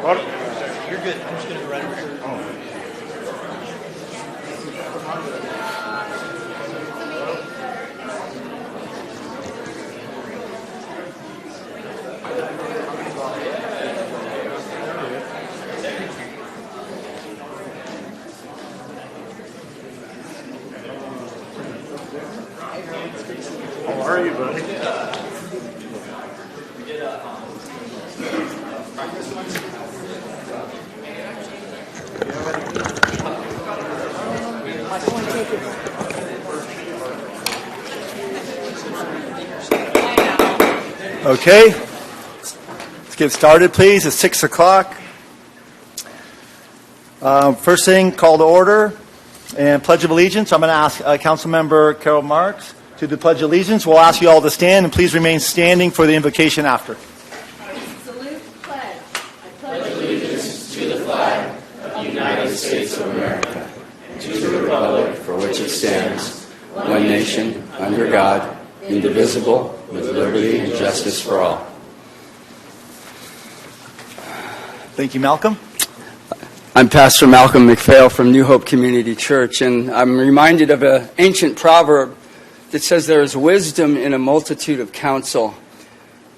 You're good. I'm just going to go right over here. How are you, buddy? Okay, let's get started, please. It's 6 o'clock. First thing, call to order and Pledge of Allegiance. I'm going to ask Councilmember Carol Marks to do Pledge of Allegiance. We'll ask you all to stand, and please remain standing for the invocation after. Salute, pledge. I pledge allegiance to the flag of the United States of America, to the republic for which it stands, one nation, under God, indivisible, with liberty and justice for all. Thank you, Malcolm. I'm Pastor Malcolm McPhail from New Hope Community Church, and I'm reminded of an ancient proverb that says there is wisdom in a multitude of counsel.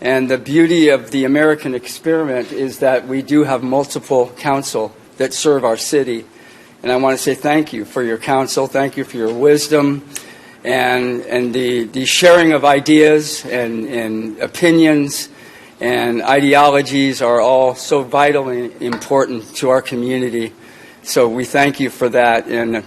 And the beauty of the American experiment is that we do have multiple counsel that serve our city. And I want to say thank you for your counsel, thank you for your wisdom, and the sharing of ideas and opinions and ideologies are all so vitally important to our community. So we thank you for that, and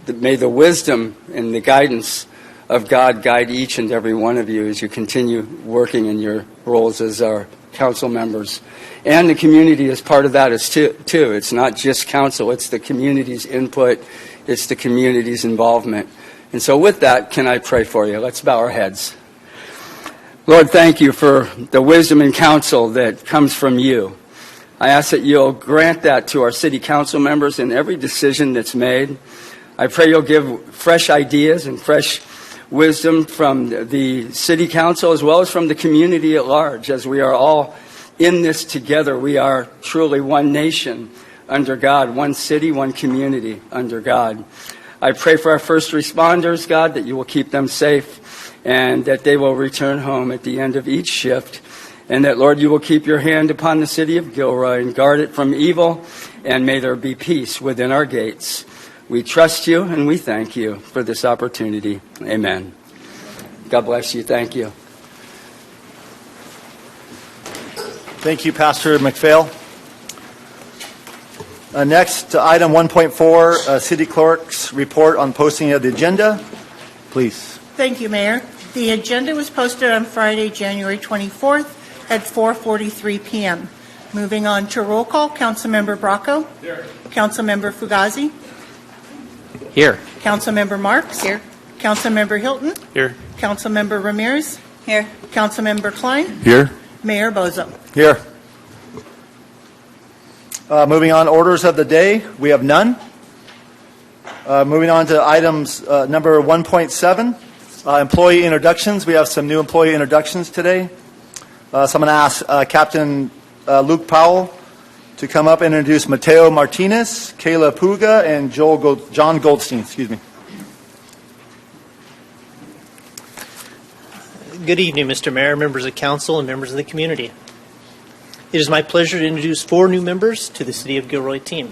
may the wisdom and the guidance of God guide each and every one of you as you continue working in your roles as our council members. And the community is part of that too. It's not just council, it's the community's input, it's the community's involvement. And so with that, can I pray for you? Let's bow our heads. Lord, thank you for the wisdom and counsel that comes from you. I ask that you'll grant that to our city council members in every decision that's made. I pray you'll give fresh ideas and fresh wisdom from the city council as well as from the community at large. As we are all in this together, we are truly one nation under God, one city, one community under God. I pray for our first responders, God, that you will keep them safe and that they will return home at the end of each shift. And that, Lord, you will keep your hand upon the city of Gilroy and guard it from evil, and may there be peace within our gates. We trust you and we thank you for this opportunity. Amen. God bless you. Thank you. Thank you, Pastor McPhail. Next, item 1.4, City Clerk's report on posting of the agenda. Please. Thank you, Mayor. The agenda was posted on Friday, January 24th at 4:43 p.m. Moving on to roll call, Councilmember Bracco. Here. Councilmember Fugazi. Here. Councilmember Marks. Here. Councilmember Hilton. Here. Councilmember Ramirez. Here. Councilmember Klein. Here. Mayor Bozo. Here. Moving on, orders of the day. We have none. Moving on to items number 1.7, employee introductions. We have some new employee introductions today. So I'm going to ask Captain Luke Powell to come up and introduce Mateo Martinez, Kayla Puga, and John Goldstein. Excuse me. Good evening, Mr. Mayor, members of council, and members of the community. It is my pleasure to introduce 4 new members to the City of Gilroy team.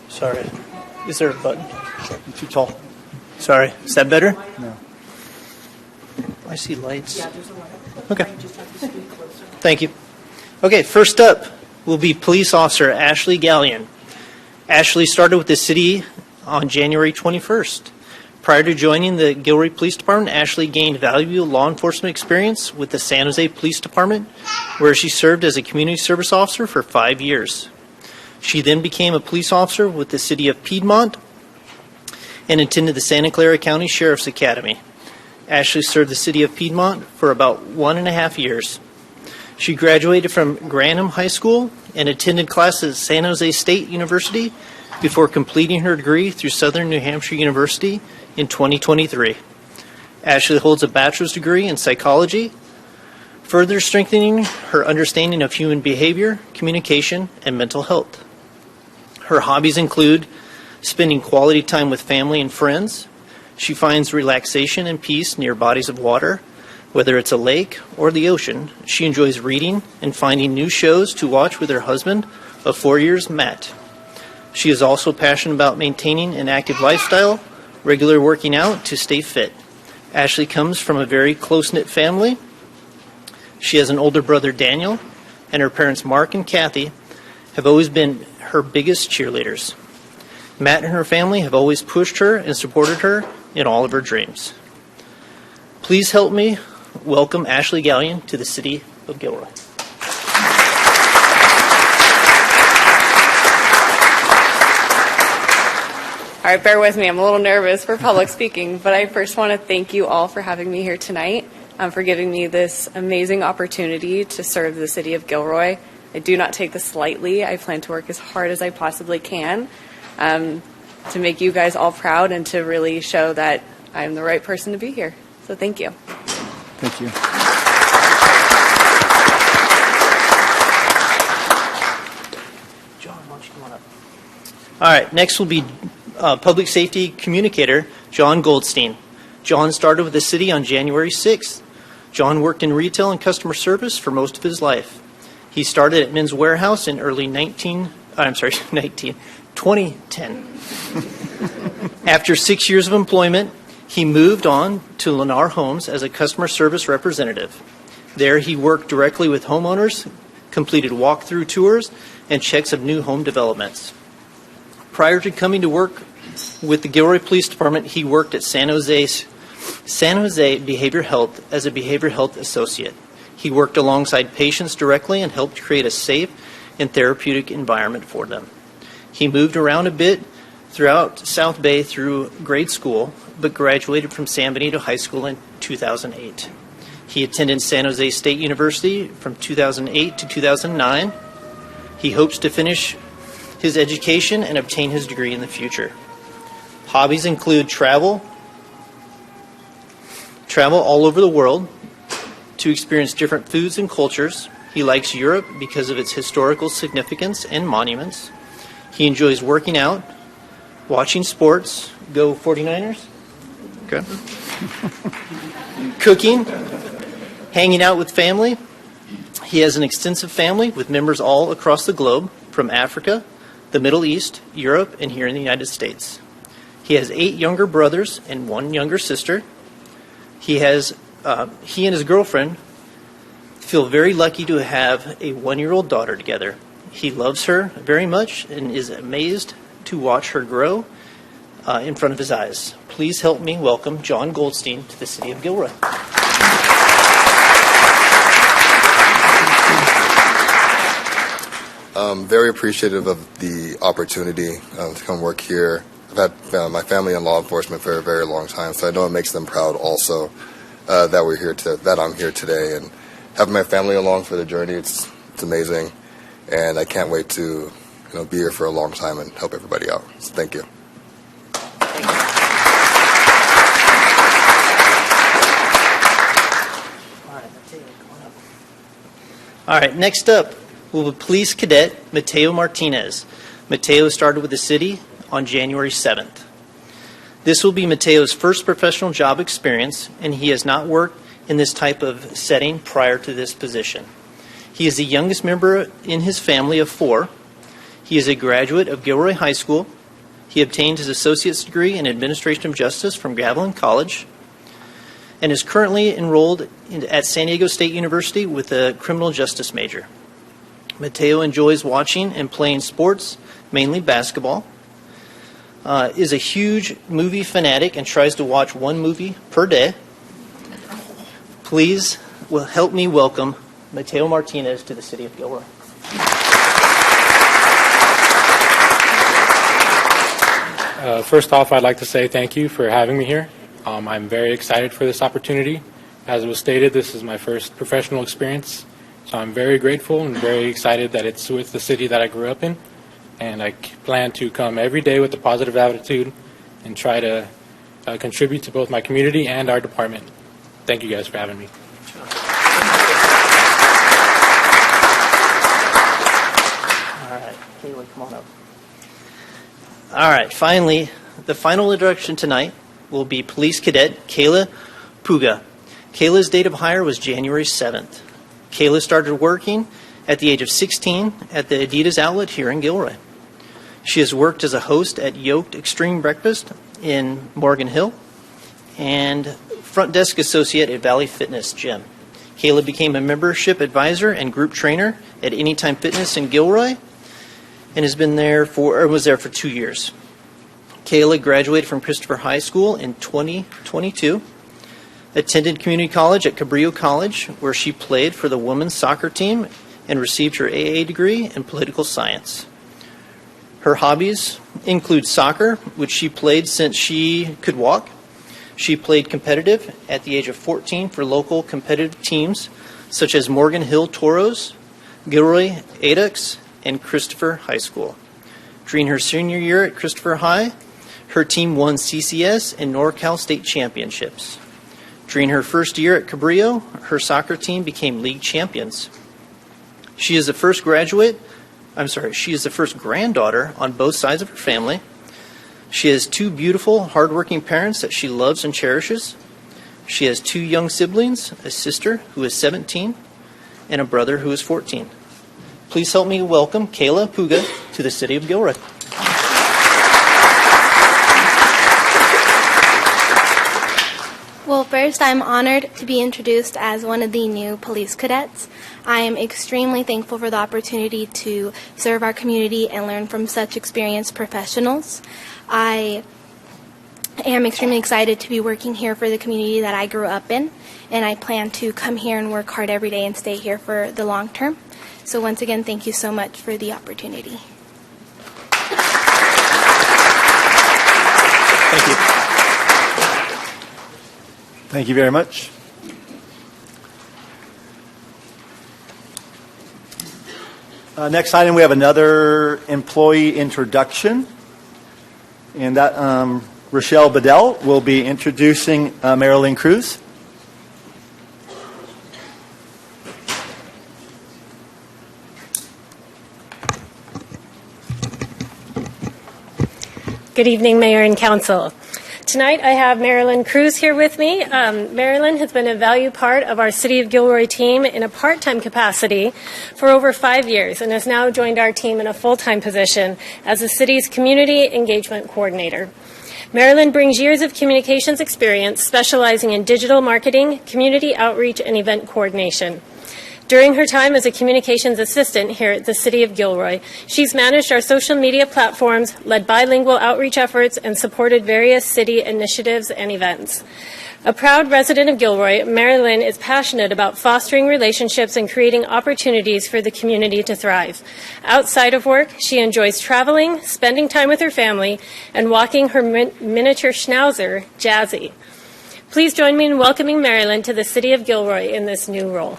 Sorry. Is there a button? I'm too tall. Sorry. Is that better? No. I see lights. Yeah, there's a light. Okay. Thank you. Okay, first up will be Police Officer Ashley Gallion. Ashley started with the city on January 21st. Prior to joining the Gilroy Police Department, Ashley gained valuable law enforcement experience with the San Jose Police Department, where she served as a community service officer for 5 years. She then became a police officer with the city of Piedmont and attended the Santa Clara County Sheriff's Academy. Ashley served the city of Piedmont for about 1.5 years. She graduated from Grantham High School and attended classes at San Jose State University before completing her degree through Southern New Hampshire University in 2023. Ashley holds a bachelor's degree in psychology further strengthening her understanding of human behavior, communication, and mental health. Her hobbies include spending quality time with family and friends. She finds relaxation and peace near bodies of water, whether it's a lake or the ocean. She enjoys reading and finding new shows to watch with her husband of 4 years, Matt. She is also passionate about maintaining an active lifestyle, regular working out to stay fit. Ashley comes from a very close-knit family. She has an older brother, Daniel, and her parents, Mark and Kathy, have always been her biggest cheerleaders. Matt and her family have always pushed her and supported her in all of her dreams. Please help me welcome Ashley Gallion to the City of Gilroy. All right, bear with me. I'm a little nervous for public speaking, but I first want to thank you all for having me here tonight, for giving me this amazing opportunity to serve the City of Gilroy. I do not take this lightly. I plan to work as hard as I possibly can to make you guys all proud and to really show that I'm the right person to be here. So thank you. Thank you. John, why don't you come on up? All right, next will be Public Safety Communicator John Goldstein. John started with the city on January 6th. John worked in retail and customer service for most of his life. He started at Men's Warehouse in early 2010. After 6 years of employment, he moved on to Lennar Homes as a customer service representative. There he worked directly with homeowners, completed walkthrough tours, and checks of new home developments. Prior to coming to work with the Gilroy Police Department, he worked at San Jose Behavioral Health as a behavioral health associate. He worked alongside patients directly and helped create a safe and therapeutic environment for them. He moved around a bit throughout South Bay through grade school, but graduated from San Benito High School in 2008. He attended San Jose State University from 2008 to 2009. He hopes to finish his education and obtain his degree in the future. Hobbies include travel all over the world to experience different foods and cultures. He likes Europe because of its historical significance and monuments. He enjoys working out, watching sports, go 49ers, okay. Cooking, hanging out with family. He has an extensive family with members all across the globe, from Africa, the Middle East, Europe, and here in the United States. He has 8 younger brothers and 1 younger sister. He and his girlfriend feel very lucky to have a 1-year-old daughter together. He loves her very much and is amazed to watch her grow in front of his eyes. Please help me welcome John Goldstein to the City of Gilroy. Very appreciative of the opportunity to come work here. I've had my family in law enforcement for a very long time, so I know it makes them proud also that I'm here today, and having my family along for the journey. It's amazing, and I can't wait to be here for a long time and help everybody out. So thank you. All right, next up will be Police Cadet Mateo Martinez. Mateo started with the city on January 7th. This will be Mateo's first professional job experience, and he has not worked in this type of setting prior to this position. He is the youngest member in his family of 4. He is a graduate of Gilroy High School. He obtained his associate's degree in Administration of Justice from Gavilan College and is currently enrolled at San Diego State University with a criminal justice major. Mateo enjoys watching and playing sports, mainly basketball, is a huge movie fanatic and tries to watch 1 movie per day. Please help me welcome Mateo Martinez to the City of Gilroy. First off, I'd like to say thank you for having me here. I'm very excited for this opportunity. As was stated, this is my first professional experience, so I'm very grateful and very excited that it's with the city that I grew up in, and I plan to come every day with a positive attitude and try to contribute to both my community and our department. Thank you guys for having me. All right, finally, the final introduction tonight will be Police Cadet Kayla Puga. Kayla's date of hire was January 7th. Kayla started working at the age of 16 at the Adidas outlet here in Gilroy. She has worked as a host at Yoked Extreme Breakfast in Morgan Hill and front desk associate at Valley Fitness Gym. Kayla became a membership advisor and group trainer at Anytime Fitness in Gilroy and was there for 2 years. Kayla graduated from Christopher High School in 2022, attended community college at Cabrillo College, where she played for the women's soccer team and received her AA degree in political science. Her hobbies include soccer, which she played since she could walk. She played competitive at the age of 14 for local competitive teams such as Morgan Hill Toros, Gilroy Adux, and Christopher High School. During her senior year at Christopher High, her team won CCS and NorCal state championships. During her first year at Cabrillo, her soccer team became league champions. She is the first granddaughter on both sides of her family. She has 2 beautiful, hardworking parents that she loves and cherishes. She has 2 young siblings, a sister who is 17 and a brother who is 14. Please help me welcome Kayla Puga to the City of Gilroy. Well, first, I'm honored to be introduced as one of the new police cadets. I am extremely thankful for the opportunity to serve our community and learn from such experienced professionals. I am extremely excited to be working here for the community that I grew up in, and I plan to come here and work hard every day and stay here for the long term. So once again, thank you so much for the opportunity. Thank you. Thank you very much. Next item, we have another employee introduction, and that Rochelle Bedell will be introducing Marilyn Cruz. Good evening, Mayor and Council. Tonight I have Marilyn Cruz here with me. Marilyn has been a valued part of our City of Gilroy team in a part-time capacity for over 5 years and has now joined our team in a full-time position as the city's Community Engagement Coordinator. Marilyn brings years of communications experience specializing in digital marketing, community outreach, and event coordination. During her time as a communications assistant here at the City of Gilroy, she's managed our social media platforms, led bilingual outreach efforts, and supported various city initiatives and events. A proud resident of Gilroy, Marilyn is passionate about fostering relationships and creating opportunities for the community to thrive. Outside of work, she enjoys traveling, spending time with her family, and walking her miniature schnauzer, Jazzy. Please join me in welcoming Marilyn to the City of Gilroy in this new role.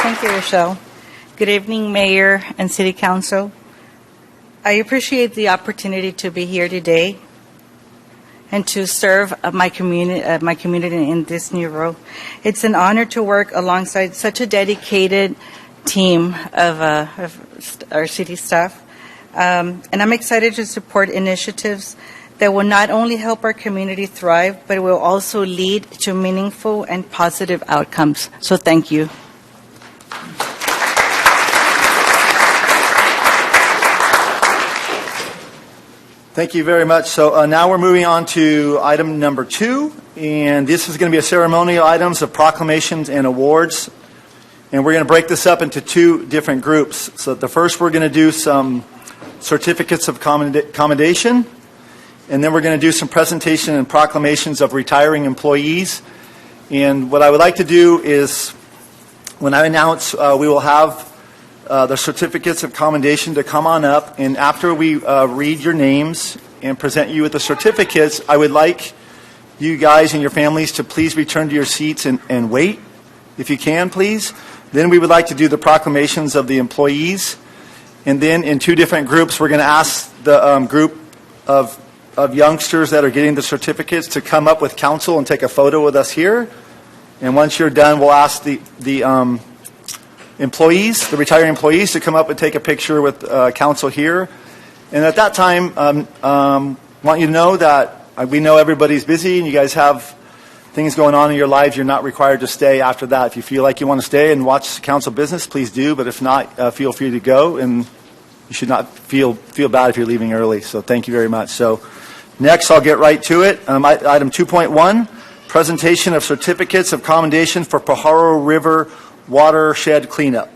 Thank you, Rochelle. Good evening, Mayor and City Council. I appreciate the opportunity to be here today and to serve my community in this new role. It's an honor to work alongside such a dedicated team of our city staff, and I'm excited to support initiatives that will not only help our community thrive, but will also lead to meaningful and positive outcomes. So thank you. Thank you very much. So now we're moving on to item number 2, and this is going to be a ceremonial items of proclamations and awards. And we're going to break this up into 2 different groups. So the first, we're going to do some certificates of commendation, and then we're going to do some presentation and proclamations of retiring employees. And what I would like to do is, when I announce, we will have the certificates of commendation to come on up, and after we read your names and present you with the certificates, I would like you guys and your families to please return to your seats and wait, if you can, please. Then we would like to do the proclamations of the employees, and then in 2 different groups, we're going to ask the group of youngsters that are getting the certificates to come up with council and take a photo with us here. And once you're done, we'll ask the employees, the retiring employees, to come up and take a picture with council here. And at that time, want you to know that we know everybody's busy and you guys have things going on in your lives. You're not required to stay after that. If you feel like you want to stay and watch council business, please do. But if not, feel free to go. And you should not feel bad if you're leaving early. So thank you very much. So next, I'll get right to it. Item 2.1, presentation of certificates of commendation for Pajaro River watershed cleanup.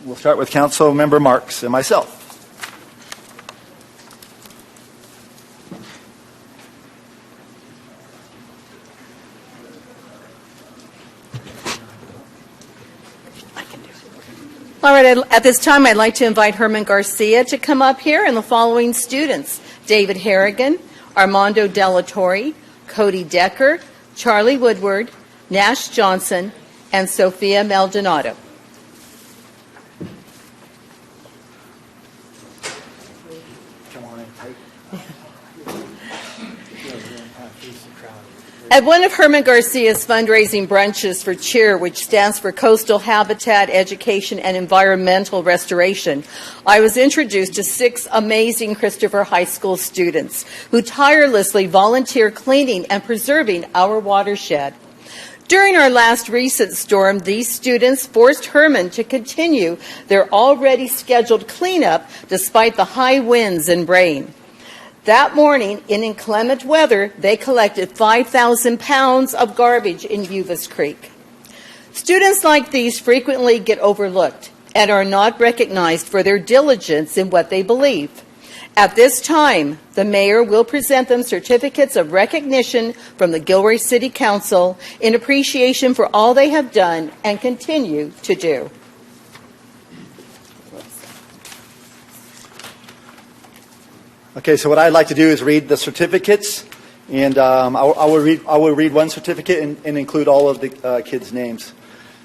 We'll start with Council Member Marks and myself. All right, at this time, I'd like to invite Herman Garcia to come up here and the following students: David Harrigan, Armando Delatorre, Cody Decker, Charlie Woodward, Nash Johnson, and Sophia Maldonado. At one of Herman Garcia's fundraising brunches for CHEER, which stands for Coastal Habitat, Education, and Environmental Restoration, I was introduced to 6 amazing Christopher High School students who tirelessly volunteer cleaning and preserving our watershed. During our last recent storm, these students forced Herman to continue their already scheduled cleanup despite the high winds and rain. That morning, in inclement weather, they collected 5,000 pounds of garbage in Uvas Creek. Students like these frequently get overlooked and are not recognized for their diligence in what they believe. At this time, the mayor will present them certificates of recognition from the Gilroy City Council in appreciation for all they have done and continue to do. Okay, so what I'd like to do is read the certificates, and I will read one certificate and include all of the kids' names.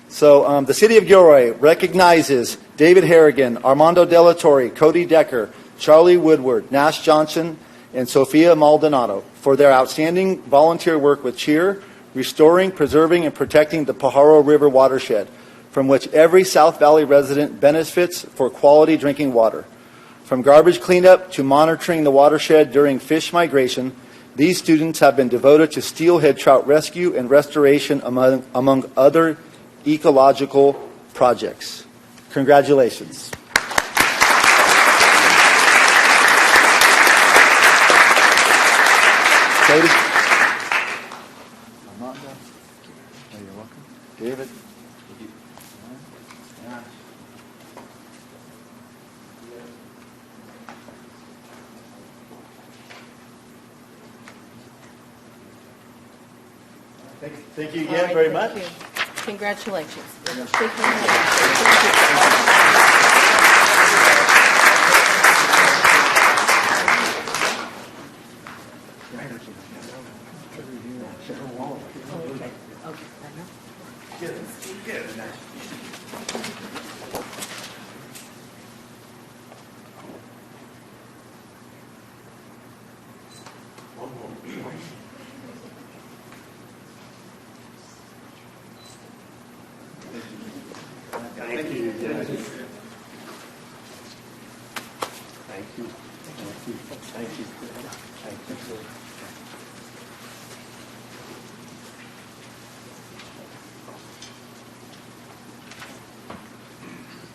So the City of Gilroy recognizes David Harrigan, Armando Delatorre, Cody Decker, Charlie Woodward, Nash Johnson, and Sophia Maldonado for their outstanding volunteer work with CHEER, restoring, preserving, and protecting the Pajaro River watershed, from which every South Valley resident benefits for quality drinking water. From garbage cleanup to monitoring the watershed during fish migration, these students have been devoted to steelhead trout rescue and restoration among other ecological projects. Congratulations. Cody? Armando? Oh, you're welcome. David? Thank you again very much. Thank you. Congratulations. Thank you. Thank you. Thank you. Thank you.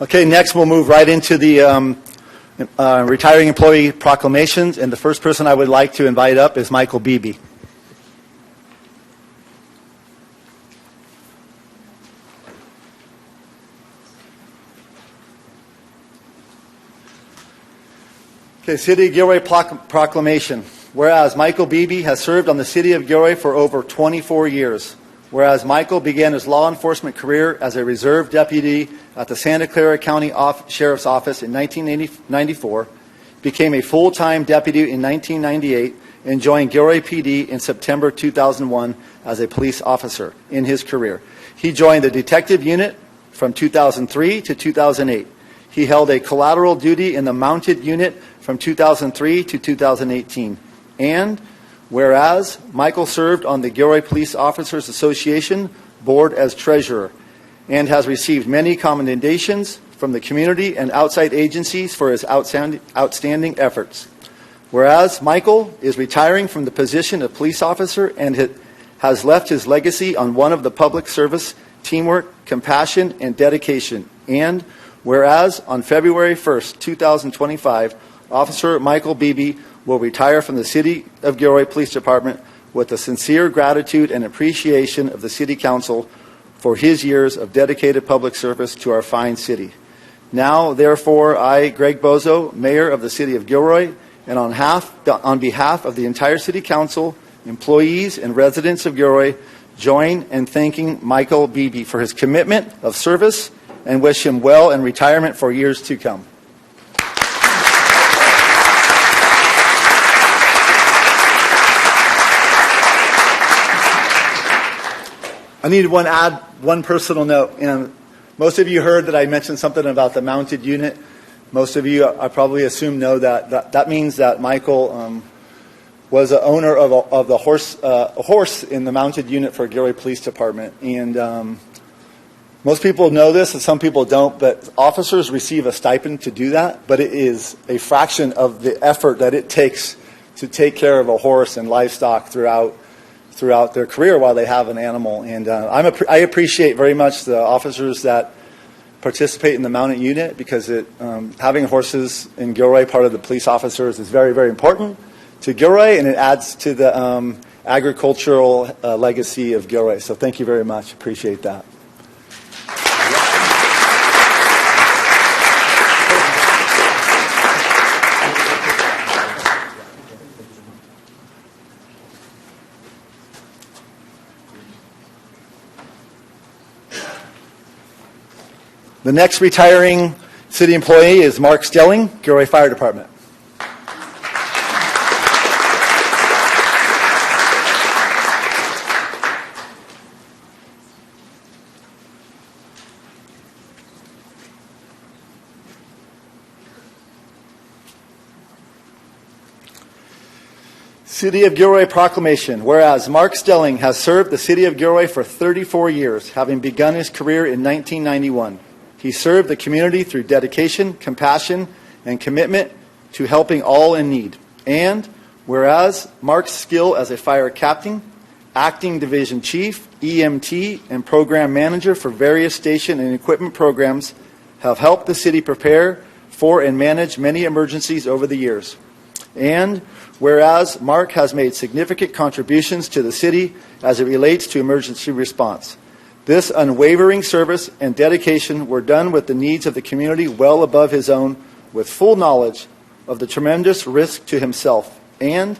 Okay, next we'll move right into the retiring employee proclamations, and the first person I would like to invite up is Michael Beebe. Okay, City of Gilroy proclamation. Whereas Michael Beebe has served on the City of Gilroy for over 24 years. Whereas Michael began his law enforcement career as a reserve deputy at the Santa Clara County Sheriff's Office in 1994, became a full-time deputy in 1998, and joined Gilroy PD in September 2001 as a police officer in his career. He joined the detective unit from 2003 to 2008. He held a collateral duty in the mounted unit from 2003 to 2018. And whereas Michael served on the Gilroy Police Officers Association board as treasurer, and has received many commendations from the community and outside agencies for his outstanding efforts. Whereas Michael is retiring from the position of police officer and has left his legacy on one of the public service, teamwork, compassion, and dedication. And whereas on February 1st, 2025, Officer Michael Beebe will retire from the City of Gilroy Police Department with the sincere gratitude and appreciation of the City Council for his years of dedicated public service to our fine city. Now, therefore, I, Greg Bozo, Mayor of the City of Gilroy, and on behalf of the entire City Council, employees, and residents of Gilroy, join in thanking Michael Beebe for his commitment of service and wish him well in retirement for years to come. I need to add one personal note. And most of you heard that I mentioned something about the mounted unit. Most of you, I probably assume, know that means that Michael was the owner of the horse in the mounted unit for Gilroy Police Department. And most people know this, and some people don't. But officers receive a stipend to do that. But it is a fraction of the effort that it takes to take care of a horse and livestock throughout their career while they have an animal. And I appreciate very much the officers that participate in the mounted unit, because having horses in Gilroy, part of the police officers, is very, very important to Gilroy, and it adds to the agricultural legacy of Gilroy. So thank you very much. Appreciate that. The next retiring city employee is Mark Stelling, Gilroy Fire Department. City of Gilroy Proclamation. Whereas Mark Stelling has served the City of Gilroy for 34 years, having begun his career in 1991. He served the community through dedication, compassion, and commitment to helping all in need. And whereas Mark's skill as a fire captain, acting division chief, EMT, and program manager for various station and equipment programs have helped the city prepare for and manage many emergencies over the years. And whereas Mark has made significant contributions to the city as it relates to emergency response. This unwavering service and dedication were done with the needs of the community well above his own, with full knowledge of the tremendous risk to himself. And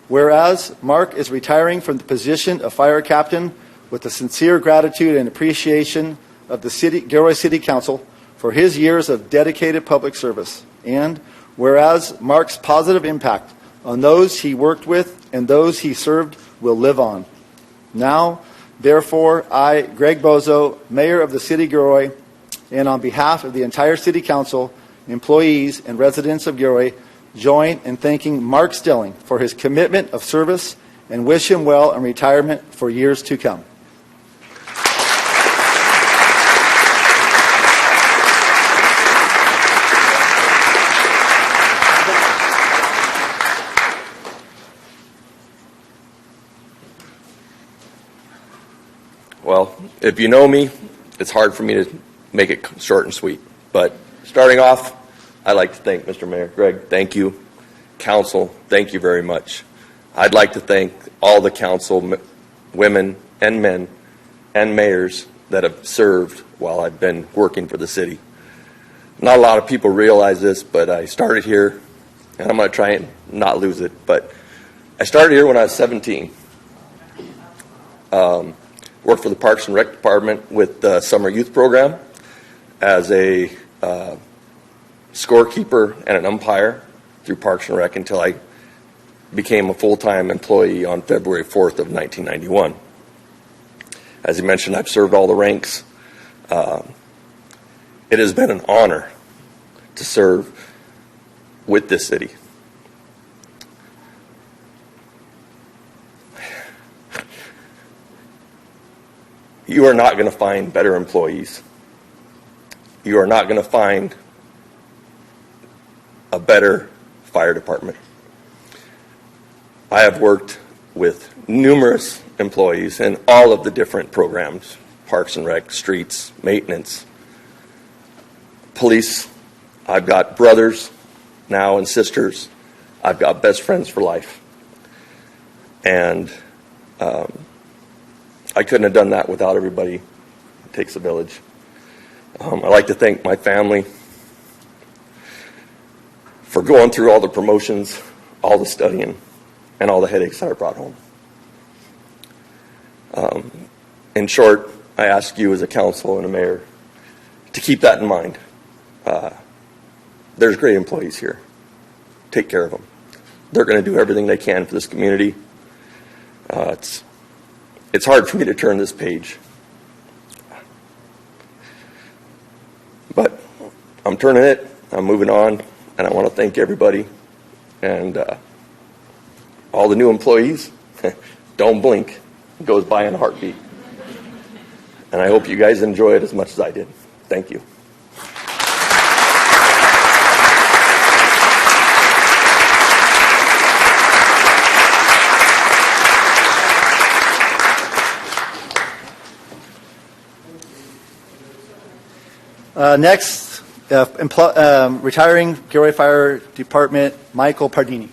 whereas Mark is retiring from the position of fire captain with the sincere gratitude and appreciation of the Gilroy City Council for his years of dedicated public service. And whereas Mark's positive impact on those he worked with and those he served will live on. Now, therefore, I, Greg Bozo, Mayor of the City of Gilroy, and on behalf of the entire City Council, employees, and residents of Gilroy, join in thanking Mark Stelling for his commitment of service and wish him well in retirement for years to come. Well, if you know me, it's hard for me to make it short and sweet. But starting off, I'd like to thank Mr. Mayor. Greg, thank you. Council, thank you very much. I'd like to thank all the council women and men and mayors that have served while I've been working for the city. Not a lot of people realize this, but I started here, and I'm going to try and not lose it, but I started here when I was 17. Worked for the Parks and Rec Department with the Summer Youth Program as a scorekeeper and an umpire through Parks and Rec until I became a full-time employee on February 4th of 1991. As you mentioned, I've served all the ranks. It has been an honor to serve with this city. you are not going to find better employees. You are not going to find a better fire department. I have worked with numerous employees in all of the different programs, Parks and Rec, streets, maintenance, police. I've got brothers now and sisters. I've got best friends for life. And I couldn't have done that without everybody. It takes a village. I'd like to thank my family for going through all the promotions, all the studying, and all the headaches that I brought home. In short, I ask you as a council and a mayor to keep that in mind. There's great employees here. Take care of them. They're going to do everything they can for this community. It's hard for me to turn this page. But I'm turning it, I'm moving on, and I want to thank everybody. And all the new employees, don't blink. It goes by in a heartbeat. And I hope you guys enjoy it as much as I did. Thank you. Next, retiring Gilroy Fire Department, Michael Pardini.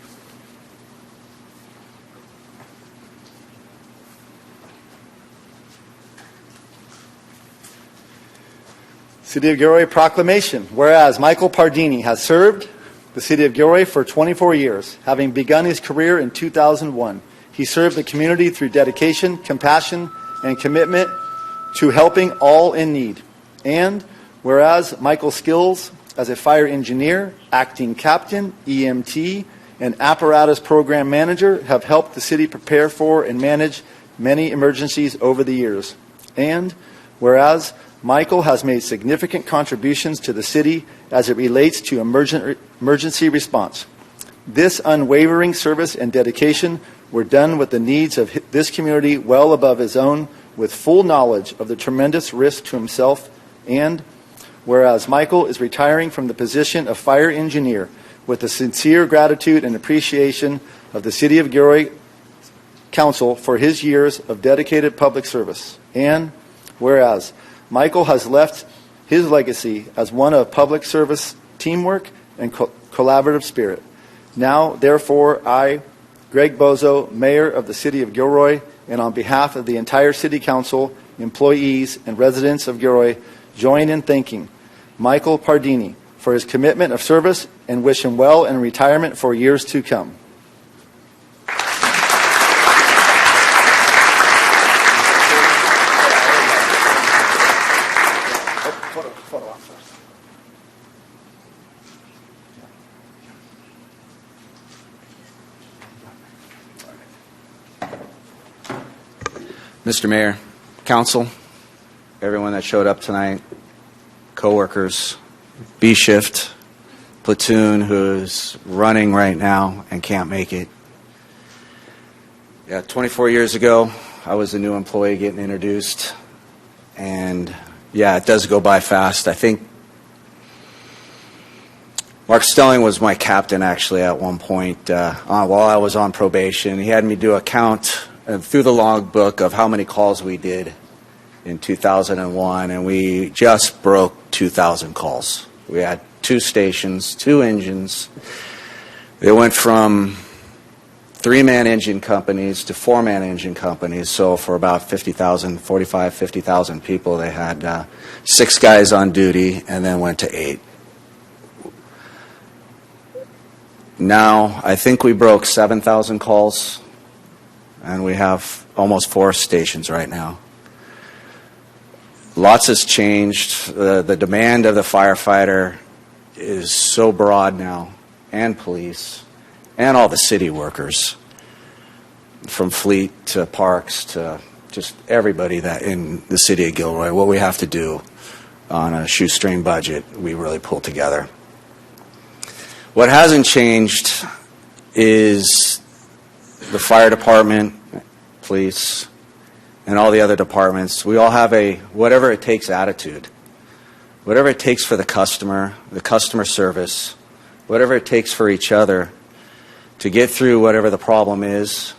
City of Gilroy proclamation. Whereas Michael Pardini has served the City of Gilroy for 24 years, having begun his career in 2001. He served the community through dedication, compassion, and commitment to helping all in need. And whereas Michael's skills as a fire engineer, acting captain, EMT, and apparatus program manager have helped the city prepare for and manage many emergencies over the years. And whereas Michael has made significant contributions to the city as it relates to emergency response. This unwavering service and dedication were done with the needs of this community well above his own, with full knowledge of the tremendous risk to himself. And whereas Michael is retiring from the position of fire engineer with the sincere gratitude and appreciation of the City of Gilroy Council for his years of dedicated public service. And whereas Michael has left his legacy as one of public service, teamwork, and collaborative spirit. Now, therefore, I, Greg Bozo, Mayor of the City of Gilroy, and on behalf of the entire City Council, employees, and residents of Gilroy, join in thanking Michael Pardini for his commitment of service and wish him well in retirement for years to come. Mr. Mayor, Council, everyone that showed up tonight, coworkers, B shift, platoon who's running right now and can't make it. Yeah, 24 years ago, I was a new employee getting introduced, and yeah, it does go by fast. I think Mark Stelling was my captain actually at one point while I was on probation. He had me do a count through the logbook of how many calls we did in 2001, and we just broke 2,000 calls. We had 2 stations, 2 engines. They went from 3-man engine companies to 4-man engine companies. So for about 50,000, 45, 50,000 people, they had 6 guys on duty and then went to 8. Now, I think we broke 7,000 calls, and we have almost 4 stations right now. Lots has changed. The demand of the firefighter is so broad now, and police, and all the city workers, from fleet to parks to just everybody that in the city of Gilroy. What we have to do on a shoestring budget, we really pull together. What hasn't changed is the fire department, police, and all the other departments, we all have a whatever it takes attitude. Whatever it takes for the customer service, whatever it takes for each other to get through whatever the problem is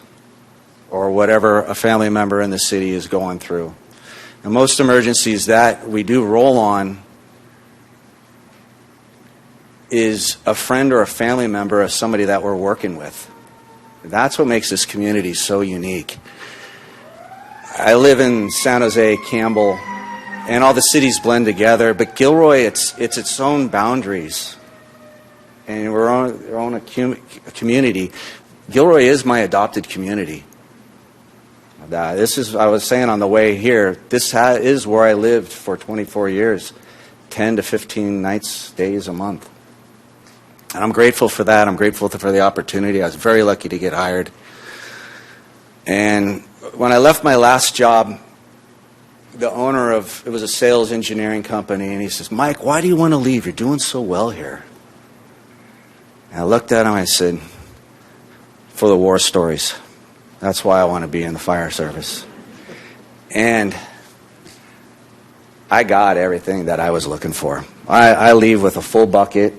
or whatever a family member in the city is going through. And most emergencies that we do roll on is a friend or a family member of somebody that we're working with. That's what makes this community so unique. I live in San Jose, Campbell, and all the cities blend together, but Gilroy, it's its own boundaries. And we're on a community. Gilroy is my adopted community. This is, I was saying on the way here, this is where I lived for 24 years, 10 to 15 nights, days a month. And I'm grateful for that. I'm grateful for the opportunity. I was very lucky to get hired. And when I left my last job, the owner of, it was a sales engineering company, and he says, "Mike, why do you want to leave? You're doing so well here." And I looked at him, I said, "For the war stories. That's why I want to be in the fire service." And I got everything that I was looking for. I leave with a full bucket.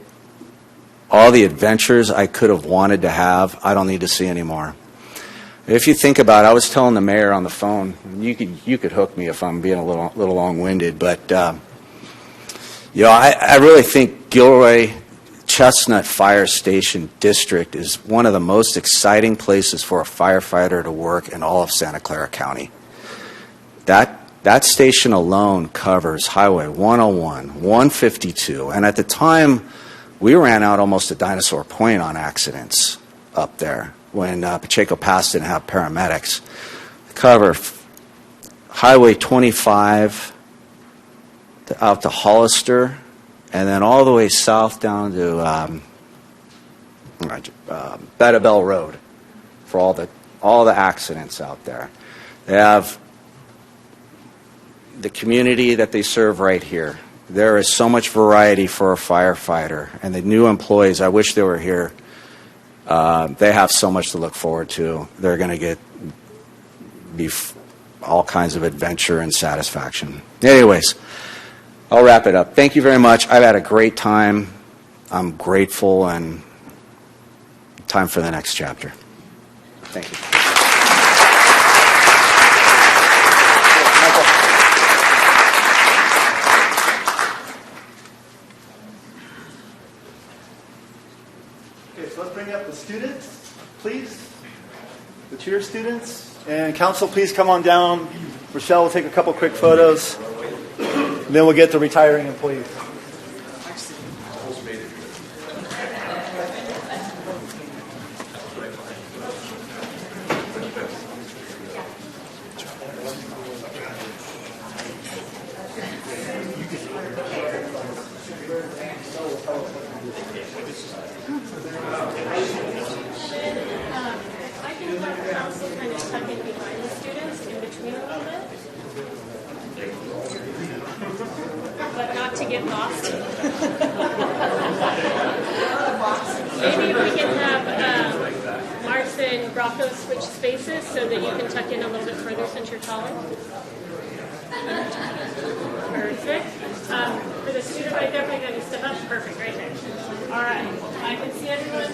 All the adventures I could have wanted to have, I don't need to see anymore. If you think about it, I was telling the mayor on the phone, you could hook me if I'm being a little long-winded, but I really think Gilroy Chestnut Fire Station District is one of the most exciting places for a firefighter to work in all of Santa Clara County. That station alone covers Highway 101, 152, and at the time, we ran out almost to Dinosaur Point on accidents up there when Pacheco Pass didn't have paramedics. Cover Highway 25 out to Hollister, and then all the way south down to Bettabell Road for all the accidents out there. They have the community that they serve right here. There is so much variety for a firefighter, and the new employees, I wish they were here. They have so much to look forward to. They're going to be all kinds of adventure and satisfaction. Anyways, I'll wrap it up. Thank you very much. I've had a great time. I'm grateful, and time for the next chapter. Thank you. So let's bring up the students, please. The cheer students. And council, please come on down. Rochelle will take a couple quick photos. And then we'll get to retiring employees. But not to get lost. Maybe we can have Marks and Rocco switch spaces so that you can tuck in a little bit further since you're taller. Perfect. For the student right there, we're going to step up. Perfect, right there. All right. I can see everyone.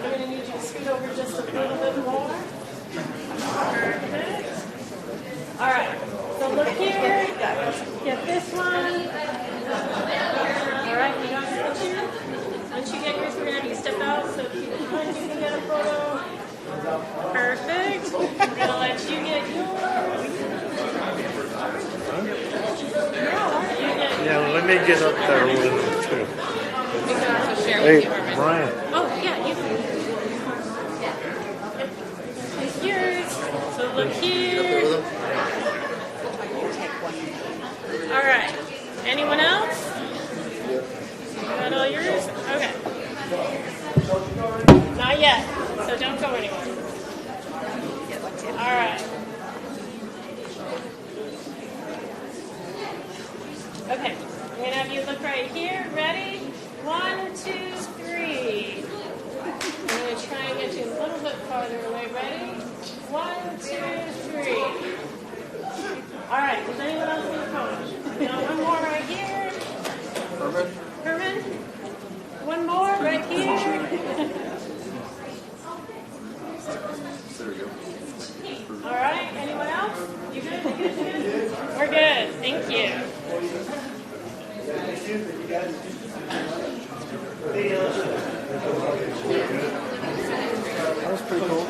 I'm going to need you to scoot over just a little bit more. Perfect. All right. So look here. Get this one. All right. You got this one here. Once you get yours, we're going to have you step out so if you can get a photo. Perfect. We're going to let you get yours. Yeah, let me get up there with them too. Hey, Brian. Oh, yeah, you can. It's yours. So look here. All right. Anyone else? Got all yours? Okay. Not yet. So don't go anywhere. All right. Okay. I'm going to have you look right here. Ready? 1, 2, 3. I'm going to try and get you a little bit farther away. Ready? 1, 2, 3. Thank you. That was pretty cool.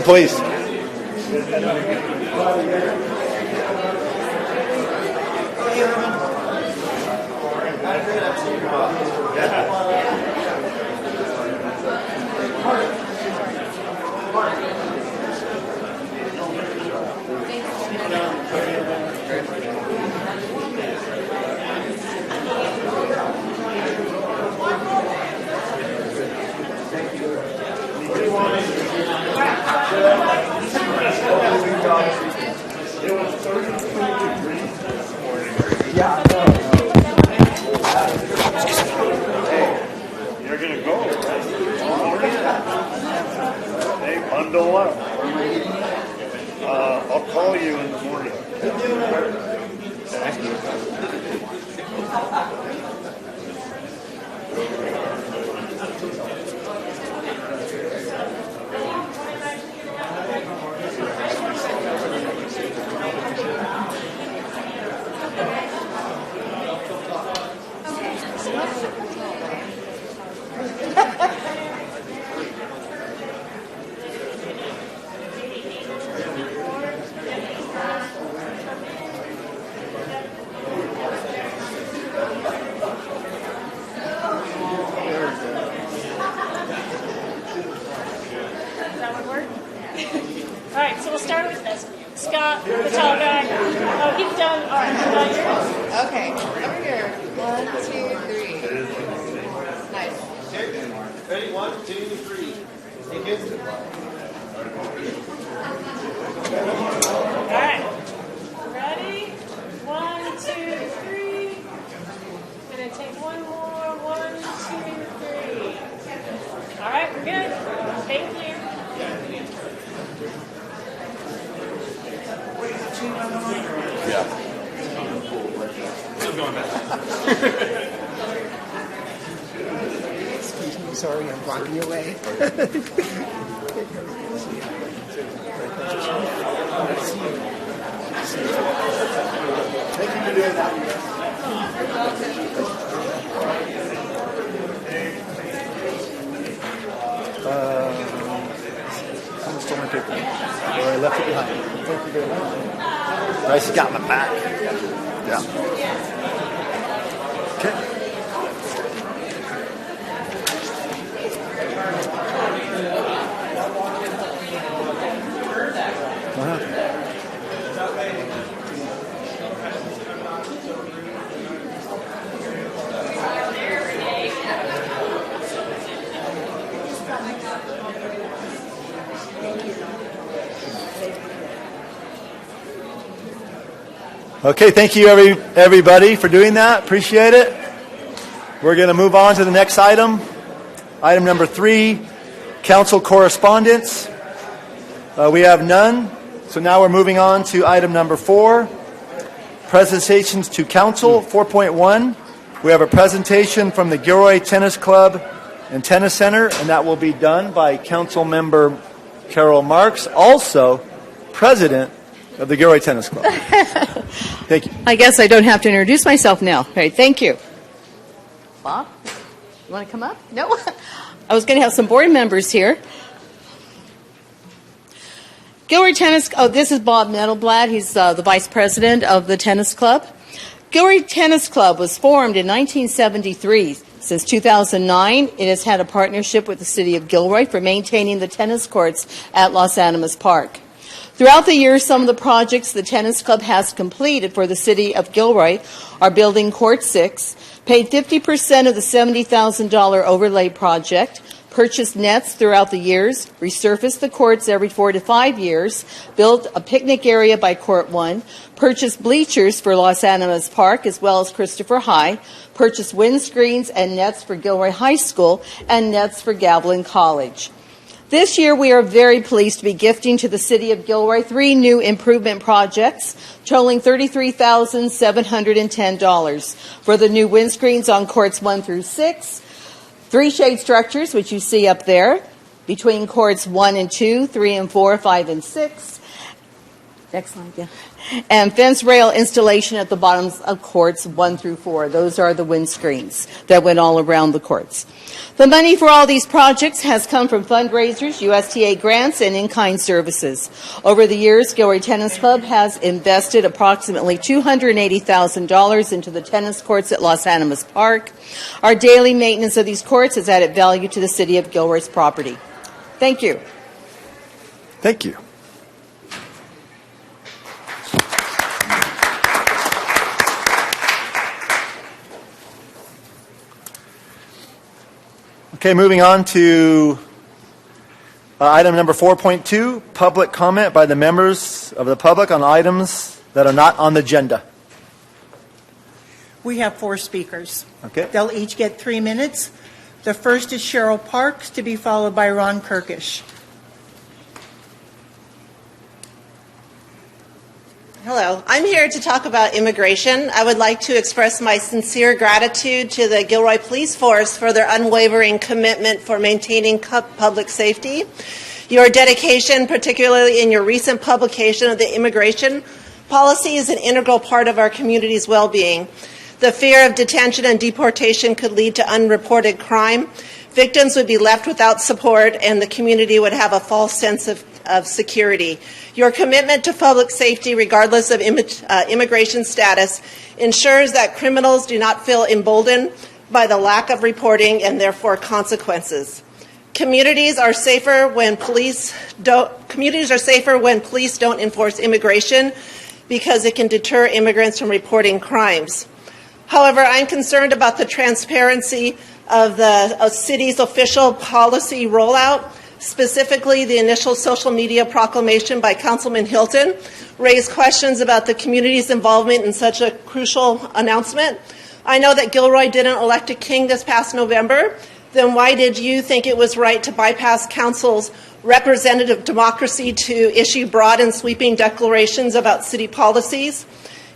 Please. You're going to go, right? Hey, bundle up. I'll call you in the morning. That would work? All right, so we'll start with this. Scott, the tall guy. Oh, he's done. All right, yours. Okay, over here. 1, 2, 3. Nice. Ready? 1, 2, 3. Take it. All right. Ready? 1, 2, 3. And then take one more. 1, 2, 3. All right, we're good. Thank you. Yeah. Still going back. Excuse me, sorry, I'm blocking your way. Thank you for doing that. I stole my paper. Or I left it behind. Thank you very much. Bryce got my back. Yeah. Okay. Okay, thank you everybody for doing that. Appreciate it. We're going to move on to the next item. Item number 3, council correspondence. We have none. So now we're moving on to item number 4, presentations to council. 4.1, we have a presentation from the Gilroy Tennis Club and Tennis Center, and that will be done by Council Member Carol Marks, also president of the Gilroy Tennis Club. Thank you. I guess I don't have to introduce myself now. All right, thank you. Bob, you want to come up? No? I was going to have some board members here. Gilroy Tennis, this is Bob Nettelblad. He's the vice president of the tennis club. Gilroy Tennis Club was formed in 1973. Since 2009, it has had a partnership with the city of Gilroy for maintaining the tennis courts at Los Animas Park. Throughout the years, some of the projects the tennis club has completed for the city of Gilroy are building Court 6, paid 50% of the $70,000 overlay project, purchased nets throughout the years, resurfaced the courts every 4 to 5 years, built a picnic area by Court 1, purchased bleachers for Los Animas Park as well as Christopher High, purchased windscreens and nets for Gilroy High School, and nets for Gavilan College. This year, we are very pleased to be gifting to the City of Gilroy 3 new improvement projects totaling $33,710 for the new windscreens on courts 1 through 6, 3 shade structures, which you see up there, between courts 1 and 2, 3 and 4, 5 and 6. Next slide, yeah. And fence rail installation at the bottoms of courts 1 through 4. Those are the windscreens that went all around the courts. The money for all these projects has come from fundraisers, USTA grants, and in-kind services. Over the years, Gilroy Tennis Club has invested approximately $280,000 into the tennis courts at Los Animas Park. Our daily maintenance of these courts has added value to the city of Gilroy's property. Thank you. Thank you. Okay, moving on to item number 4.2, public comment by the members of the public on items that are not on the agenda. We have 4 speakers. Okay. They'll each get 3 minutes. The first is Cheryl Parks, to be followed by Ron Kirkish. Hello. I'm here to talk about immigration. I would like to express my sincere gratitude to the Gilroy Police Force for their unwavering commitment for maintaining public safety. Your dedication, particularly in your recent publication of the immigration policy, is an integral part of our community's well-being. The fear of detention and deportation could lead to unreported crime. Victims would be left without support, and the community would have a false sense of security. Your commitment to public safety, regardless of immigration status, ensures that criminals do not feel emboldened by the lack of reporting and therefore consequences. Communities are safer when police don't enforce immigration because it can deter immigrants from reporting crimes. However, I'm concerned about the transparency of the city's official policy rollout. Specifically, the initial social media proclamation by Councilman Hilton raised questions about the community's involvement in such a crucial announcement. I know that Gilroy didn't elect a king this past November. Then why did you think it was right to bypass council's representative democracy to issue broad and sweeping declarations about city policies?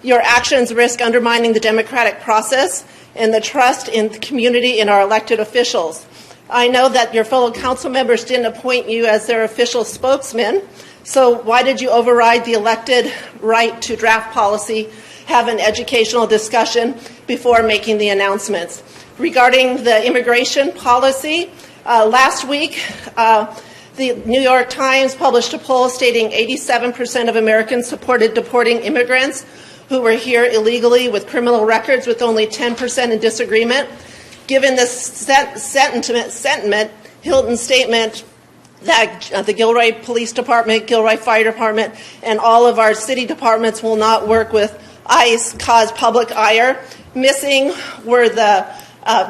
Your actions risk undermining the democratic process and the trust in the community in our elected officials. I know that your fellow council members didn't appoint you as their official spokesman, so why did you override the elected right to draft policy, have an educational discussion before making the announcements? Regarding the immigration policy, last week, the New York Times published a poll stating 87% of Americans supported deporting immigrants who were here illegally with criminal records, with only 10% in disagreement. Given this sentiment, Hilton's statement that the Gilroy Police Department, Gilroy Fire Department, and all of our city departments will not work with ICE caused public ire. Missing were the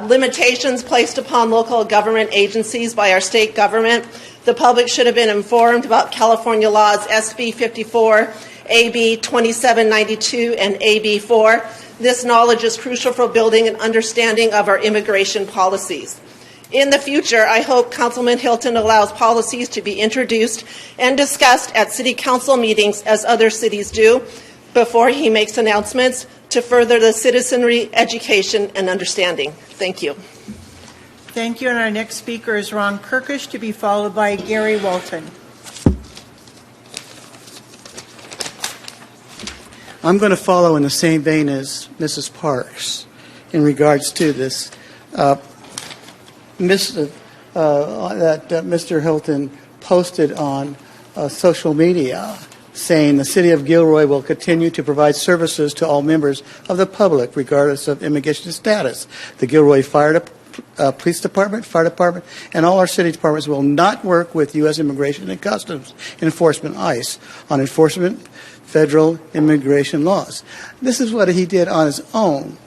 limitations placed upon local government agencies by our state government. The public should have been informed about California laws SB 54, AB 2792, and AB 4. This knowledge is crucial for building an understanding of our immigration policies. In the future, I hope Councilman Hilton allows policies to be introduced and discussed at city council meetings as other cities do before he makes announcements to further the citizenry education and understanding. Thank you. Thank you. And our next speaker is Ron Kirkish, to be followed by Gary Walton. I'm going to follow in the same vein as Mrs. Parks in regards to this. That Mr. Hilton posted on social media saying the City of Gilroy will continue to provide services to all members of the public regardless of immigration status. The Gilroy Police Department, Fire Department, and all our city departments will not work with U.S. Immigration and Customs Enforcement, ICE, on enforcement federal immigration laws. This is what he did on his own.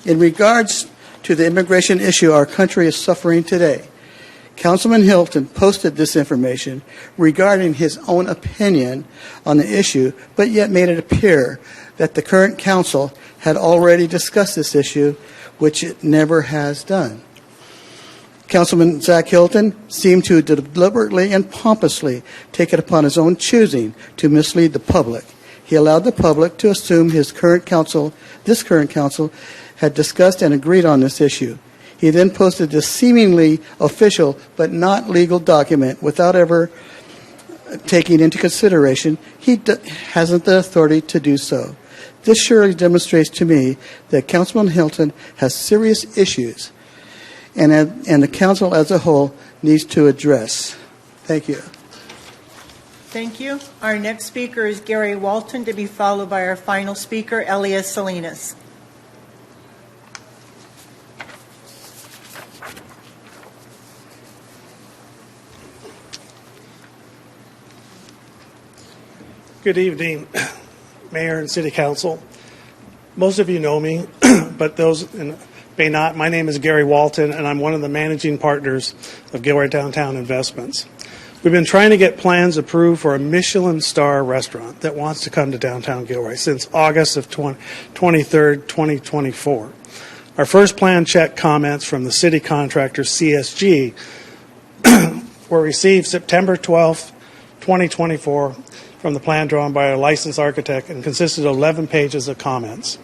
In regards to the immigration issue our country is suffering today, Councilman Hilton posted this information regarding his own opinion on the issue, but yet made it appear that the current council had already discussed this issue, which it never has done. Councilman Zach Hilton seemed to deliberately and pompously take it upon his own choosing to mislead the public. He allowed the public to assume this current council, had discussed and agreed on this issue. He then posted this seemingly official but not legal document without ever taking into consideration he hasn't the authority to do so. This surely demonstrates to me that Councilman Hilton has serious issues and the council as a whole needs to address. Thank you. Thank you. Our next speaker is Gary Walton, to be followed by our final speaker, Elias Salinas. Good evening, Mayor and City Council. Most of you know me, but those may not. My name is Gary Walton, and I'm one of the managing partners of Gilroy Downtown Investments. We've been trying to get plans approved for a Michelin star restaurant that wants to come to downtown Gilroy since August of 23rd, 2024. Our first plan check comments from the city contractor CSG were received September 12th, 2024, from the plan drawn by a licensed architect and consisted of 11 pages of comments.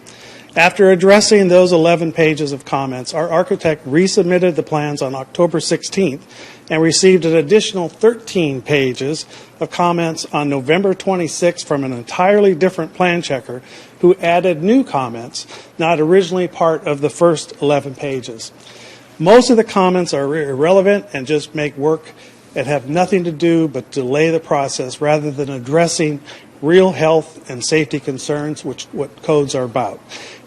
After addressing those 11 pages of comments, our architect resubmitted the plans on October 16th and received an additional 13 pages of comments on November 26th from an entirely different plan checker who added new comments not originally part of the first 11 pages. Most of the comments are irrelevant and just make work and have nothing to do but delay the process rather than addressing real health and safety concerns, which what codes are about.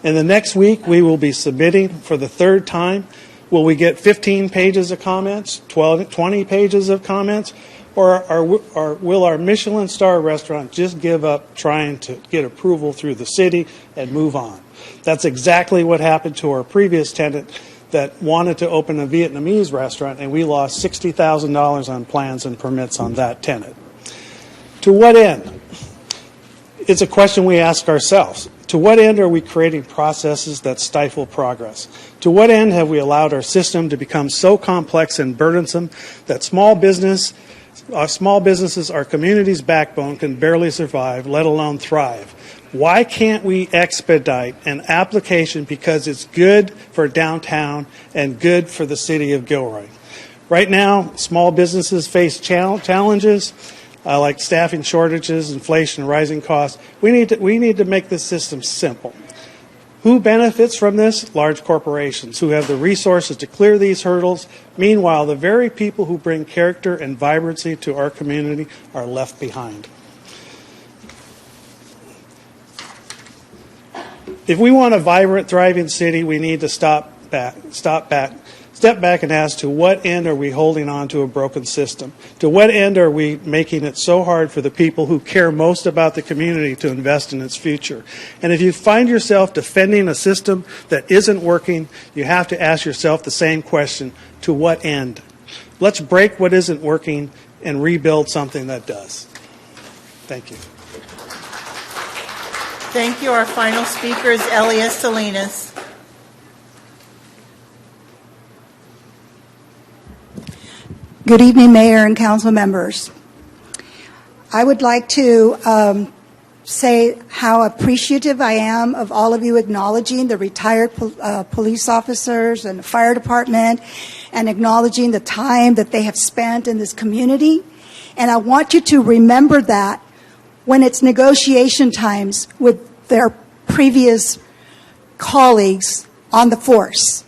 In the next week, we will be submitting for the third time. Will we get 15 pages of comments, 20 pages of comments, or will our Michelin star restaurant just give up trying to get approval through the city and move on? That's exactly what happened to our previous tenant that wanted to open a Vietnamese restaurant, and we lost $60,000 on plans and permits on that tenant. To what end? It's a question we ask ourselves. To what end are we creating processes that stifle progress? To what end have we allowed our system to become so complex and burdensome that small businesses, our community's backbone, can barely survive, let alone thrive? Why can't we expedite an application because it's good for downtown and good for the city of Gilroy? Right now, small businesses face challenges like staffing shortages, inflation, rising costs. We need to make this system simple. Who benefits from this? Large corporations who have the resources to clear these hurdles. Meanwhile, the very people who bring character and vibrancy to our community are left behind. If we want a vibrant, thriving city, we need to step back and ask, to what end are we holding on to a broken system? To what end are we making it so hard for the people who care most about the community to invest in its future? And if you find yourself defending a system that isn't working, you have to ask yourself the same question: to what end? Let's break what isn't working and rebuild something that does. Thank you. Thank you. Our final speaker is Elias Salinas. Good evening, Mayor and Council members. I would like to say how appreciative I am of all of you acknowledging the retired police officers and the fire department and acknowledging the time that they have spent in this community. And I want you to remember that when it's negotiation times with their previous colleagues on the force.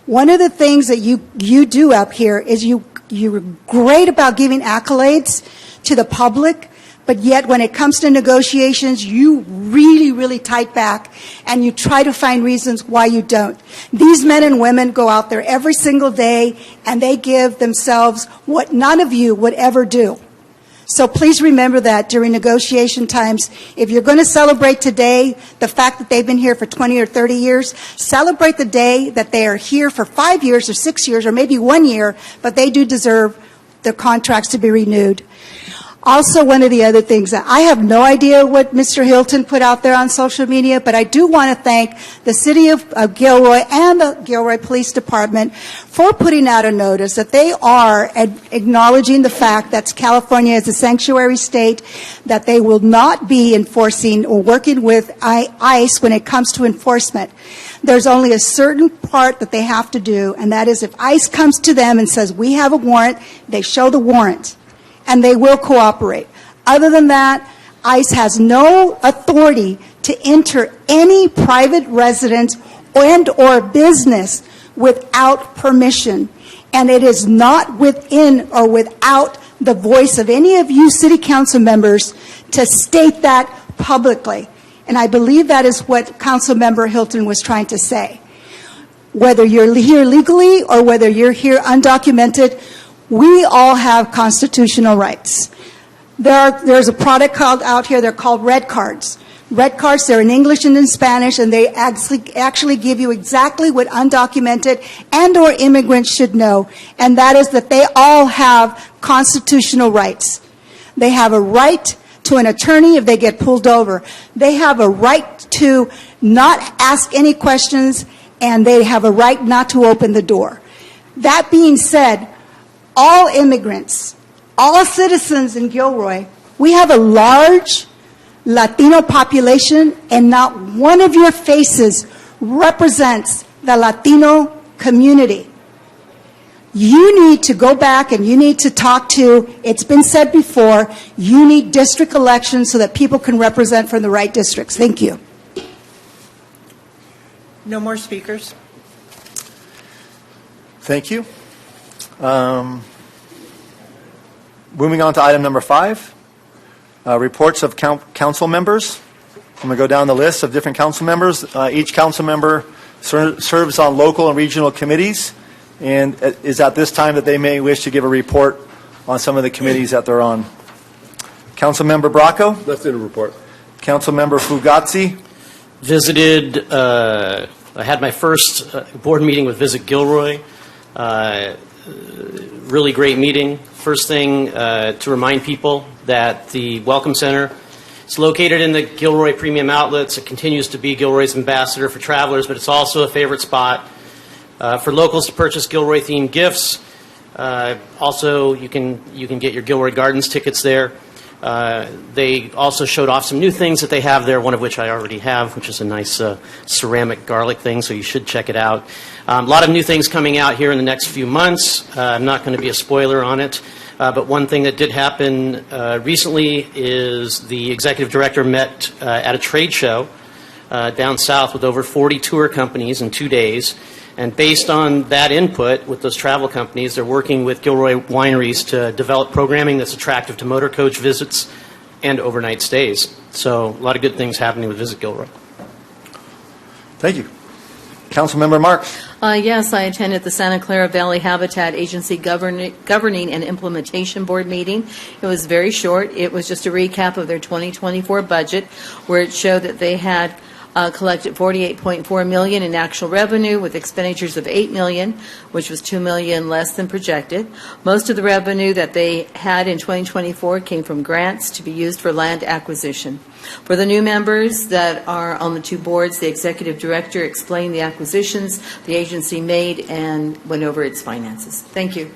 One of the things that you do up here is you're great about giving accolades to the public, but yet when it comes to negotiations, you really, really tight back and you try to find reasons why you don't. These men and women go out there every single day and they give themselves what none of you would ever do. So please remember that during negotiation times. If you're going to celebrate today the fact that they've been here for 20 or 30 years, celebrate the day that they are here for 5 years or 6 years or maybe 1 year, but they do deserve their contracts to be renewed. Also, one of the other things, I have no idea what Mr. Hilton put out there on social media, but I do want to thank the City of Gilroy and the Gilroy Police Department for putting out a notice that they are acknowledging the fact that California is a sanctuary state, that they will not be enforcing or working with ICE when it comes to enforcement. There's only a certain part that they have to do, and that is if ICE comes to them and says, we have a warrant, they show the warrant, and they will cooperate. Other than that, ICE has no authority to enter any private residence and or business without permission. And it is not within or without the voice of any of you city council members to state that publicly. And I believe that is what Council Member Hilton was trying to say. Whether you're here legally or whether you're here undocumented, we all have constitutional rights. There's a product called out here, they're called red cards. Red cards, they're in English and in Spanish, and they actually give you exactly what undocumented and or immigrants should know, and that is that they all have constitutional rights. They have a right to an attorney if they get pulled over. They have a right to not ask any questions, and they have a right not to open the door. That being said, all immigrants, all citizens in Gilroy, we have a large Latino population, and not one of your faces represents the Latino community. You need to go back and you need to talk to, it's been said before, you need district elections so that people can represent from the right districts. Thank you. No more speakers. Thank you. Moving on to item number 5, reports of council members. I'm going to go down the list of different council members. Each council member serves on local and regional committees, and is at this time that they may wish to give a report on some of the committees that they're on. Council Member Bracco. Nothing to report. Council Member Fugazi. Visited, I had my first board meeting with Visit Gilroy. Really great meeting. First thing, to remind people that the Welcome Center is located in the Gilroy Premium Outlets. It continues to be Gilroy's ambassador for travelers, but it's also a favorite spot for locals to purchase Gilroy-themed gifts. Also, you can get your Gilroy Gardens tickets there. They also showed off some new things that they have there, one of which I already have, which is a nice ceramic garlic thing, so you should check it out. A lot of new things coming out here in the next few months. I'm not going to be a spoiler on it, but one thing that did happen recently is the executive director met at a trade show down south with over 40 tour companies in 2 days. And based on that input with those travel companies, they're working with Gilroy wineries to develop programming that's attractive to motor coach visits and overnight stays. So a lot of good things happening with Visit Gilroy. Thank you. Councilmember Marks. Yes, I attended the Santa Clara Valley Habitat Agency Governing and Implementation Board meeting. It was very short. It was just a recap of their 2024 budget, where it showed that they had collected $48.4 million in actual revenue with expenditures of $8 million, which was $2 million less than projected. Most of the revenue that they had in 2024 came from grants to be used for land acquisition. For the new members that are on the two boards, the executive director explained the acquisitions the agency made and went over its finances. Thank you.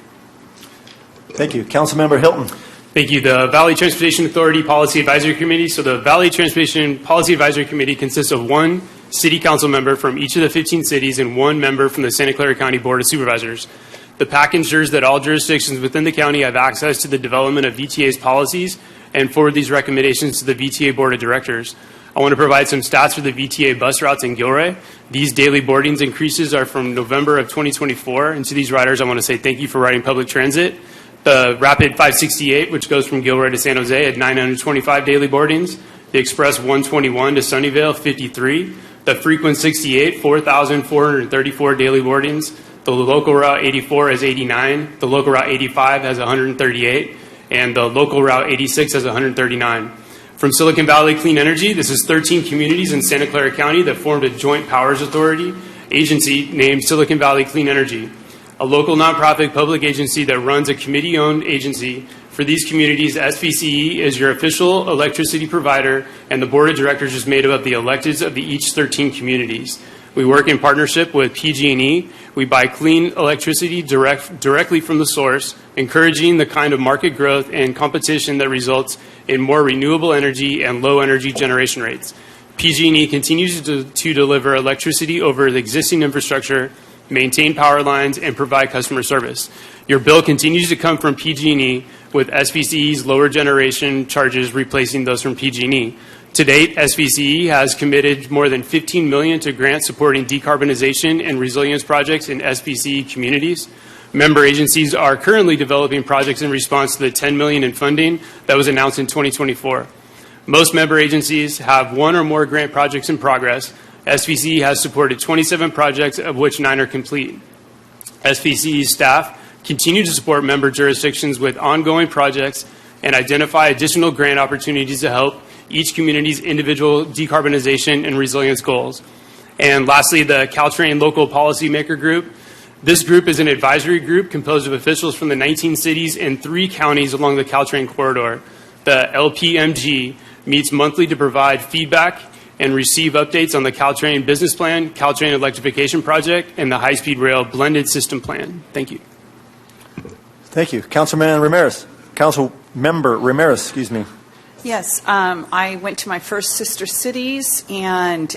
Thank you. Councilmember Hilton. Thank you. The Valley Transportation Authority Policy Advisory Committee. So the Valley Transportation Policy Advisory Committee consists of one city council member from each of the 15 cities and one member from the Santa Clara County Board of Supervisors. The PAC ensures that all jurisdictions within the county have access to the development of VTA's policies and forward these recommendations to the VTA Board of Directors. I want to provide some stats for the VTA bus routes in Gilroy. These daily boardings increases are from November of 2024. And to these riders, I want to say thank you for riding public transit. The Rapid 568, which goes from Gilroy to San Jose, had 925 daily boardings. The Express 121 to Sunnyvale, 53. The Frequent 68, 4,434 daily boardings. The Local Route 84 has 89. The Local Route 85 has 138. And the Local Route 86 has 139. From Silicon Valley Clean Energy, this is 13 communities in Santa Clara County that formed a joint powers authority agency named Silicon Valley Clean Energy, a local nonprofit public agency that runs a committee-owned agency For these communities, SVCE is your official electricity provider, and the board of directors is made up of the electeds of each 13 communities. We work in partnership with PG&E. We buy clean electricity directly from the source, encouraging the kind of market growth and competition that results in more renewable energy and low energy generation rates. PG&E continues to deliver electricity over the existing infrastructure, maintain power lines, and provide customer service. Your bill continues to come from PG&E, with SVCE's lower generation charges replacing those from PG&E. To date, SVCE has committed more than $15 million to grants supporting decarbonization and resilience projects in SVCE communities. Member agencies are currently developing projects in response to the $10 million in funding that was announced in 2024. Most member agencies have one or more grant projects in progress. SVCE has supported 27 projects, of which 9 are complete. SVCE staff continue to support member jurisdictions with ongoing projects and identify additional grant opportunities to help each community's individual decarbonization and resilience goals. And lastly, the Caltrain Local Policymaker Group. This group is an advisory group composed of officials from the 19 cities and 3 counties along the Caltrain corridor. The LPMG meets monthly to provide feedback and receive updates on the Caltrain business plan, Caltrain electrification project, and the high-speed rail blended system plan. Thank you. Thank you. Councilman Ramirez. Council Member Ramirez, excuse me. Yes, I went to my first sister cities, and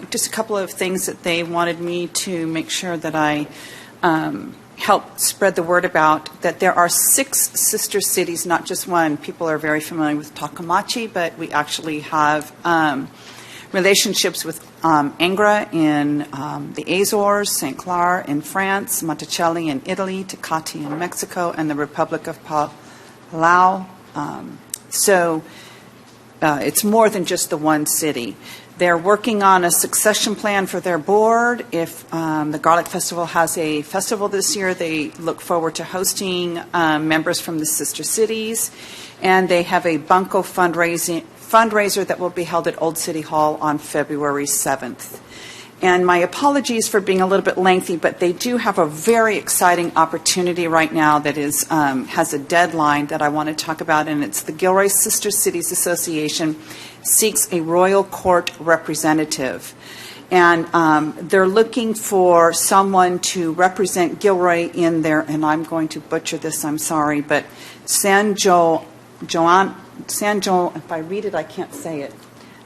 just a couple of things that they wanted me to make sure that I help spread the word about, that there are 6 sister cities, not just one. People are very familiar with Toccomachi, but we actually have relationships with Angra in the Azores, St. Clair in France, Monticelli in Italy, Tecate in Mexico, and the Republic of Palau. So it's more than just the one city. They're working on a succession plan for their board. If the Garlic Festival has a festival this year, they look forward to hosting members from the sister cities. And they have a Bunko fundraiser that will be held at Old City Hall on February 7th. And my apologies for being a little bit lengthy, but they do have a very exciting opportunity right now that is has a deadline that I want to talk about, and it's the Gilroy Sister Cities Association seeks a royal court representative. And they're looking for someone to represent Gilroy in their, and I'm going to butcher this, I'm sorry, but San Joan, if I read it, I can't say it.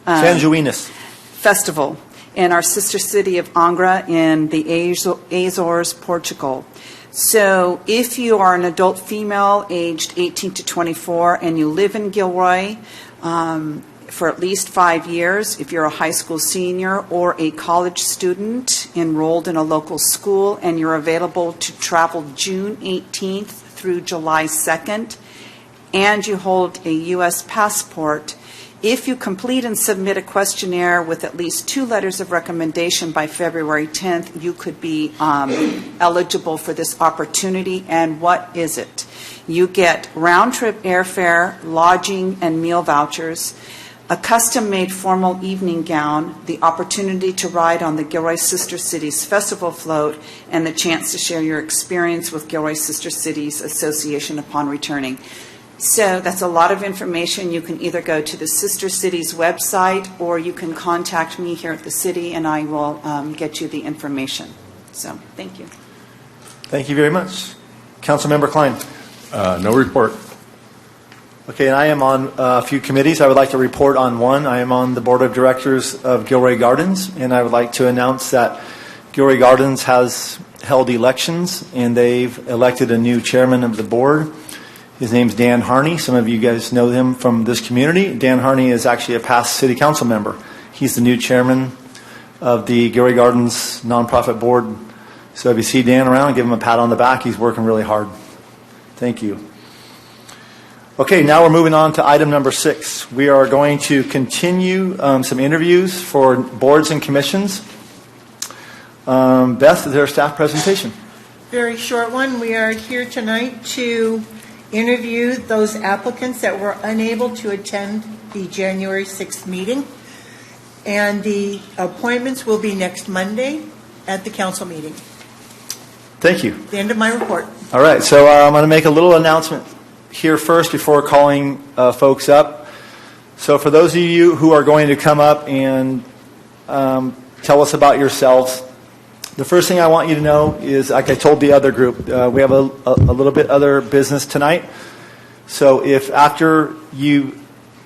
San Joaquines Festival in our sister city of Angra in the Azores, Portugal. So if you are an adult female aged 18 to 24 and you live in Gilroy for at least 5 years, if you're a high school senior or a college student enrolled in a local school and you're available to travel June 18th through July 2nd, and you hold a U.S. passport, if you complete and submit a questionnaire with at least 2 letters of recommendation by February 10th, you could be eligible for this opportunity. And what is it? You get round-trip airfare, lodging, and meal vouchers, a custom-made formal evening gown, the opportunity to ride on the Gilroy Sister Cities Festival float, and the chance to share your experience with Gilroy Sister Cities Association upon returning. So that's a lot of information. You can either go to the Sister Cities website or you can contact me here at the city and I will get you the information. So thank you. Thank you very much. Councilmember Klein. No report. Okay, and I am on a few committees. I would like to report on one. I am on the board of directors of Gilroy Gardens, and I would like to announce that Gilroy Gardens has held elections and they've elected a new chairman of the board. His name's Dan Harney. Some of you guys know him from this community. Dan Harney is actually a past city council member. He's the new chairman of the Gilroy Gardens nonprofit board. So if you see Dan around, give him a pat on the back. He's working really hard. Thank you. Okay, now we're moving on to item number 6. We are going to continue some interviews for boards and commissions. Beth, is there a staff presentation? Very short one. We are here tonight to interview those applicants that were unable to attend the January 6th meeting. And the appointments will be next Monday at the council meeting. Thank you. The end of my report. All right, so I'm going to make a little announcement here first before calling folks up. So for those of you who are going to come up and tell us about yourselves, the first thing I want you to know is, like I told the other group, we have a little bit other business tonight. So if after you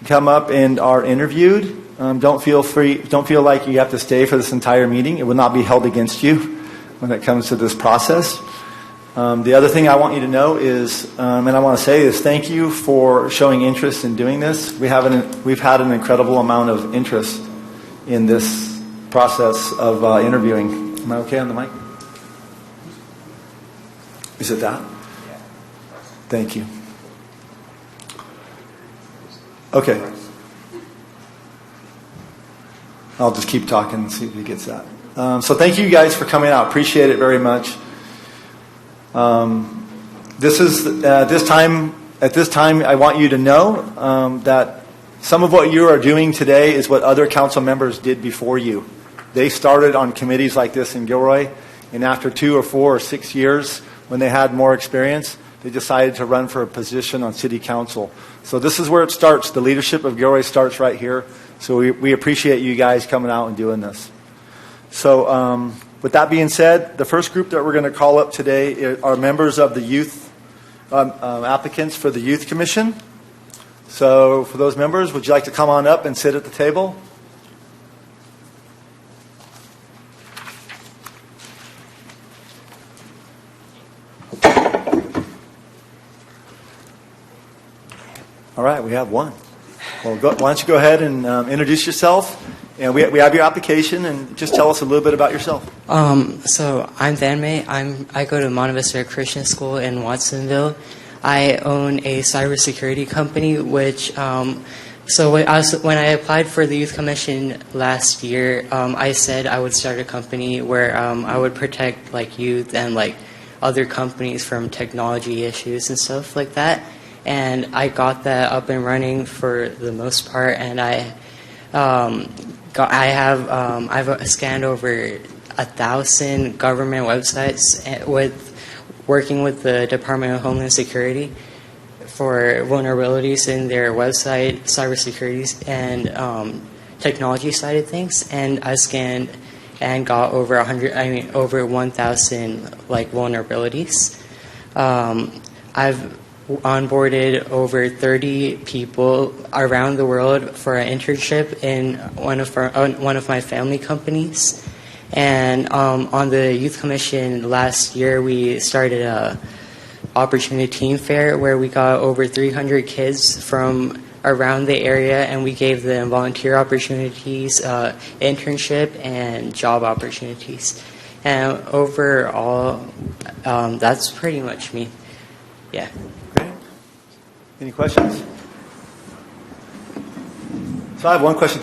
come up and are interviewed, don't feel like you have to stay for this entire meeting. It will not be held against you when it comes to this process. The other thing I want you to know is, and I want to say is, thank you for showing interest in doing this. We've had an incredible amount of interest in this process of interviewing. Am I okay on the mic? Is it that? Thank you. Okay. I'll just keep talking and see if he gets that. So thank you guys for coming out. Appreciate it very much. At this time, I want you to know that some of what you are doing today is what other council members did before you. They started on committees like this in Gilroy, and after 2 or 4 or 6 years, when they had more experience, they decided to run for a position on city council. So this is where it starts. The leadership of Gilroy starts right here. So we appreciate you guys coming out and doing this. So with that being said, the first group that we're going to call up today are members of the youth, applicants for the Youth Commission. So for those members, would you like to come on up and sit at the table? All right, we have one. Well, why don't you go ahead and introduce yourself, and we have your application, and just tell us a little bit about yourself. So I'm Van May. I go to Monte Vista Christian School in Watsonville. I own a cybersecurity company, which when I applied for the Youth Commission last year, I said I would start a company where I would protect youth and other companies from technology issues and stuff like that. And I got that up and running for the most part, and I've scanned over 1,000 government websites working with the Department of Homeland Security for vulnerabilities in their website, cybersecurity, and technology side of things. And I scanned and got over 1,000 vulnerabilities. I've onboarded over 30 people around the world for an internship in one of my family companies. And on the Youth Commission last year, we started a Opportunity Teen Fair where we got over 300 kids from around the area, and we gave them volunteer opportunities, internship, and job opportunities. And overall, that's pretty much me. Yeah. Great. Any questions? So I have one question.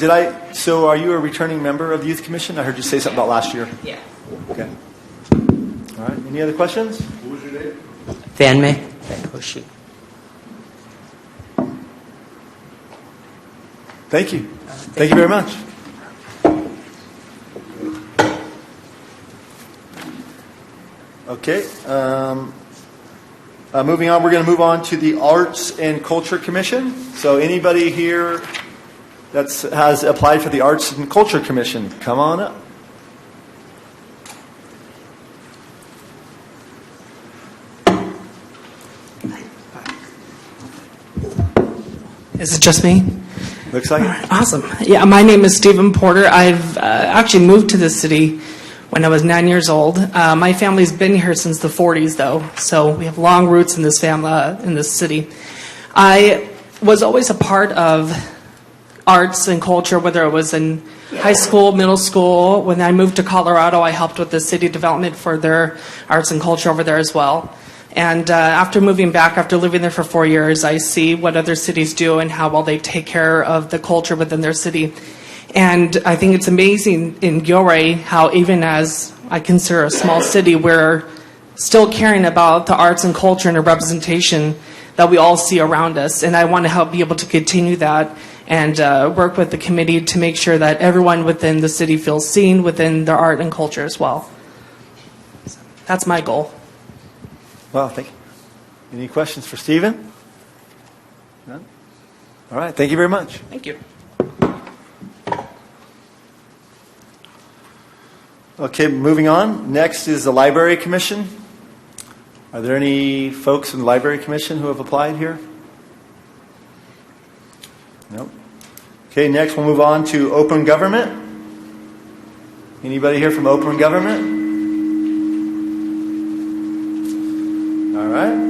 So are you a returning member of the Youth Commission? I heard you say something about last year. Yeah. Okay. All right. Any other questions? What was your name? Van May. Oh, shoot. Thank you. Thank you very much. Okay. Moving on, we're going to move on to the Arts and Culture Commission. So anybody here that has applied for the Arts and Culture Commission, come on up. Is it just me? Looks like it. Right, awesome. Yeah, my name is Stephen Porter. I've actually moved to this city when I was 9 years old. My family's been here since the 40s, though, so we have long roots in this family, in this city. I was always a part of arts and culture, whether it was in high school, middle school. When I moved to Colorado, I helped with the city development for their arts and culture over there as well. And after moving back, after living there for 4 years, I see what other cities do and how well they take care of the culture within their city. And I think it's amazing in Gilroy how even as I consider a small city, we're still caring about the arts and culture and the representation that we all see around us. And I want to help be able to continue that and work with the committee to make sure that everyone within the city feels seen within their art and culture as well. So that's my goal. Well, thank you. Any questions for Stephen? All right, thank you very much. Thank you. Okay, moving on. Next is the Library Commission. Are there any folks in the Library Commission who have applied here? Nope. Okay, next we'll move on to Open Government. Anybody here from Open Government? All right.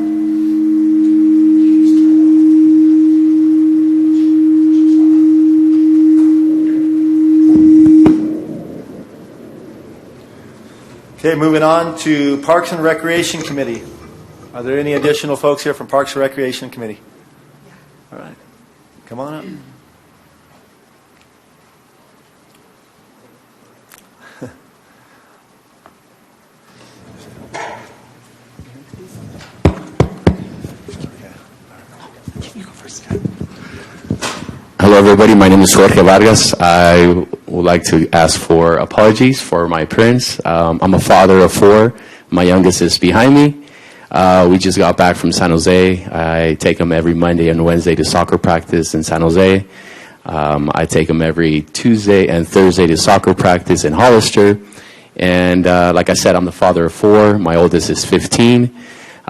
Okay, moving on to Parks and Recreation Committee. Are there any additional folks here from Parks and Recreation Committee? All right. Come on up. Hello, everybody. My name is Jorge Vargas. I would like to ask for apologies for my appearance. I'm a father of 4. My youngest is behind me. We just got back from San Jose. I take him every Monday and Wednesday to soccer practice in San Jose. I take him every Tuesday and Thursday to soccer practice in Hollister. And like I said, I'm the father of 4. My oldest is 15.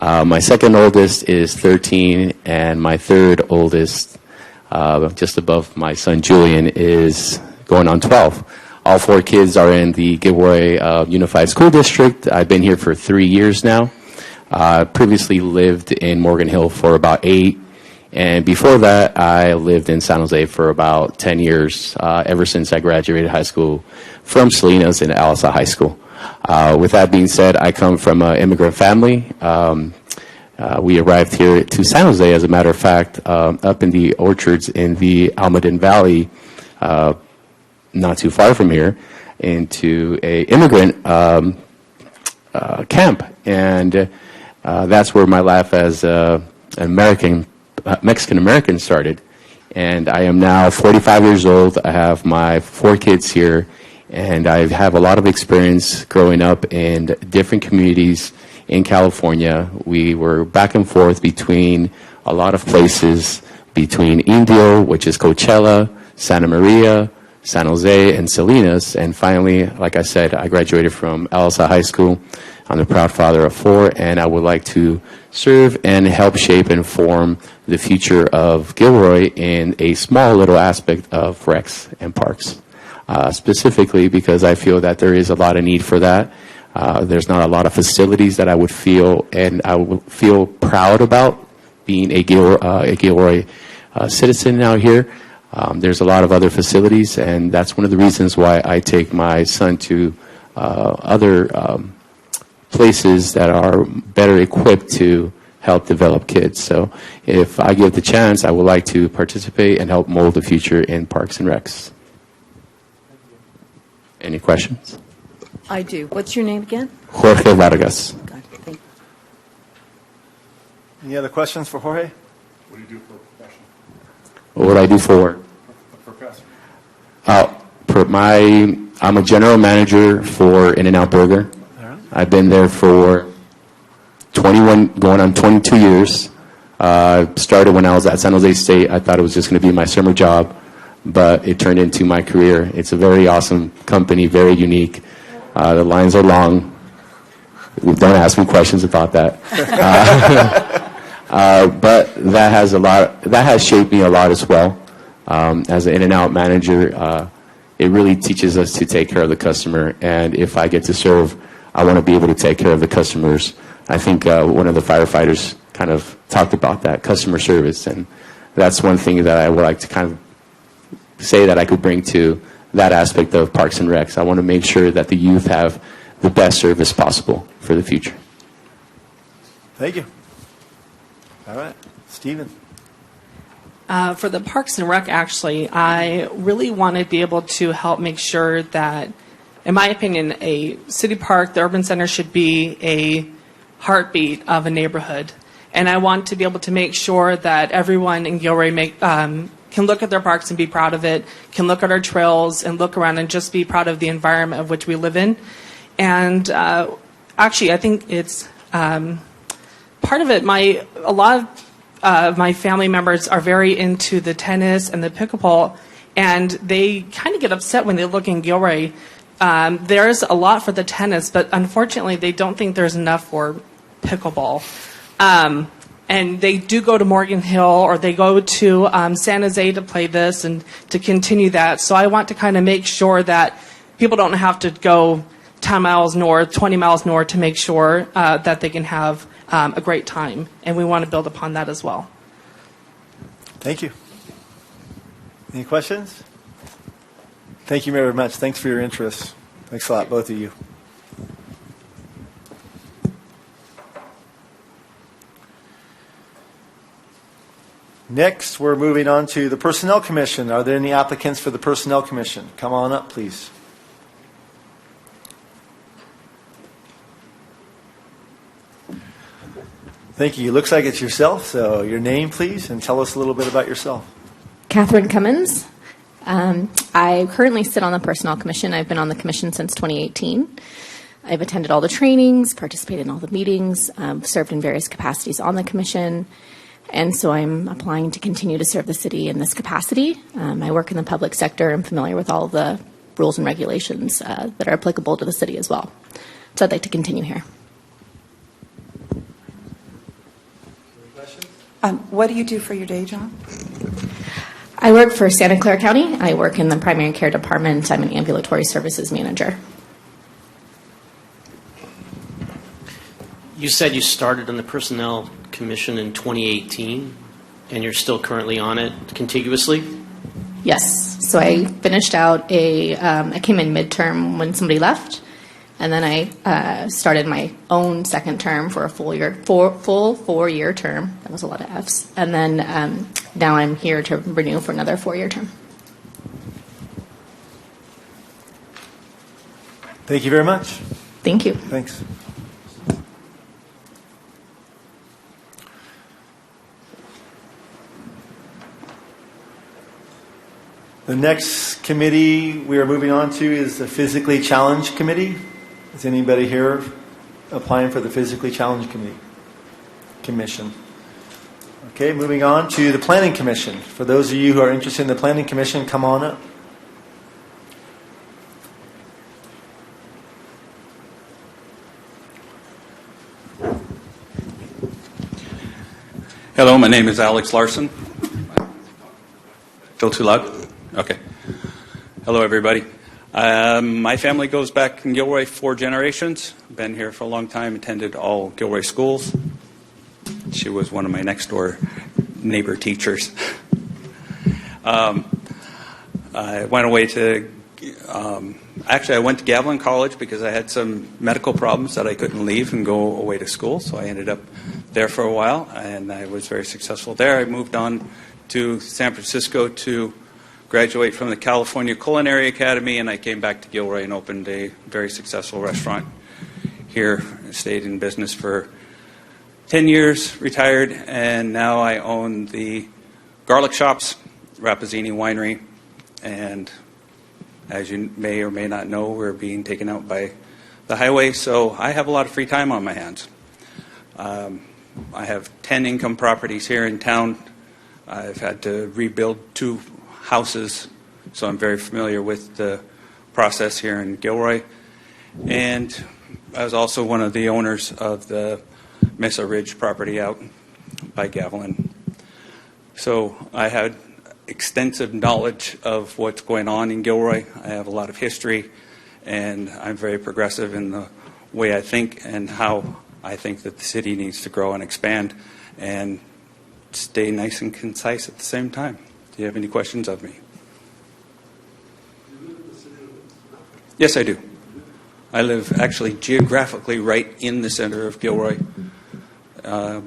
My second oldest is 13. And my third oldest, just above my son Julian, is going on 12. All 4 kids are in the Gilroy Unified School District. I've been here for 3 years now. Previously lived in Morgan Hill for about 8. And before that, I lived in San Jose for about 10 years, ever since I graduated high school from Salinas in Alisa High School. With that being said, I come from an immigrant family. We arrived here to San Jose, as a matter of fact, up in the orchards in the Almaden Valley, not too far from here, into a immigrant camp. And that's where my life as Mexican-American started. And I am now 45 years old. I have my 4 kids here, and I have a lot of experience growing up in different communities in California. We were back and forth between a lot of places, between Indio, which is Coachella, Santa Maria, San Jose, and Salinas. And finally, like I said, I graduated from Alisa High School. I'm the proud father of 4, and I would like to serve and help shape and form the future of Gilroy in a small little aspect of recs and parks, specifically because I feel that there is a lot of need for that. There's not a lot of facilities that I would feel, and I would feel proud about being a Gilroy citizen out here. There's a lot of other facilities, and that's one of the reasons why I take my son to other places that are better equipped to help develop kids. So if I get the chance, I would like to participate and help mold the future in Parks and Recs. Any questions? I do. What's your name again? Jorge Vargas. God, thank you. Any other questions for Jorge? What do you do for a profession? What would I do for? I'm a general manager for In-N-Out Burger. I've been there for 21, going on 22 years. Started when I was at San Jose State. I thought it was just going to be my summer job, but it turned into my career. It's a very awesome company, very unique. The lines are long. Don't ask me questions about that. But that has shaped me a lot as well. As an In-N-Out manager, it really teaches us to take care of the customer. And if I get to serve, I want to be able to take care of the customers. I think one of the firefighters kind of talked about that, customer service. And that's one thing that I would like to kind of say that I could bring to that aspect of Parks and Recs. I want to make sure that the youth have the best service possible for the future. Thank you. All right. Stephen. For the Parks and Rec, actually, I really want to be able to help make sure that, in my opinion, a city park, the urban center, should be a heartbeat of a neighborhood. And I want to be able to make sure that everyone in Gilroy can look at their parks and be proud of it, can look at our trails and look around and just be proud of the environment of which we live in. And actually, I think it's part of it. A lot of my family members are very into the tennis and the pickleball, and they kind of get upset when they look in Gilroy. There's a lot for the tennis, but unfortunately, they don't think there's enough for pickleball. And they do go to Morgan Hill or they go to San Jose to play this and to continue that. So I want to kind of make sure that people don't have to go 10 miles north, 20 miles north to make sure that they can have a great time. And we want to build upon that as well. Thank you. Any questions? Thank you very much. Thanks for your interest. Thanks a lot, both of you. Next, we're moving on to the Personnel Commission. Are there any applicants for the Personnel Commission? Come on up, please. Thank you. Looks like it's yourself, so your name, please, and tell us a little bit about yourself. Catherine Cummins. I currently sit on the Personnel Commission. I've been on the commission since 2018. I've attended all the trainings, participated in all the meetings, served in various capacities on the commission, and so I'm applying to continue to serve the city in this capacity. I work in the public sector. I'm familiar with all of the rules and regulations that are applicable to the city as well. So I'd like to continue here. What do you do for your day job? I work for Santa Clara County. I work in the primary care department. I'm an ambulatory services manager. You said you started on the Personnel Commission in 2018, and you're still currently on it contiguously? Yes. So I finished out I came in midterm when somebody left, and then I started my own second term for a full 4-year term. That was a lot of Fs. And then now I'm here to renew for another 4-year term. Thank you very much. Thank you. Thanks. The next committee we are moving on to is the Physically Challenged Committee. Is anybody here applying for the Physically Challenged Commission? Okay, moving on to the Planning Commission. For those of you who are interested in the Planning Commission, come on up. Hello, my name is Alex Larson. Still too loud? Okay. Hello, everybody. My family goes back in Gilroy 4 generations. Been here for a long time, attended all Gilroy schools. She was one of my next door neighbor teachers. I went away to, I went to Gavilan College because I had some medical problems that I couldn't leave and go away to school. So I ended up there for a while, and I was very successful there. I moved on to San Francisco to graduate from the California Culinary Academy, and I came back to Gilroy and opened a very successful restaurant here. Stayed in business for 10 years, retired, and now I own the Garlic Shops, Rappazzini Winery, and as you may or may not know, we're being taken out by the highway, so I have a lot of free time on my hands. I have 10 income properties here in town. I've had to rebuild 2 houses, so I'm very familiar with the process here in Gilroy. And I was also one of the owners of the Mesa Ridge property out by Gavilan. So I had extensive knowledge of what's going on in Gilroy. I have a lot of history, and I'm very progressive in the way I think and how I think that the city needs to grow and expand and stay nice and concise at the same time. Do you have any questions of me? Yes, I do. I live actually geographically right in the center of Gilroy. I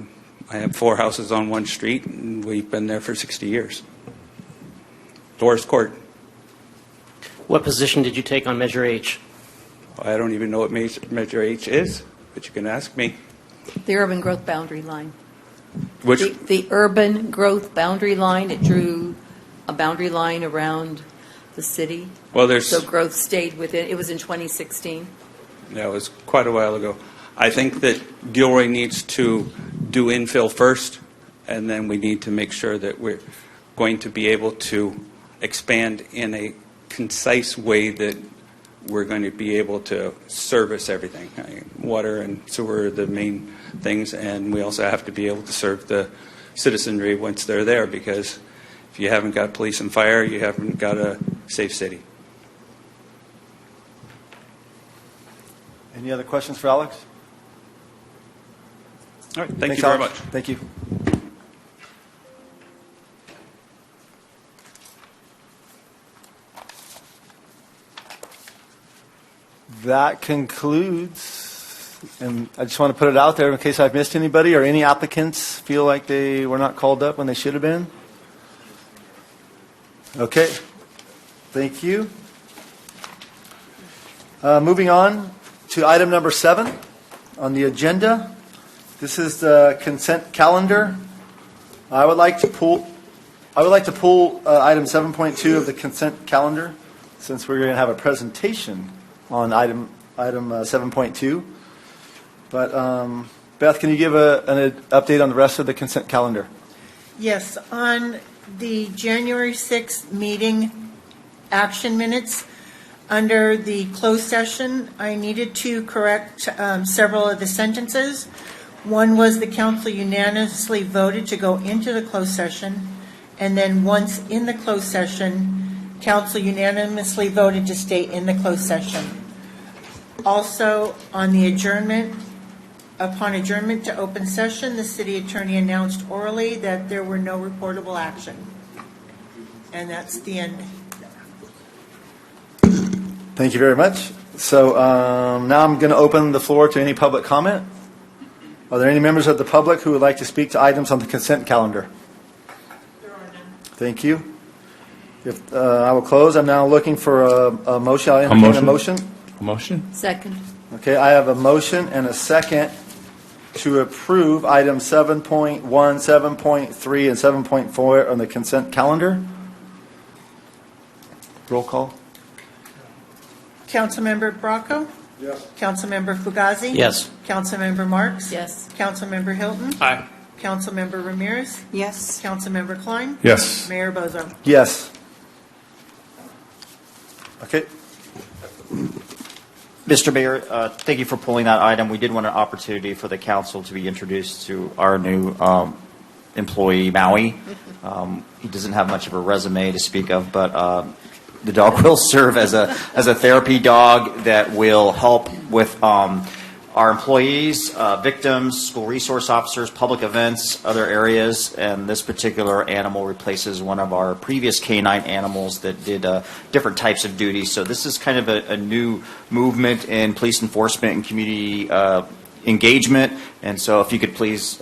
have 4 houses on one street, and we've been there for 60 years. Doris Court. What position did you take on Measure H? I don't even know what Measure H is, but you can ask me. The urban growth boundary line. Which? The urban growth boundary line. It drew a boundary line around the city. Well, so growth stayed within. It was in 2016. Yeah, it was quite a while ago. I think that Gilroy needs to do infill first and then we need to make sure that we're going to be able to expand in a concise way that we're going to be able to service everything. Water and sewer are the main things, and we also have to be able to serve the citizenry once they're there, because if you haven't got police and fire, you haven't got a safe city. Any other questions for Alex? All right, Thanks, you very Alex. much. Thank you. That concludes, and I just want to put it out there in case I've missed anybody or any applicants feel like they were not called up when they should have been. Okay, thank you. Moving on to item number 7 on the agenda. This is the consent calendar. I would like to pull item 7.2 of the consent calendar, since we're going to have a presentation on item 7.2. But Beth, can you give an update on the rest of the consent calendar? Yes, on the January 6th meeting action minutes, under the closed session, I needed to correct several of the sentences. One was the council unanimously voted to go into the closed session, and then once in the closed session, council unanimously voted to stay in the closed session. Also, on the adjournment, upon adjournment to open session, the city attorney announced orally that there were no reportable action. And that's the end. Thank you very much. So now I'm going to open the floor to any public comment. Are there any members of the public who would like to speak to items on the consent calendar? There are none. Thank you. If I will close. I'm now looking for a motion. I'll entertain a motion. A motion? Second. Okay, I have a motion and a second to approve items 7.1, 7.3, and 7.4 on the consent calendar. Roll call. Councilmember Bracco? Yes. Councilmember Fugazi? Yes. Councilmember Marks? Yes. Councilmember Hilton? Aye. Councilmember Ramirez? Yes. Councilmember Klein? Yes. Mayor Bozo? Yes. Okay. Mr. Mayor, thank you for pulling that item. We did want an opportunity for the council to be introduced to our new employee, Maui. He doesn't have much of a resume to speak of, but the dog will serve as a therapy dog that will help with our employees, victims, school resource officers, public events, other areas. And this particular animal replaces one of our previous canine animals that did different types of duties. So this is kind of a new movement in police enforcement and community engagement. And so if you could please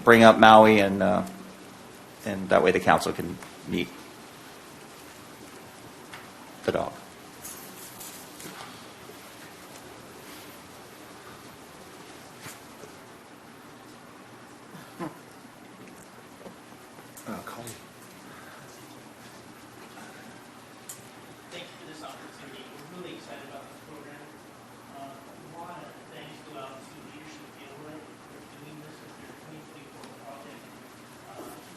bring up Maui, and that way the council can meet the dog. Thank you for this opportunity. We're really excited about this program. A lot of thanks go out to leadership of Gilroy for doing this as their 2024 project.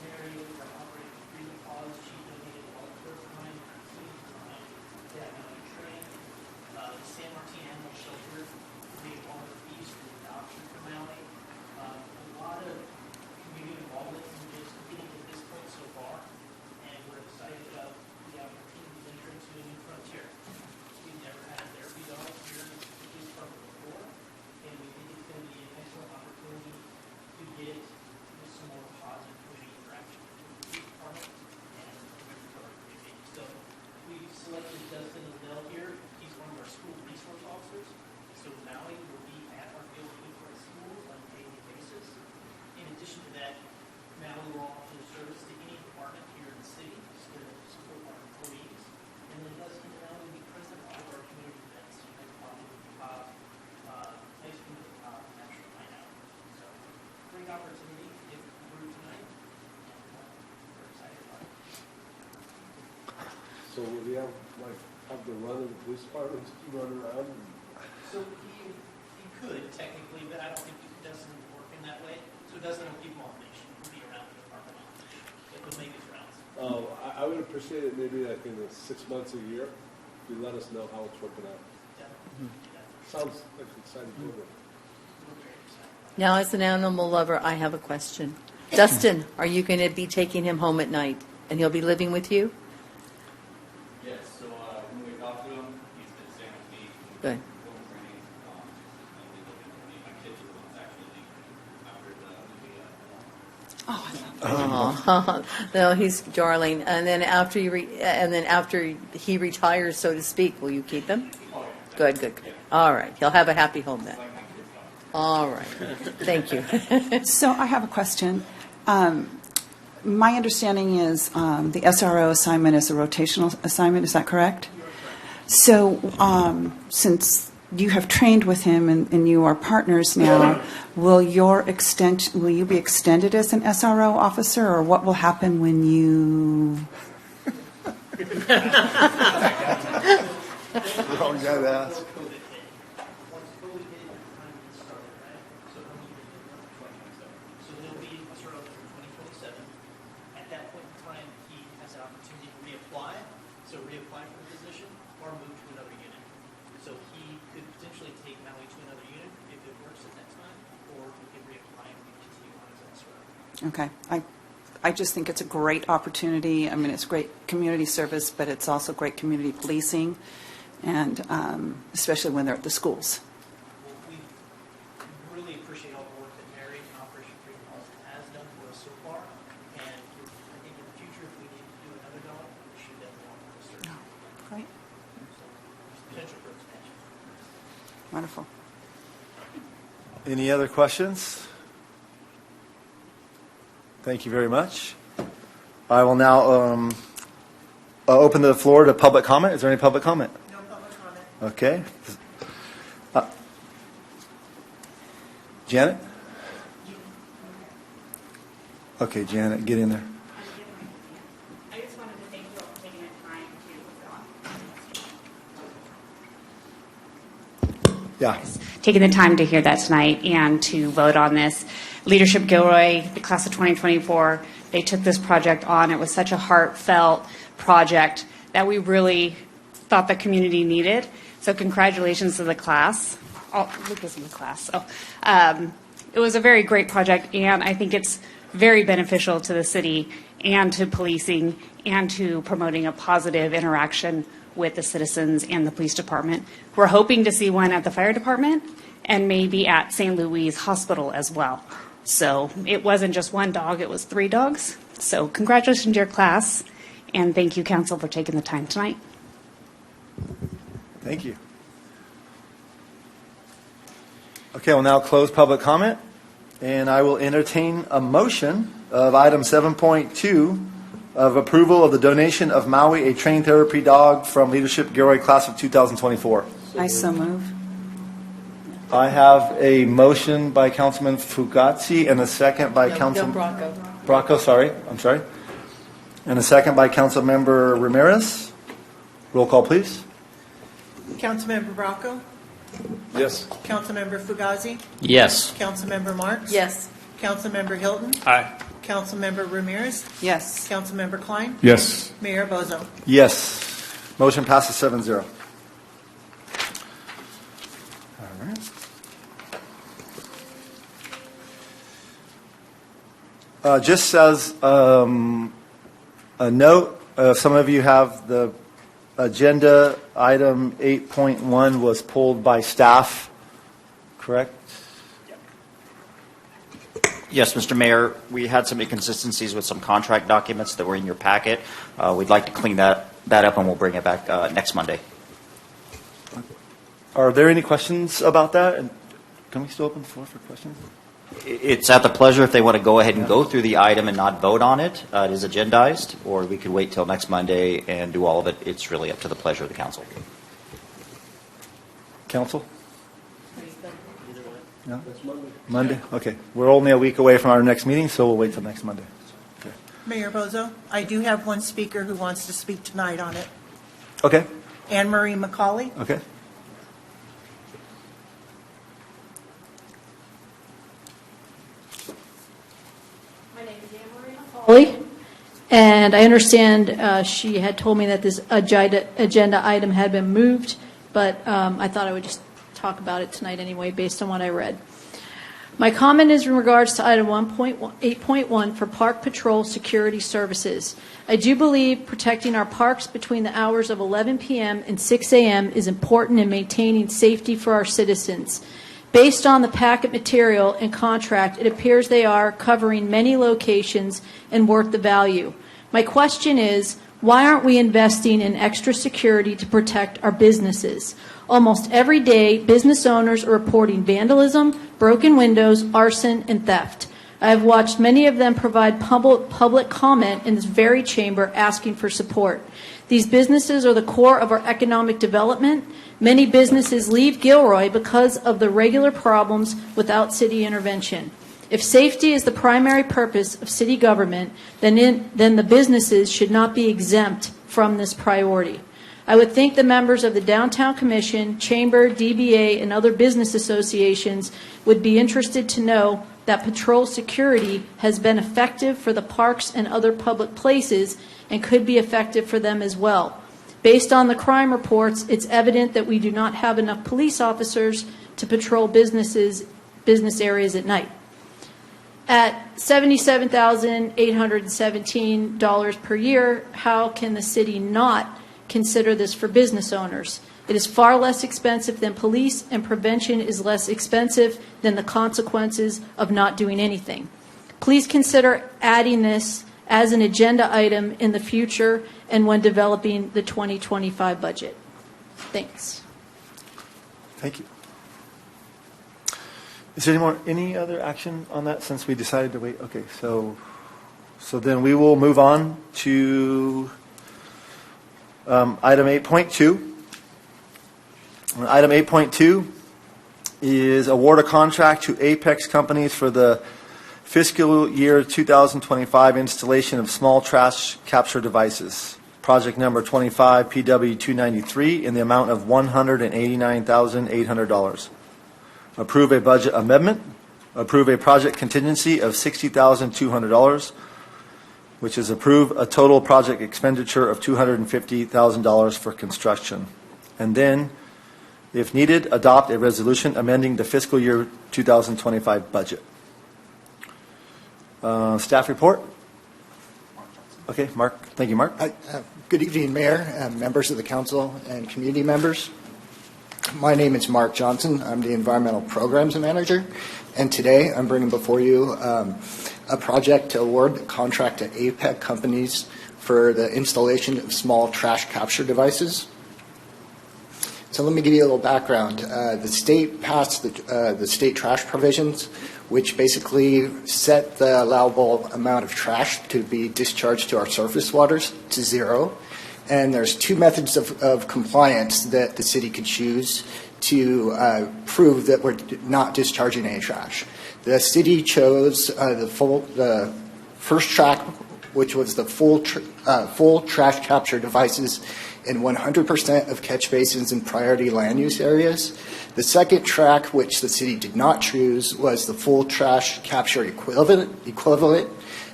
Mary, for operating Freedom Pause, she donated all of her time, they have no train. The San Martin Animal Shelter made all the fees for the adoption from Maui. A lot of community involvement in just getting to this point so far, and we're excited about the opportunity to enter into a new frontier. We've never had therapy dogs here in the police department before, and we think it's going to be an excellent opportunity to get some more positive community interaction with the police department and with our community. So we've selected Justin Liddell here. He's one of our school resource officers. So Maui will be at our Gilroy schools on a daily basis. In addition to that, Maui will offer service to any department here in the city to support our employees. And then Justin and Maui will be present at all of our community events, like Pop, High School Pop, National Night Out. So, great opportunity to get through tonight. And we're excited about it. So will we have the run of the police department run around? So he could technically, but I don't think he doesn't work in that way. So it doesn't have people on mission. He'll be around the department. I would appreciate it maybe like in the 6 months, a year, if you let us know how it's working out. Sounds like an exciting program. Now, as an animal lover, I have a question. Dustin, are you going to be taking him home at night, and he'll be living with you? Yes, so when we talked to him, he's been staying with me. Good. Going training, and we look at my kids are the ones actually leaving after the movie. Oh, no, he's darling. And then after he retires, so to speak, will you keep him? Good, good, good. All right, he'll have a happy home then. All right, thank you. So I have a question. My understanding is the SRO assignment is a rotational assignment. Is that correct? So since you have trained with him and you are partners now, will you be extended as an SRO officer, or what will happen when you? Wrong guy to ask. Okay. I just think it's a great opportunity. I mean, it's great community service, but it's also great community policing, and especially when they're at the schools. We really appreciate all the work that Mary and Operation Freedom House has done for us so far, and I think in the future, if we need to do another dog, we should definitely want to serve. Great. So there's potential for expansion. Wonderful. Any other questions? Thank you very much. I will now open the floor to public comment. Is there any public comment? No public comment. Okay. Janet? Okay, Janet, get in there. I just wanted to thank you all for taking the time to Yeah. taking the time to hear that tonight and to vote on this. Leadership Gilroy, the class of 2024, they took this project on. It was such a heartfelt project that we really thought the community needed. So congratulations to the class. Oh, Lucas in the class. It was a very great project, and I think it's very beneficial to the city and to policing and to promoting a positive interaction with the citizens and the police department. We're hoping to see one at the fire department and maybe at St. Louis Hospital as well. So it wasn't just one dog, it was 3 dogs. So congratulations to your class, and thank you, council, for taking the time tonight. Thank you. Okay, we'll now close public comment, and I will entertain a motion of item 7.2 of approval of the donation of Maui, a trained therapy dog from Leadership Gilroy class of 2024. I so move. I have a motion by Councilman Fugazi and a second by Councilman Bracco, sorry. And a second by Councilmember Ramirez. Roll call, please. Councilmember Bracco? Yes. Councilmember Fugazi? Yes. Councilmember Marks? Yes. Councilmember Hilton? Aye. Councilmember Ramirez? Yes. Councilmember Klein? Yes. Mayor Bozo? Yes. Motion passes 7-0. All right. Just as a note, some of you have the agenda item 8.1 was pulled by staff, correct? Yes, Mr. Mayor, we had some inconsistencies with some contract documents that were in your packet. We'd like to clean that up, and we'll bring it back next Monday. Are there any questions about that? And can we still open the floor for questions? It's at the pleasure if they want to go ahead and go through the item and not vote on it. It is agendized, or we could wait till next Monday and do all of it. It's really up to the pleasure of the council. Council? No? Monday? Okay. We're only a week away from our next meeting, so we'll wait till next Monday. Okay. Mayor Bozo, I do have one speaker who wants to speak tonight on it. Okay. Anne Marie McCauley. Okay. My name is Anne Marie McCauley. And I understand she had told me that this agenda item had been moved, but I thought I would just talk about it tonight anyway, based on what I read. My comment is in regards to item 8.1 for Park Patrol Security Services. I do believe protecting our parks between the hours of 11 p.m. and 6 a.m. is important in maintaining safety for our citizens. Based on the packet material and contract, it appears they are covering many locations and worth the value. My question is, why aren't we investing in extra security to protect our businesses? Almost every day, business owners are reporting vandalism, broken windows, arson, and theft. I have watched many of them provide public comment in this very chamber asking for support. These businesses are the core of our economic development. Many businesses leave Gilroy because of the regular problems without city intervention. If safety is the primary purpose of city government, then the businesses should not be exempt from this priority. I would think the members of the Downtown Commission, Chamber, DBA, and other business associations would be interested to know that patrol security has been effective for the parks and other public places and could be effective for them as well. Based on the crime reports, it's evident that we do not have enough police officers to patrol business areas at night. At $77,817 per year, how can the city not consider this for business owners? It is far less expensive than police, and prevention is less expensive than the consequences of not doing anything. Please consider adding this as an agenda item in the future and when developing the 2025 budget. Thanks. Thank you. Is there any other action on that since we decided to wait? Okay, so then we will move on to item 8.2. Item 8.2 is award a contract to Apex Companies for the fiscal year 2025 installation of small trash capture devices. Project number 25 PW 293 in the amount of $189,800. Approve a budget amendment. Approve a project contingency of $60,200, which is approve a total project expenditure of $250,000 for construction. And then, if needed, adopt a resolution amending the fiscal year 2025 budget. Staff report? Okay, Mark. Thank you, Mark. Good evening, Mayor, members of the council, and community members. My name is Mark Johnson. I'm the Environmental Programs Manager, and today I'm bringing before you a project to award a contract to APEC companies for the installation of small trash capture devices. So let me give you a little background. The state passed the state trash provisions, which basically set the allowable amount of trash to be discharged to our surface waters to zero. And there's two methods of compliance that the city could choose to prove that we're not discharging any trash. The city chose the first track, which was the full trash capture devices in 100% of catch basins in priority land use areas. The second track, which the city did not choose, was the full trash capture equivalent.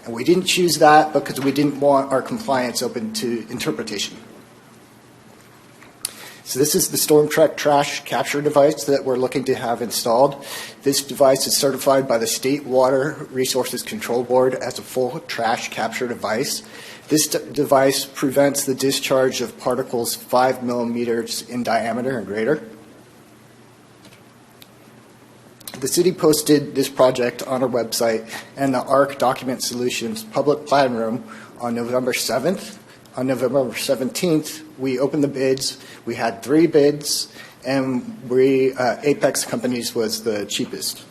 And we didn't choose that because we didn't want our compliance open to interpretation. So this is the Storm Trash capture device that we're looking to have installed. This device is certified by the State Water Resources Control Board as a full trash capture device. This device prevents the discharge of particles 5 millimeters in diameter and greater. The city posted this project on our website and the ARC Document Solutions public plan room on November 7th. On November 17th, we opened the bids. We had 3 bids, and Apex Companies was the cheapest.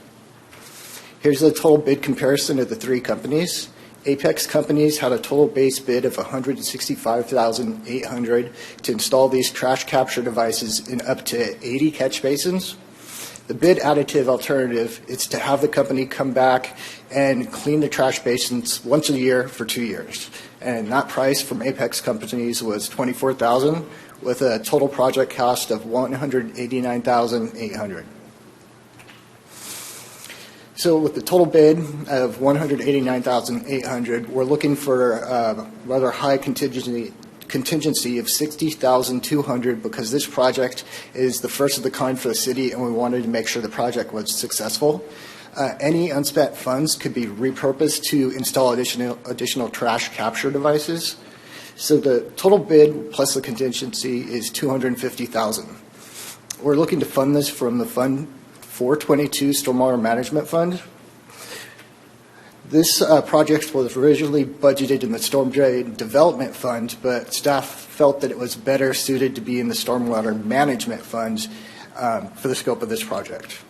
Here's the total bid comparison of the 3 companies. Apex Companies had a total base bid of $165,800 to install these trash capture devices in up to 80 catch basins. The bid additive alternative is to have the company come back and clean the trash basins once a year for 2 years. And that price from Apex Companies was $24,000 with a total project cost of $189,800. So with the total bid of $189,800, we're looking for a rather high contingency of $60,200 because this project is the first of the kind for the city, and we wanted to make sure the project was successful. Any unspent funds could be repurposed to install additional trash capture devices. So the total bid plus the contingency is $250,000. We're looking to fund this from the Fund 422 Stormwater Management Fund. This project was originally budgeted in the Storm Drain Development Fund, but staff felt that it was better suited to be in the Stormwater Management Fund for the scope of this project.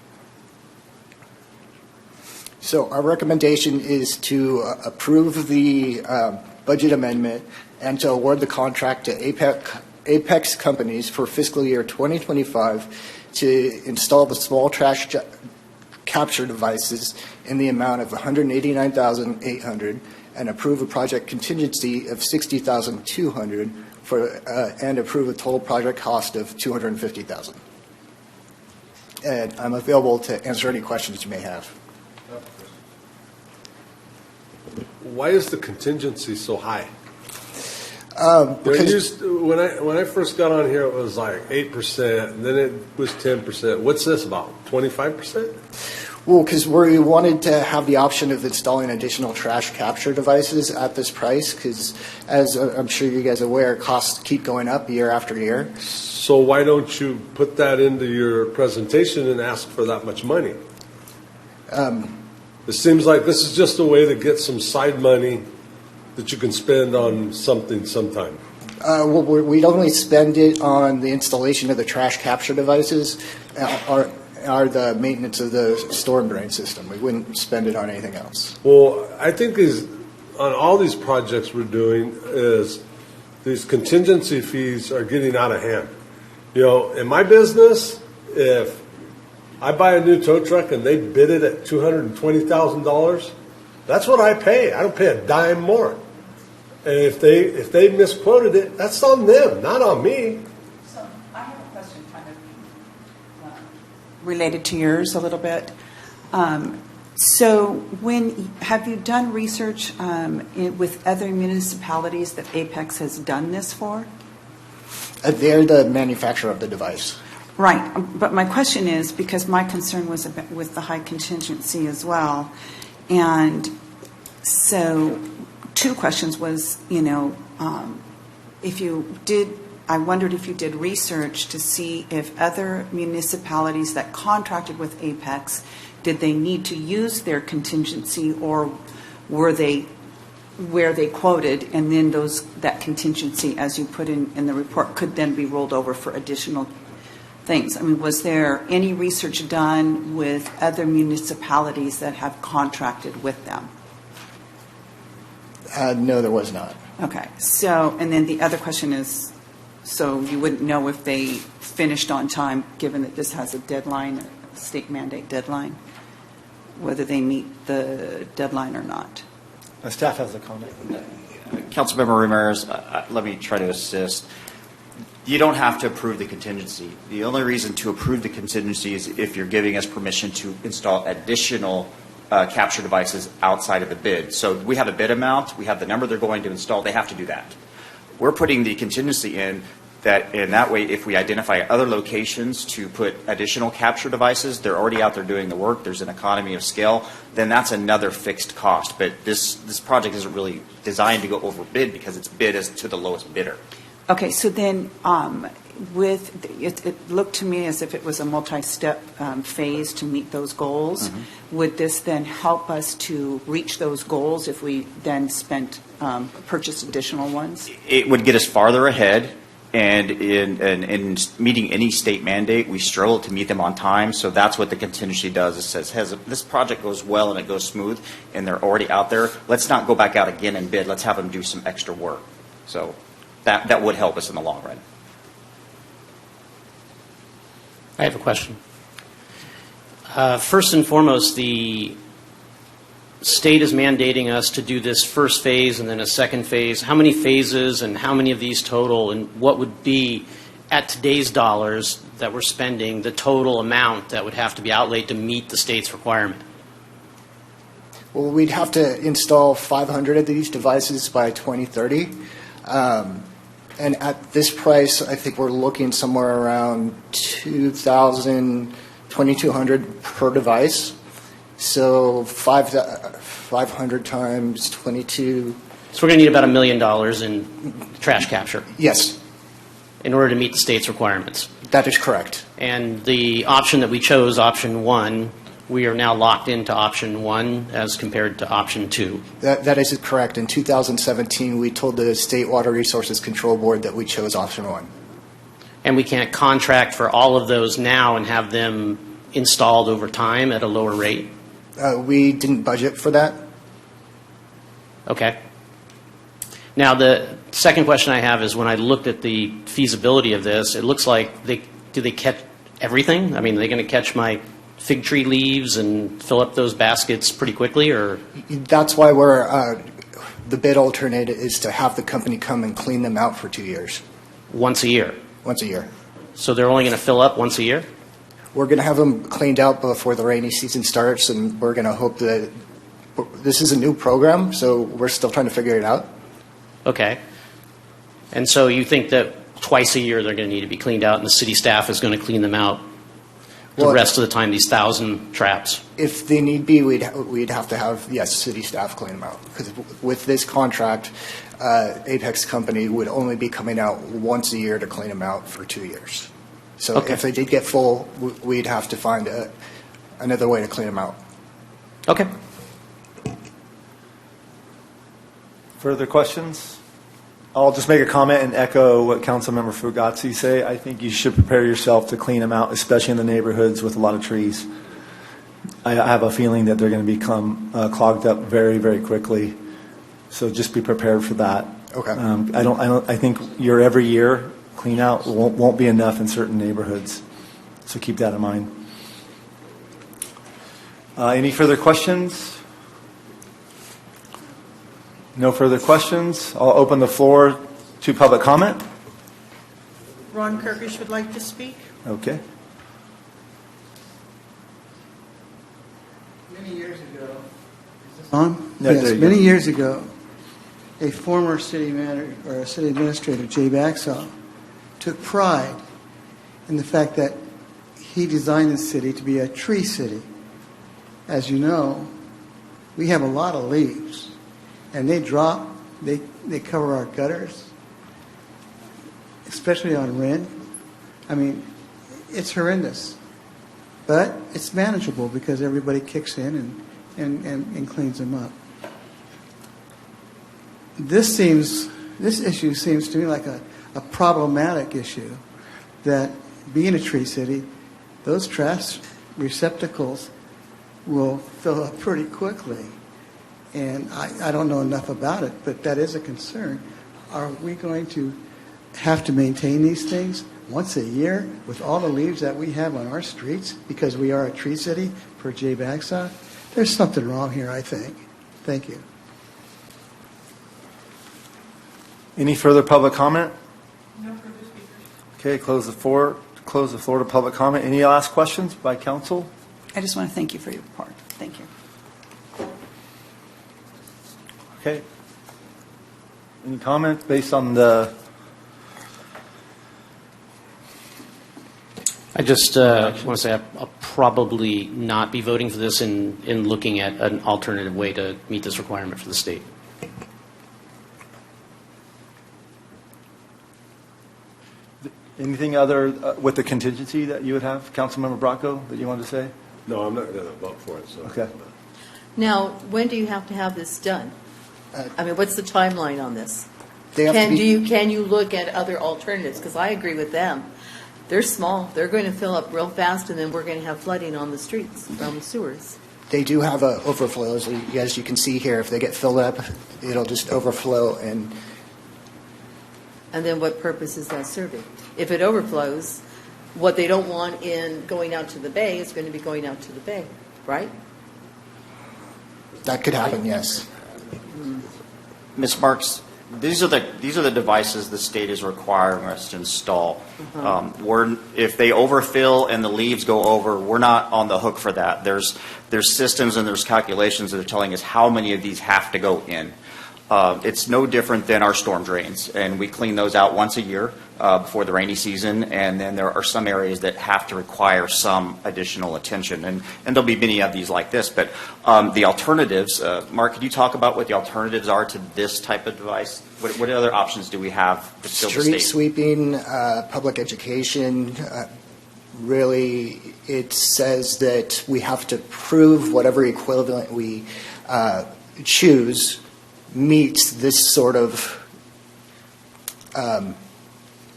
So our recommendation is to approve the budget amendment and to award the contract to Apex Companies for fiscal year 2025 to install the small trash capture devices in the amount of $189,800 and approve a project contingency of $60,200 and approve a total project cost of $250,000. And I'm available to answer any questions you may have. Why is the contingency so high? Because when I first got on here, it was like 8%, and then it was 10%. What's this about? 25%? Well, because we wanted to have the option of installing additional trash capture devices at this price, because as I'm sure you guys are aware, costs keep going up year after year. So why don't you put that into your presentation and ask for that much money? It seems like this is just a way to get some side money that you can spend on something sometime. Well, we'd only spend it on the installation of the trash capture devices or the maintenance of the storm drain system. We wouldn't spend it on anything else. Well, I think on all these projects we're doing is these contingency fees are getting out of hand. You know, in my business, if I buy a new tow truck and they bid it at $220,000, that's what I pay. I don't pay a dime more. And if they misquoted it, that's on them, not on me. So I have a question kind of related to yours a little bit. So have you done research with other municipalities that Apex has done this for? They're the manufacturer of the device. Right. But my question is, because my concern was with the high contingency as well. And so two questions was, I wondered if you did research to see if other municipalities that contracted with Apex, did they need to use their contingency, or were they where they quoted, and then that contingency, as you put in the report, could then be rolled over for additional things? I mean, was there any research done with other municipalities that have contracted with them? No, there was not. Okay. So, and then the other question is, so you wouldn't know if they finished on time, given that this has a deadline, a state mandate deadline, whether they meet the deadline or not? The staff has a comment. Councilmember Ramirez, let me try to assist. You don't have to approve the contingency. The only reason to approve the contingency is if you're giving us permission to install additional capture devices outside of the bid. So we have a bid amount, we have the number they're going to install, they have to do that. We're putting the contingency in that way, if we identify other locations to put additional capture devices, they're already out there doing the work, there's an economy of scale, then that's another fixed cost. But this project isn't really designed to go over bid because it's bid as to the lowest bidder. Okay, so then it looked to me as if it was a multi-step phase to meet those goals. Mm-hmm. Would this then help us to reach those goals if we then purchased additional ones? It would get us farther ahead, and in meeting any state mandate, we struggle to meet them on time. So that's what the contingency does. It says, this project goes well and it goes smooth, and they're already out there, let's not go back out again and bid. Let's have them do some extra work. So that would help us in the long run. I have a question. First and foremost, the state is mandating us to do this first phase and then a second phase. How many phases and how many of these total, and what would be, at today's dollars that we're spending, the total amount that would have to be outlaid to meet the state's requirement? Well, we'd have to install 500 of these devices by 2030. And at this price, I think we're looking somewhere around 2,200 per device. So 500 times 22. So we're going to need about $1 million in trash capture. Yes. In order to meet the state's requirements. That is correct. And the option that we chose, option 1, we are now locked into option 1 as compared to option 2. That is correct. In 2017, we told the State Water Resources Control Board that we chose option 1. And we can't contract for all of those now and have them installed over time at a lower rate? We didn't budget for that. Okay. Now, the second question I have is when I looked at the feasibility of this, it looks like do they catch everything? I mean, are they going to catch my fig tree leaves and fill up those baskets pretty quickly, or? That's why the bid alternate is to have the company come and clean them out for 2 years. Once a year? Once a year. So they're only going to fill up once a year? We're going to have them cleaned out before the rainy season starts, and we're going to hope that this is a new program, so we're still trying to figure it out. Okay. And so you think that twice a year they're going to need to be cleaned out, and the city staff is going to clean them out the rest of the time, these 1,000 traps? If they need be, we'd have to have, yes, city staff clean them out. Because with this contract, Apex Company would only be coming out once a year to clean them out for 2 years. So if they did get full, we'd have to find another way to clean them out. Okay. Further questions? I'll just make a comment and echo what Councilmember Fugazi say. I think you should prepare yourself to clean them out, especially in the neighborhoods with a lot of trees. I have a feeling that they're going to become clogged up very, very quickly. So just be prepared for that. Okay. I think your every year clean out won't be enough in certain neighborhoods. So keep that in mind. Any further questions? No further questions. I'll open the floor to public comment. Ron Kirkish would like to speak. Okay. Many years ago, Many years ago, a former city manager or a city administrator, Jay Baxaw, took pride in the fact that he designed the city to be a tree city. As you know, we have a lot of leaves, and they cover our gutters, especially on Ren. I mean, it's horrendous, but it's manageable because everybody kicks in and cleans them up. This issue seems to me like a problematic issue, that being a tree city, those trash receptacles will fill up pretty quickly. And I don't know enough about it, but that is a concern. Are we going to have to maintain these things once a year with all the leaves that we have on our streets because we are a tree city, per Jay Bagsaw? There's something wrong here, I think. Thank you. Any further public comment? No further speakers. Okay, close the floor to public comment. Any last questions by council? I just want to thank you for your report. Thank you. Okay. Any comments based on the? I just want to say I'll probably not be voting for this in looking at an alternative way to meet this requirement for the state. Anything other with the contingency that you would have, Councilmember Bracco, that you wanted to say? No, I'm not going to vote for it. So. Okay. Now, when do you have to have this done? I mean, what's the timeline on this? Can you look at other alternatives? Because I agree with them. They're small. They're going to fill up real fast, and then we're going to have flooding on the streets from sewers. They do have overflows. As you can see here, if they get filled up, it'll just overflow. And then what purpose is that serving? If it overflows, what they don't want in going out to the bay is going to be going out to the bay, right? That could happen, yes. Ms. Marks, These are the devices the state is requiring us to install. If they overfill and the leaves go over, we're not on the hook for that. There's systems and there's calculations that are telling us how many of these have to go in. It's no different than our storm drains, and we clean those out once a year before the rainy season, and then there are some areas that have to require some additional attention, and there'll be many of these like this, but the alternatives, Mark, could you talk about what the alternatives are to this type of device? What other options do we have to fill the Street state? sweeping, public education, really it says that we have to prove whatever equivalent we choose meets this sort of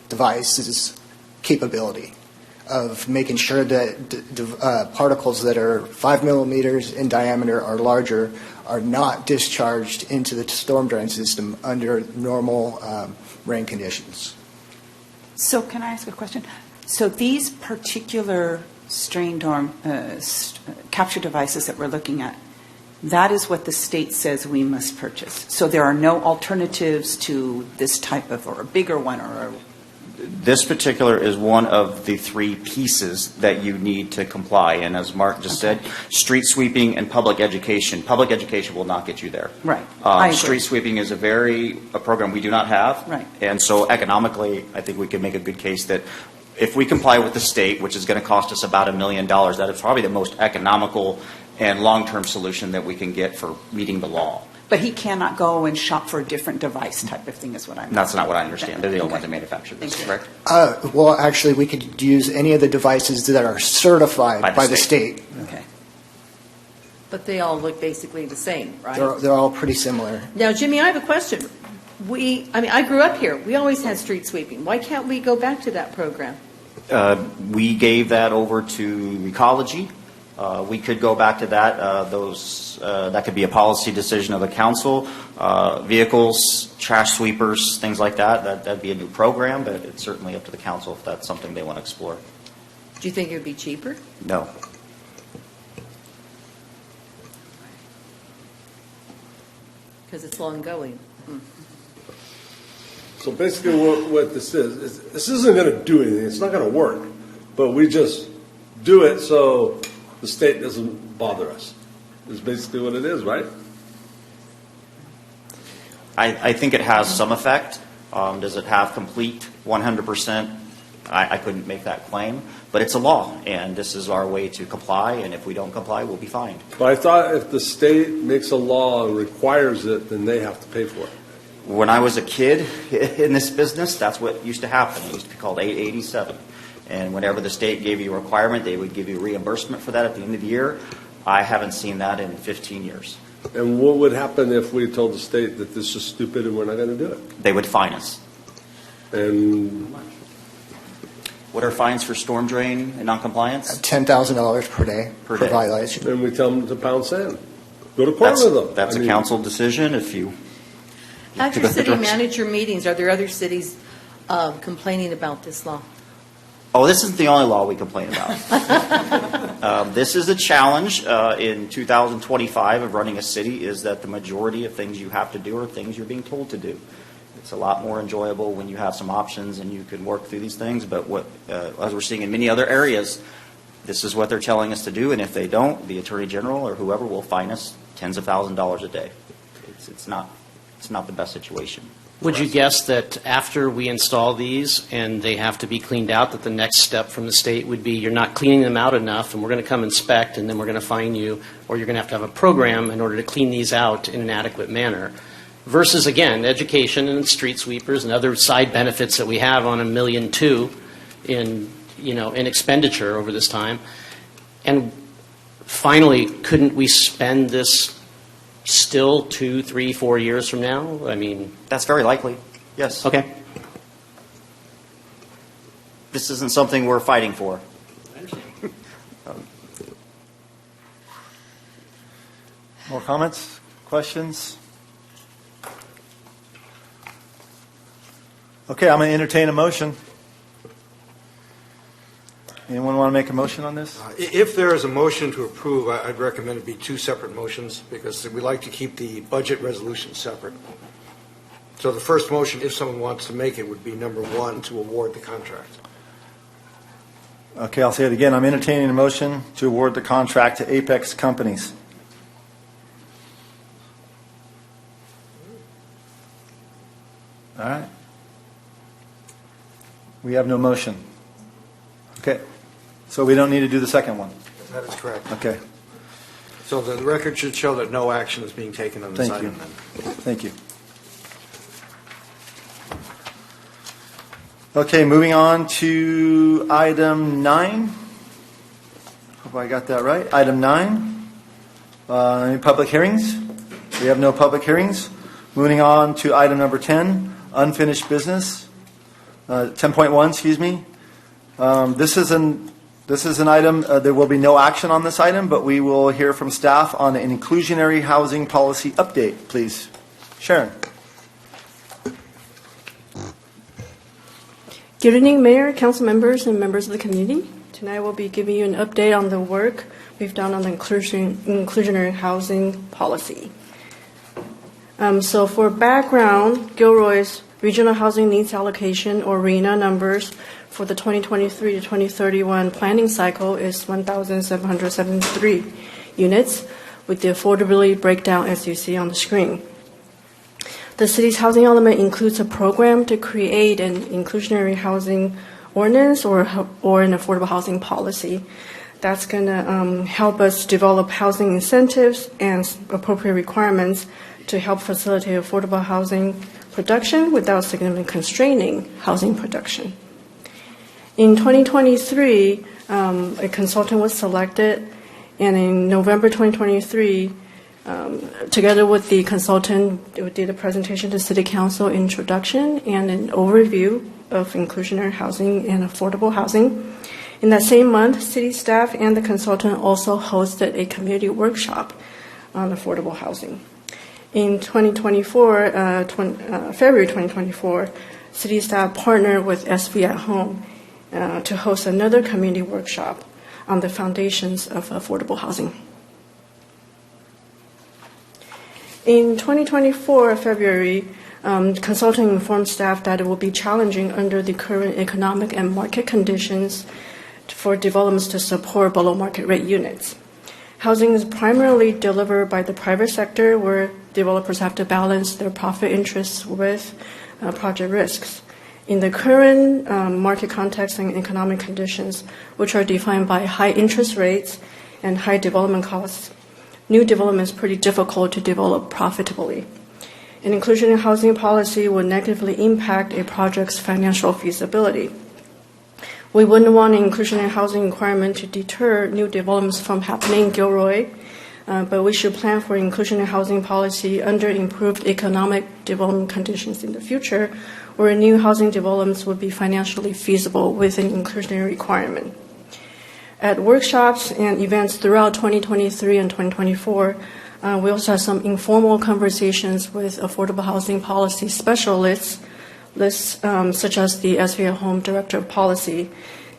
device's capability of making sure that particles that are 5 millimeters in diameter or larger are not discharged into the storm drain system under normal rain conditions. So can I ask a question? So these particular strain dorm capture devices that we're looking at, that is what the state says we must purchase. So there are no alternatives to this type of, or a bigger one, or a... This particular is one of the three pieces that you need to comply. And as Mark just said, street sweeping and public education. Public education will not get you there. Right. I agree. Street sweeping is a program we do not have. Right. And so economically, I think we can make a good case that if we comply with the state, which is going to cost us about $1 million, that is probably the most economical and long-term solution that we can get for meeting the law. But he cannot go and shop for a different device type of thing is what I'm... That's not what I understand. They're the only ones that manufacture this, correct? Well, actually, we could use any of the devices that are certified by the state. Okay. But they all look basically the same, right? They're all pretty similar. Now, Jimmy, I have a question. I grew up here. We always had street sweeping. Why can't we go back to that program? We gave that over to ecology. We could go back to that. That could be a policy decision of the council. Vehicles, trash sweepers, things like that. That'd be a new program, but it's certainly up to the council if that's something they want to explore. Do you think it would be cheaper? No. Because it's ongoing. So basically what this is this isn't going to do anything. It's not going to work. But we just do it so the state doesn't bother us. Is basically what it is, right? I think it has some effect. Does it have complete 100%? I couldn't make that claim. But it's a law, and this is our way to comply, and if we don't comply, we'll be fined. But I thought if the state makes a law and requires it, then they have to pay for it. When I was a kid in this business, that's what used to happen. It used to be called 887. And whenever the state gave you a requirement, they would give you reimbursement for that at the end of the year. I haven't seen that in 15 years. And what would happen if we told the state that this is stupid and we're not going to do it? They would fine us. And what are fines for storm drain and noncompliance? $10,000 per day per violation. And we tell them to pound sand. Go to court with them. That's a council decision if you... At your city manager meetings, are there other cities complaining about this law? Oh, this isn't the only law we complain about. This is a challenge in 2025 of running a city, is that the majority of things you have to do are things you're being told to do. It's a lot more enjoyable when you have some options and you can work through these things, but as we're seeing in many other areas, this is what they're telling us to do, and if they don't, the Attorney General or whoever will fine us tens of thousands of dollars a day. It's not the best situation. Would you guess that after we install these and they have to be cleaned out, that the next step from the state would be you're not cleaning them out enough and we're going to come inspect and then we're going to fine you, or you're going to have a program in order to clean these out in an adequate manner? Versus, again, education and street sweepers and other side benefits that we have on $1.2 million in expenditure over this time. And finally, couldn't we spend this still 2, 3, 4 years from now? I mean, that's very likely. Yes. Okay. This isn't something we're fighting for. More comments? Questions? Okay, I'm going to entertain a motion. Anyone want to make a motion on this? If there is a motion to approve, I'd recommend it be two separate motions because we like to keep the budget resolution separate. So the first motion, if someone wants to make it, would be number 1, to award the contract. Okay, I'll say it again. I'm entertaining a motion to award the contract to Apex Companies. All right. We have no motion. Okay. So we don't need to do the second one. That is correct. Okay. So the record should show that no action is being taken on this Thank you. item then. Thank you. Okay, moving on to item 9. Hope I got that right. Item 9. Any public hearings? We have no public hearings. Moving on to item number 10, unfinished business. 10.1, excuse me. This is an item, there will be no action on this item, but we will hear from staff on an inclusionary housing policy update, please. Sharon. Good evening, Mayor, council members, and members of the community. Tonight we'll be giving you an update on the work we've done on the inclusionary housing policy. So for background, Gilroy's Regional Housing Needs Allocation, or RHNA, numbers for the 2023 to 2031 planning cycle is 1,773 units, with the affordability breakdown as you see on the screen. The city's housing element includes a program to create an inclusionary housing ordinance or an affordable housing policy that's going to help us develop housing incentives and appropriate requirements to help facilitate affordable housing production without significantly constraining housing production. In 2023, a consultant was selected, and in November 2023, together with the consultant, we did a presentation to City Council, introduction and an overview of inclusionary housing and affordable housing. In that same month, city staff and the consultant also hosted a community workshop on affordable housing. In 2024, February 2024, city staff partnered with SV at Home to host another community workshop on the foundations of affordable housing. In 2024, February, consulting informed staff that it will be challenging under the current economic and market conditions for developments to support below market rate units. Housing is primarily delivered by the private sector, where developers have to balance their profit interests with project risks. In the current market context and economic conditions, which are defined by high interest rates and high development costs, new development is pretty difficult to develop profitably. An inclusionary housing policy would negatively impact a project's financial feasibility. We wouldn't want an inclusionary housing requirement to deter new developments from happening in Gilroy, but we should plan for inclusionary housing policy under improved economic development conditions in the future, where new housing developments would be financially feasible with an inclusionary requirement. At workshops and events throughout 2023 and 2024, we also had some informal conversations with affordable housing policy specialists, such as the SV at Home Director of Policy,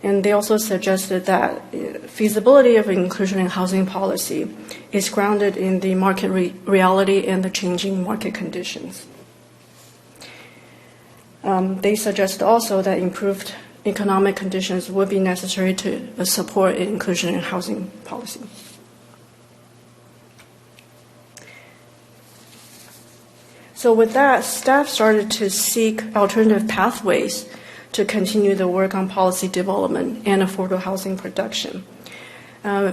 and they also suggested that feasibility of inclusionary housing policy is grounded in the market reality and the changing market conditions. They suggest also that improved economic conditions would be necessary to support an inclusionary housing policy. So with that, staff started to seek alternative pathways to continue the work on policy development and affordable housing production.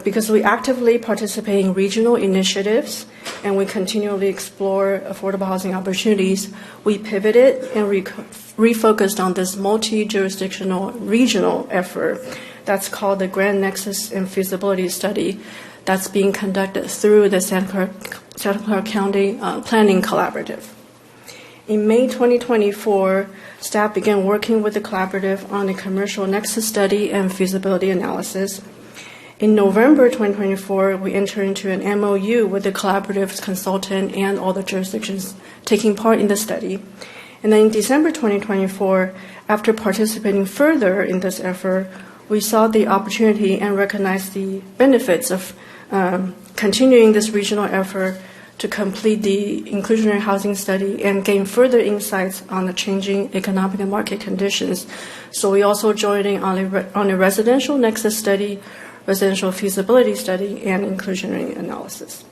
Because we actively participate in regional initiatives and we continually explore affordable housing opportunities, we pivoted and refocused on this multi-jurisdictional regional effort that's called the Grand Nexus and Feasibility Study that's being conducted through the Santa Clara County Planning Collaborative. In May 2024, staff began working with the collaborative on a commercial nexus study and feasibility analysis. In November 2024, we entered into an MOU with the collaborative's consultant and all the jurisdictions taking part in the study. And then in December 2024, after participating further in this effort, we saw the opportunity and recognized the benefits of continuing this regional effort to complete the inclusionary housing study and gain further insights on the changing economic and market conditions. So we also joining on a residential nexus study, residential feasibility study, and inclusionary analysis.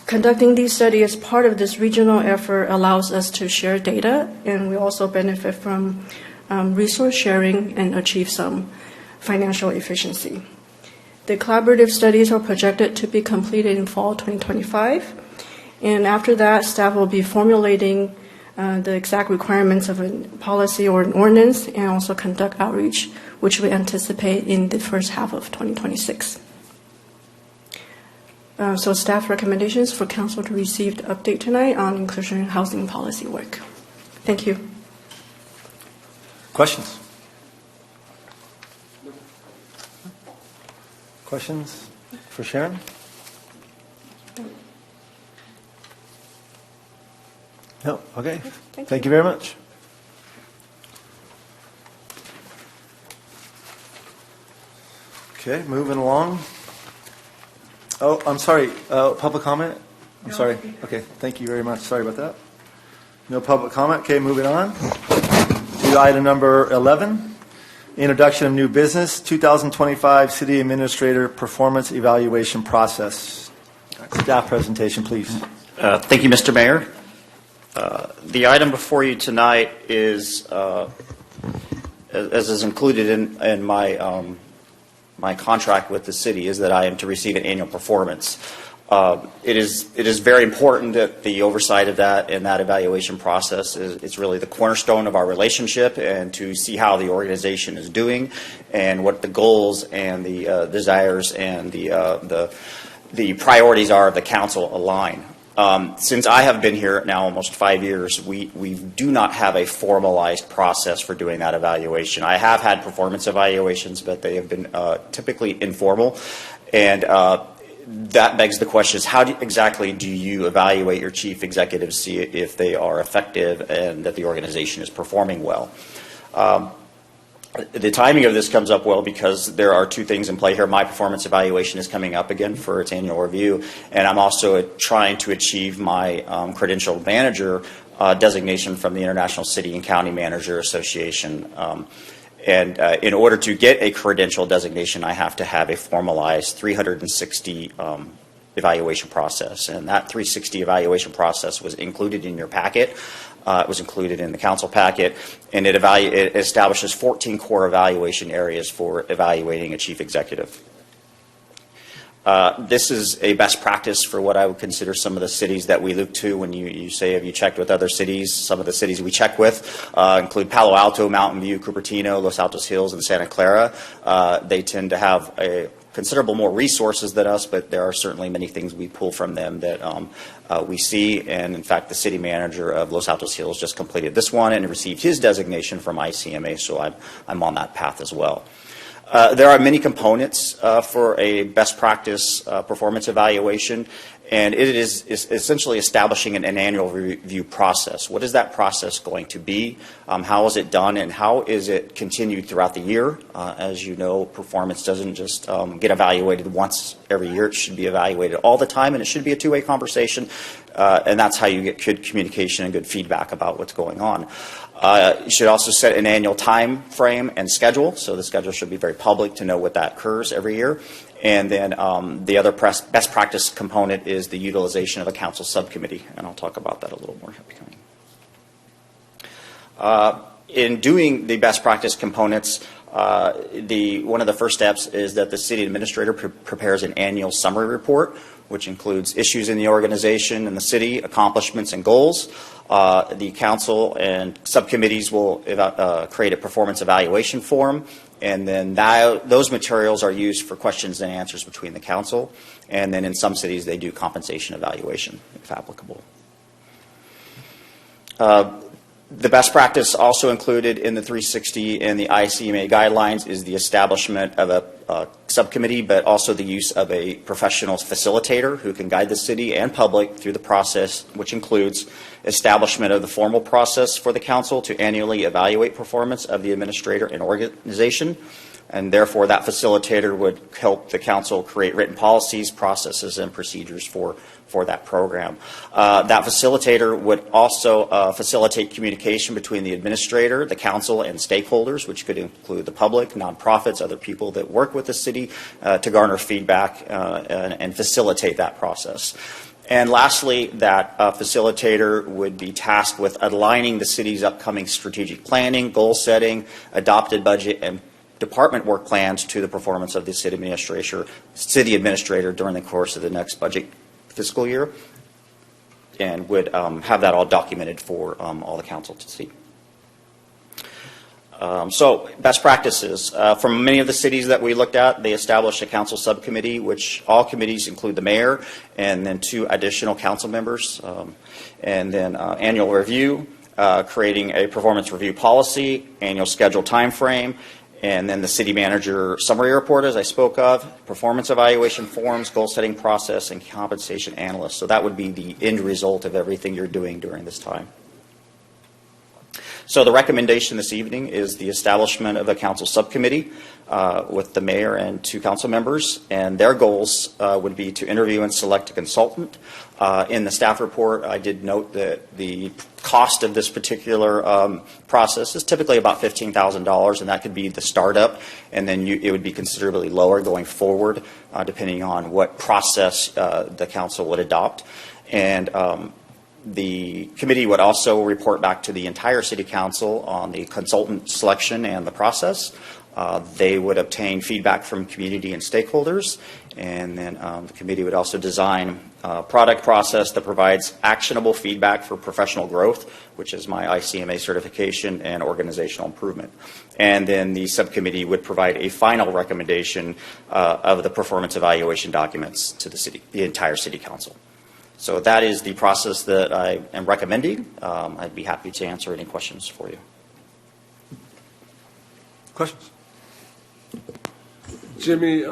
Conducting these studies as part of this regional effort allows us to share data, and we also benefit from resource sharing and achieve some financial efficiency. The collaborative studies are projected to be completed in fall 2025, and after that, staff will be formulating the exact requirements of a policy or an ordinance, and also conduct outreach, which we anticipate in the first half of 2026. So staff recommendations for council to receive the update tonight on inclusionary housing policy work. Thank you. Questions? Questions for Sharon? No? Okay. Thank you very much. Okay, moving along. Oh, I'm sorry. Public comment? I'm sorry. Okay, thank you very much. Sorry about that. No public comment. Okay, moving on to item number 11. Introduction of new business, 2025 City Administrator Performance Evaluation Process. Staff presentation, please. Thank you, Mr. Mayor. The item before you tonight is, as is included in my my contract with the city, is that I am to receive an annual performance. It is very important that the oversight of that and that evaluation process it's really the cornerstone of our relationship, and to see how the organization is doing and what the goals and the desires and the priorities are of the council align. Since I have been here now almost 5 years, we do not have a formalized process for doing that evaluation. I have had performance evaluations, but they have been typically informal. And that begs the question is, how exactly do you evaluate your chief executives, see if they are effective and that the organization is performing well? The timing of this comes up well because there are two things in play here. My performance evaluation is coming up again for its annual review, and I'm also trying to achieve my credentialed manager designation from the International City and County Manager Association. And in order to get a credential designation, I have to have a formalized 360 evaluation process. And that 360 evaluation process was included in your packet. It was included in the council packet, and it establishes 14 core evaluation areas for evaluating a chief executive. This is a best practice for what I would consider some of the cities that we look to when you say, have you checked with other cities? Some of the cities we check with include Palo Alto, Mountain View, Cupertino, Los Altos Hills, and Santa Clara. They tend to have a considerable more resources than us, but there are certainly many things we pull from them that we see. And in fact, the city manager of Los Altos Hills just completed this one and received his designation from ICMA, so I'm on that path as well. There are many components for a best practice performance evaluation, and it is essentially establishing an annual review process. What is that process going to be? How is it done, and how is it continued throughout the year? As you know, performance doesn't just get evaluated once every year. It should be evaluated all the time, and it should be a two-way conversation, and that's how you get good communication and good feedback about what's going on. You should also set an annual time frame and schedule, so the schedule should be very public to know what that occurs every year. And then the other best practice component is the utilization of a council subcommittee, and I'll talk about that a little more. In doing the best practice components, one of the first steps is that the city administrator prepares an annual summary report, which includes issues in the organization and the city, accomplishments and goals. The council and subcommittees will create a performance evaluation form, and then those materials are used for questions and answers between the council, and then in some cities they do compensation evaluation if applicable. The best practice also included in the 360 and the ICMA guidelines is the establishment of a subcommittee, but also the use of a professional facilitator who can guide the city and public through the process, which includes establishment of the formal process for the council to annually evaluate performance of the administrator and organization, and therefore that facilitator would help the council create written policies, processes, and procedures for that program. That facilitator would also facilitate communication between the administrator, the council, and stakeholders, which could include the public, nonprofits, other people that work with the city, to garner feedback and facilitate that process. And lastly, that facilitator would be tasked with aligning the city's upcoming strategic planning, goal setting, adopted budget, and department work plans to the performance of the city administrator during the course of the next budget fiscal year, and would have that all documented for all the council to see. So best practices. From many of the cities that we looked at, they established a council subcommittee, which all committees include the mayor and then 2 additional council members. And then annual review, creating a performance review policy, annual schedule time frame, and then the city manager summary report, as I spoke of, performance evaluation forms, goal setting process, and compensation analysts. So that would be the end result of everything you're doing during this time. So the recommendation this evening is the establishment of a council subcommittee with the mayor and 2 council members, and their goals would be to interview and select a consultant. In the staff report, I did note that the cost of this particular process is typically about $15,000, and that could be the startup, and then it would be considerably lower going forward, depending on what process the council would adopt. And the committee would also report back to the entire city council on the consultant selection and the process. They would obtain feedback from community and stakeholders, and then the committee would also design a product process that provides actionable feedback for professional growth, which is my ICMA certification and organizational improvement. And then the subcommittee would provide a final recommendation of the performance evaluation documents to the entire city council. So that is the process that I am recommending. I'd be happy to answer any questions for you. Questions? Jimmy,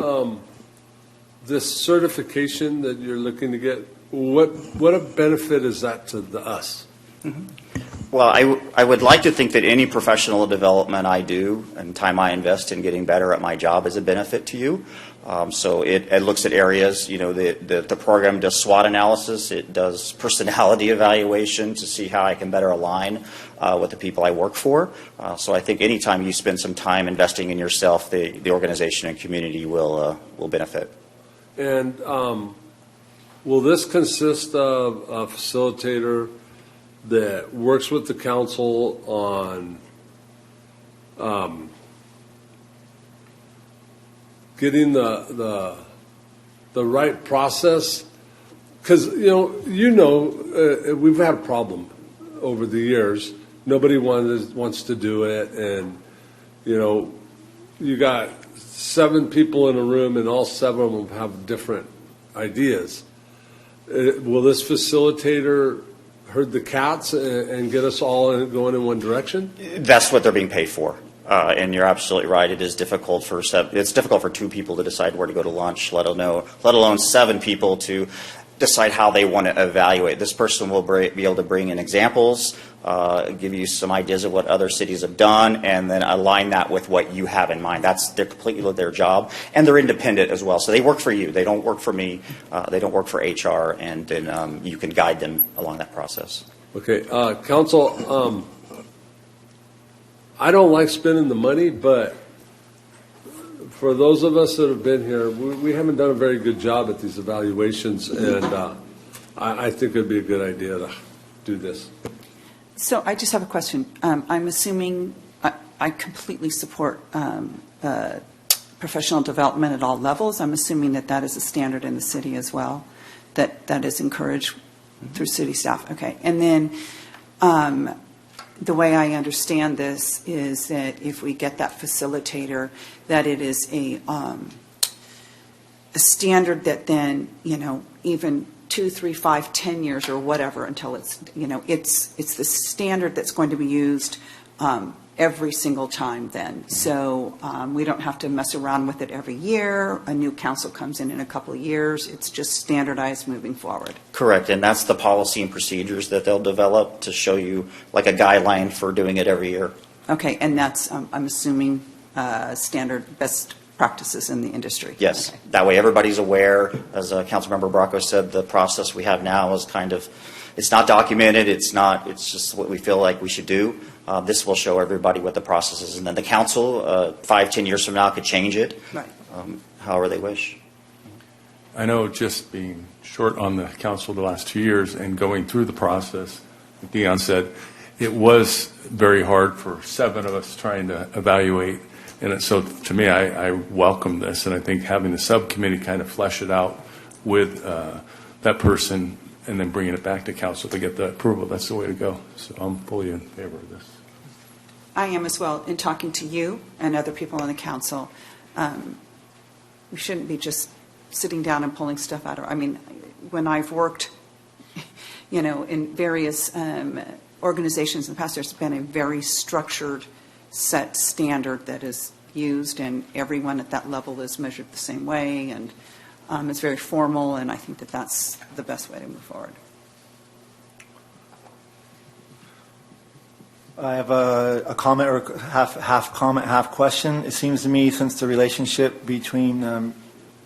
this certification that you're looking to get, what a benefit is that to us? Mm-hmm. Well, I would like to think that any professional development I do and time I invest in getting better at my job is a benefit to you. So it looks at areas, the program does SWOT analysis, it does personality evaluation to see how I can better align with the people I work for. So I think anytime you spend some time investing in yourself, the organization and community will benefit. And will this consist of a facilitator that works with the council on getting the right process? Because we've had a problem over the years. Nobody wants to do it, and you got 7 people in a room, and all 7 of them have different ideas. Will this facilitator herd the cats and get us all going in one direction? That's what they're being paid for. And you're absolutely right. It is difficult for 2 people to decide where to go to lunch, let alone 7 people to decide how they want to evaluate. This person will be able to bring in examples, give you some ideas of what other cities have done, and then align that with what you have in mind. They're completely their job, and they're independent as well. So they work for you. They don't work for me. They don't work for HR, and then you can guide them along that process. Okay, Council. I don't like spending the money, but for those of us that have been here, we haven't done a very good job at these evaluations, and I think it would be a good idea to do this. So I just have a question. I'm assuming I completely support professional development at all levels. I'm assuming that is a standard in the city as well, that is encouraged through city staff. Okay. And then the way I understand this is that if we get that facilitator, that it is a standard that then, even 2, 3, 5, 10 years or whatever until it's the standard that's going to be used every single time then. So we don't have to mess around with it every year. A new council comes in a couple of years. It's just standardized moving forward. Correct, and that's the policy and procedures that they'll develop to show you like a guideline for doing it every year. Okay, and that's, I'm assuming standard best practices in the industry. Yes, that way everybody's aware. As Councilmember Bracco said, the process we have now is kind of, it's not documented, it's just what we feel like we should do. This will show everybody what the process is, and then the council, 5-10 years from now, could change it, right. However they wish. I know, just being short on the council the last 2 years and going through the process, like Dion said, it was very hard for 7 of us trying to evaluate. And so to me, I welcome this, and I think having the subcommittee kind of flesh it out with that person and then bringing it back to council to get the approval, that's the way to go. So I'm fully in favor of this. I am as well. In talking to you and other people on the council, we shouldn't be just sitting down and pulling stuff out. I mean, when I've worked, in various organizations in the past, there's been a very structured set standard that is used, and everyone at that level is measured the same way, and it's very formal, and I think that that's the best way to move forward. I have a comment, or half comment, half question. It seems to me, since the relationship between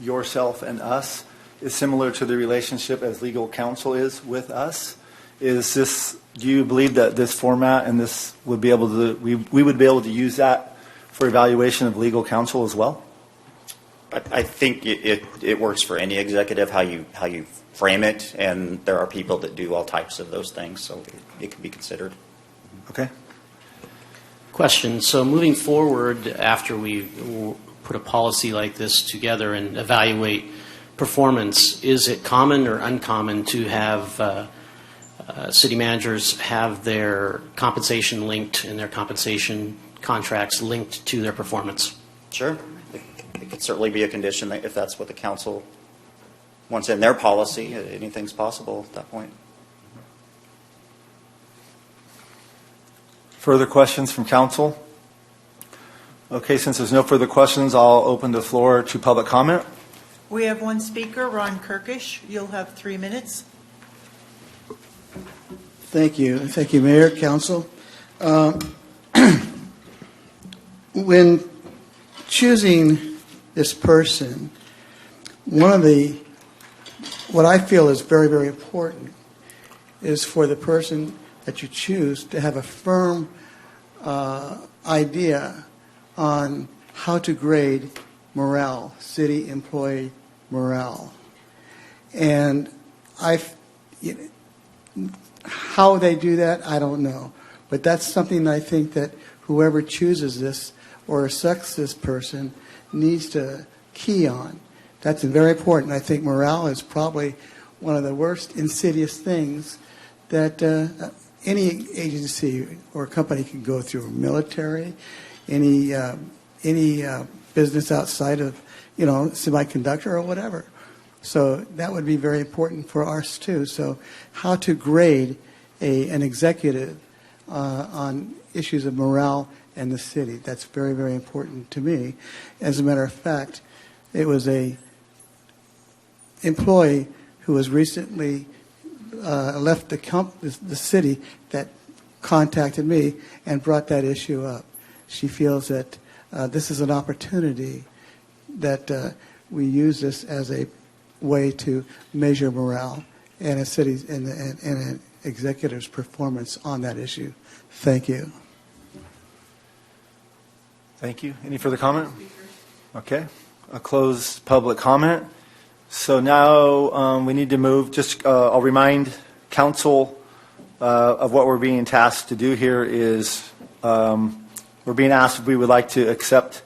yourself and us is similar to the relationship as legal counsel is with us, do you believe that this format and this would be able to, we would be able to use that for evaluation of legal counsel as well? I think it works for any executive, how you frame it, and there are people that do all types of those things, so it can be considered. Okay. Question. So moving forward, after we put a policy like this together and evaluate performance, is it common or uncommon to have city managers have their compensation linked and their compensation contracts linked to their performance? Sure. It could certainly be a condition that if that's what the council wants in their policy, anything's possible at that point. Further questions from council? Okay, since there's no further questions, I'll open the floor to public comment. We have one speaker, Ron Kirkish. You'll have 3 minutes. Thank you. Thank you, Mayor, Council. When choosing this person, what I feel is very, very important is for the person that you choose to have a firm idea on how to grade morale, city employee morale. And how they do that, I don't know. But that's something I think that whoever chooses this or selects this person needs to key on. That's very important. I think morale is probably one of the worst insidious things that any agency or company can go through. Military, any business outside of, semiconductor or whatever. So that would be very important for us too. So how to grade an executive on issues of morale and the city. That's very, very important to me. As a matter of fact, it was a employee who was recently left the city that contacted me and brought that issue up. She feels that this is an opportunity that we use this as a way to measure morale and a city's and an executive's performance on that issue. Thank you. Thank you. Any further comment? Okay. I'll close public comment. So now we need to move. I'll remind council of what we're being tasked to do here is we're being asked if we would like to accept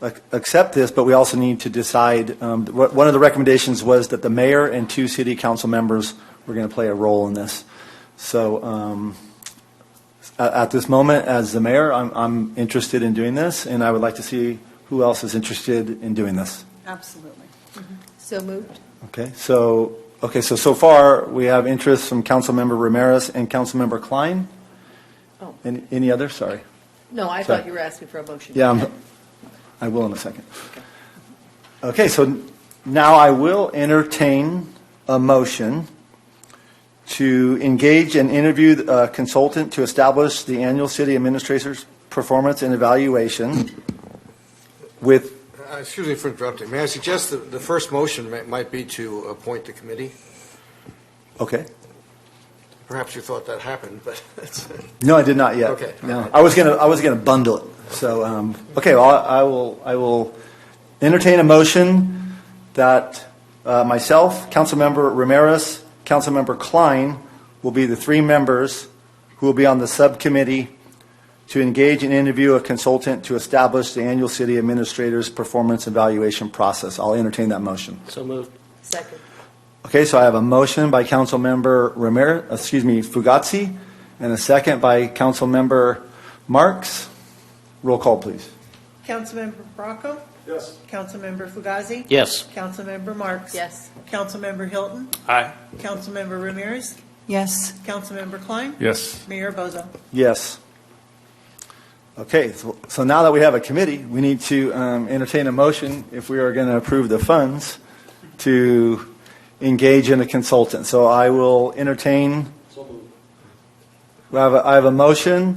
this, but we also need to decide. One of the recommendations was that the mayor and 2 city council members were going to play a role in this. So at this moment, as the mayor, I'm interested in doing this, and I would like to see who else is interested in doing this. Absolutely. So moved. Okay. So far we have interest from Councilmember Ramirez and Councilmember Klein. Oh. Any others? Sorry. No, I Sorry. thought you were asking for a motion. Yeah, I will in a second. Okay, so now I will entertain a motion to engage and interview a consultant to establish the annual city administrator's performance and evaluation with, Excuse me for interrupting. May I suggest that the first motion might be to appoint the committee? okay. Perhaps you thought that happened, but it's... No, I did not yet. Okay. No, I was gonna bundle it. So, okay, well, I will entertain a motion that myself, Councilmember Ramirez, Councilmember Klein will be the three members who will be on the subcommittee to engage and interview a consultant to establish the annual city administrator's performance evaluation process. I'll entertain that motion. So moved. Second. Okay, so I have a motion by Councilmember Fugazzi, and a second by Councilmember Marks. Roll call, please. Councilmember Bracco? Yes. Councilmember Fugazi? Yes. Councilmember Marks? Yes. Councilmember Hilton? Aye. Councilmember Ramirez? Yes. Councilmember Klein? Yes. Mayor Bozo? Yes. Okay, so now that we have a committee, we need to entertain a motion if we are going to approve the funds to engage in a consultant. So I will entertain. I have a motion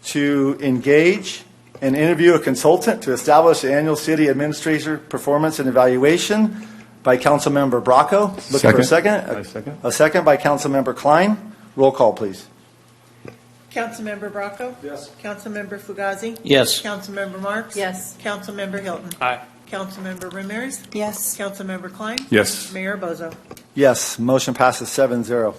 to engage and interview a consultant to establish the annual city administrator performance and evaluation by Councilmember Bracco. Looking for a second. I second. A second by Councilmember Klein. Roll call, please. Councilmember Bracco? Yes. Councilmember Fugazi? Yes. Councilmember Marks? Yes. Councilmember Hilton? Aye. Councilmember Ramirez? Yes. Councilmember Klein? Yes. Mayor Bozo? Yes, motion passes 7-0.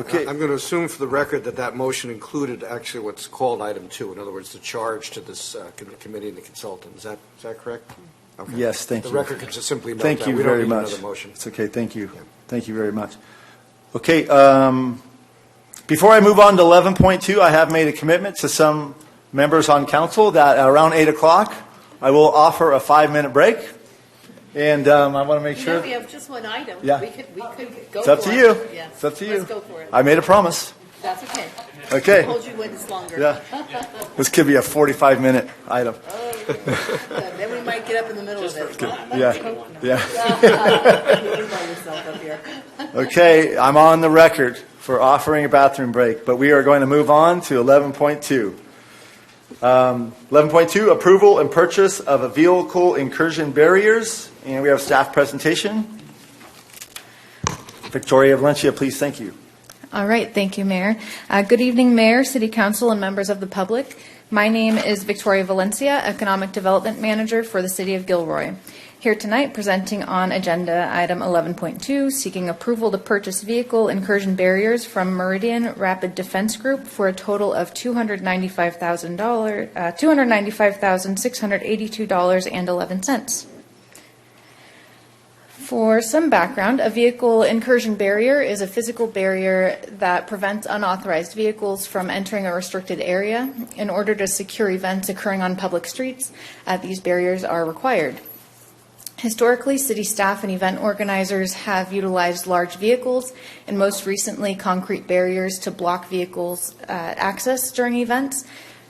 Okay. I'm going to assume for the record that that motion included actually what's called item 2. In other words, the charge to this committee and the consultant. Is that correct? Okay. Yes, thank you. The record can just simply note Thank that. you We don't very need much. another motion. It's okay, thank you. Yeah. Thank you very much. Okay, before I move on to 11.2, I have made a commitment to some members on council that around 8 o'clock, I will offer a 5-minute break. And I want to make sure. We have just one item. Yeah. We could go It's up for to it. you. Yes. It's up to you. Let's go for it. I made a promise. That's okay. Okay. I'll hold you when it's longer. Yeah. This could be a 45-minute item. Then we might get up in the middle of it. Yeah. Yeah. You by yourself up here. Okay, I'm on the record for offering a bathroom break, but we are going to move on to 11.2. 11.2, approval and purchase of a vehicle incursion barriers. And we have staff presentation. Victoria Valencia, please, thank you. All right, thank you, Mayor. Good evening, Mayor, City Council, and members of the public. My name is Victoria Valencia, Economic Development Manager for the City of Gilroy. Here tonight, presenting on agenda item 11.2, seeking approval to purchase vehicle incursion barriers from Meridian Rapid Defense Group for a total of $295,682.11. For some background, a vehicle incursion barrier is a physical barrier that prevents unauthorized vehicles from entering a restricted area. In order to secure events occurring on public streets, these barriers are required. Historically, city staff and event organizers have utilized large vehicles and most recently concrete barriers to block vehicles' access during events.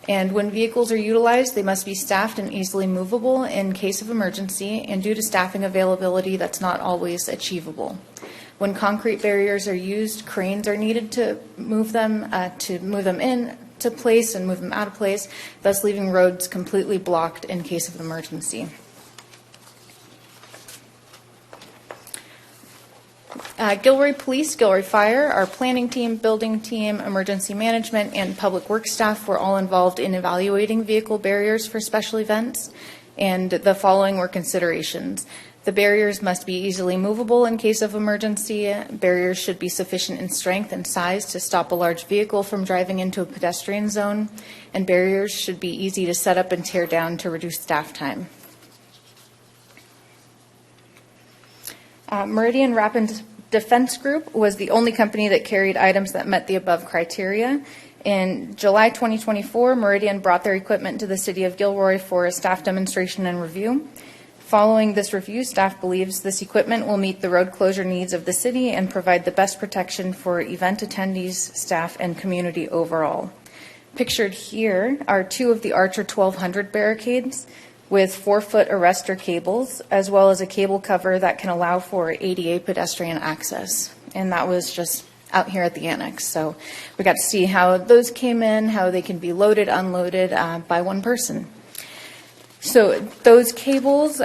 And when vehicles are utilized, they must be staffed and easily movable in case of emergency, and due to staffing availability, that's not always achievable. When concrete barriers are used, cranes are needed to move them in to place and move them out of place, thus leaving roads completely blocked in case of emergency. Gilroy Police, Gilroy Fire, our planning team, building team, emergency management, and public works staff were all involved in evaluating vehicle barriers for special events, and the following were considerations. The barriers must be easily movable in case of emergency. Barriers should be sufficient in strength and size to stop a large vehicle from driving into a pedestrian zone, and barriers should be easy to set up and tear down to reduce staff time. Meridian Rapid Defense Group was the only company that carried items that met the above criteria. In July 2024, Meridian brought their equipment to the City of Gilroy for a staff demonstration and review. Following this review, staff believes this equipment will meet the road closure needs of the city and provide the best protection for event attendees, staff, and community overall. Pictured here are two of the Archer 1200 barricades with 4-foot arrestor cables, as well as a cable cover that can allow for ADA pedestrian access. And that was just out here at the annex. So we got to see how those came in, how they can be loaded, unloaded by one person. So those cables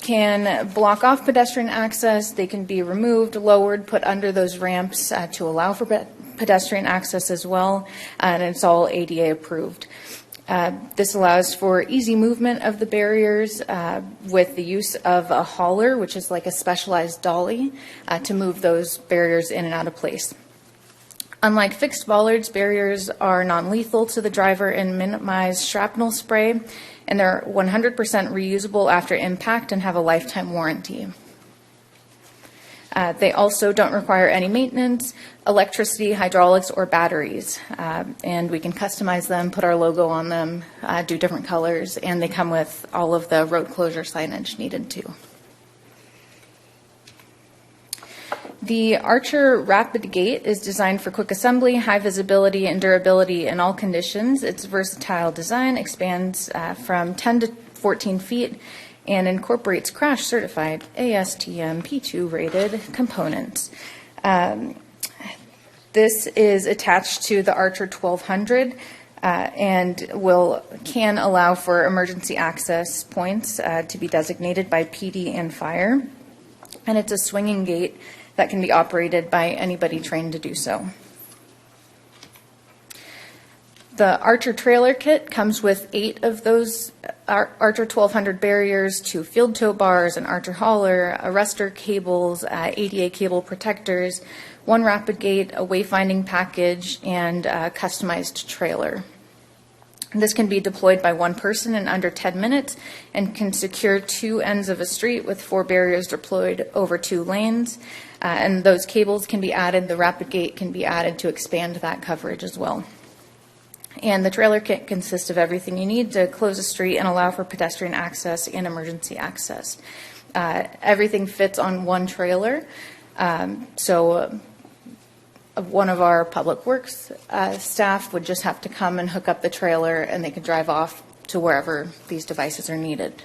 can block off pedestrian access. They can be removed, lowered, put under those ramps to allow for pedestrian access as well, and it's all ADA approved. This allows for easy movement of the barriers with the use of a hauler, which is like a specialized dolly, to move those barriers in and out of place. Unlike fixed bollards, barriers are non-lethal to the driver and minimize shrapnel spray, and they're 100% reusable after impact and have a lifetime warranty. They also don't require any maintenance, electricity, hydraulics, or batteries. And we can customize them, put our logo on them, do different colors, and they come with all of the road closure signage needed too. The Archer Rapid Gate is designed for quick assembly, high visibility, and durability in all conditions. Its versatile design expands from 10 to 14 feet and incorporates crash certified ASTM P2 rated components. This is attached to the Archer 1200 and can allow for emergency access points to be designated by PD and fire. And it's a swinging gate that can be operated by anybody trained to do so. The Archer trailer kit comes with 8 of those Archer 1200 barriers, 2 field tow bars, an Archer hauler, arrestor cables, ADA cable protectors, 1 rapid gate, a wayfinding package, and a customized trailer. This can be deployed by 1 person in under 10 minutes and can secure 2 ends of a street with 4 barriers deployed over 2 lanes. And those cables can be added, the rapid gate can be added to expand that coverage as well. And the trailer kit consists of everything you need to close a street and allow for pedestrian access and emergency access. Everything fits on 1 trailer. One of our public works staff would just have to come and hook up the trailer, and they could drive off to wherever these devices are needed.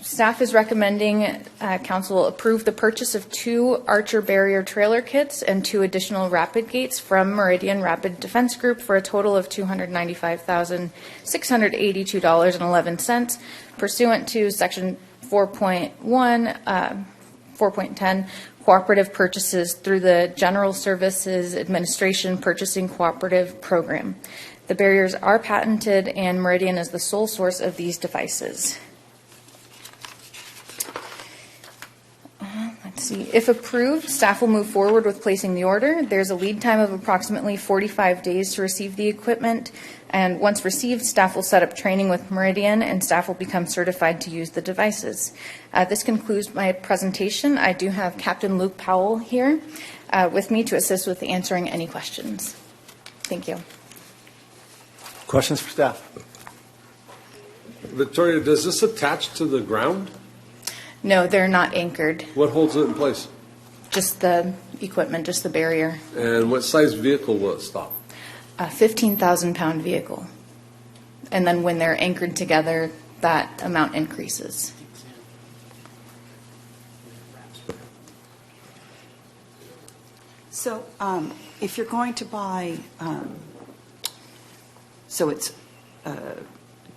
Staff is recommending Council approve the purchase of 2 Archer barrier trailer kits and 2 additional rapid gates from Meridian Rapid Defense Group for a total of $295,682.11 pursuant to Section 4.10 cooperative purchases through the General Services Administration Purchasing Cooperative Program. The barriers are patented, and Meridian is the sole source of these devices. Let's see. If approved, staff will move forward with placing the order. There's a lead time of approximately 45 days to receive the equipment, and once received, staff will set up training with Meridian, and staff will become certified to use the devices. This concludes my presentation. I do have Captain Luke Powell here with me to assist with answering any questions. Thank you. Questions for staff? Victoria, does this attach to the ground? No, they're not anchored. What holds it in place? Just the equipment, just the barrier. And what size vehicle will it stop? A 15,000-pound vehicle. And then when they're anchored together, that amount increases. So if you're going to buy, so it's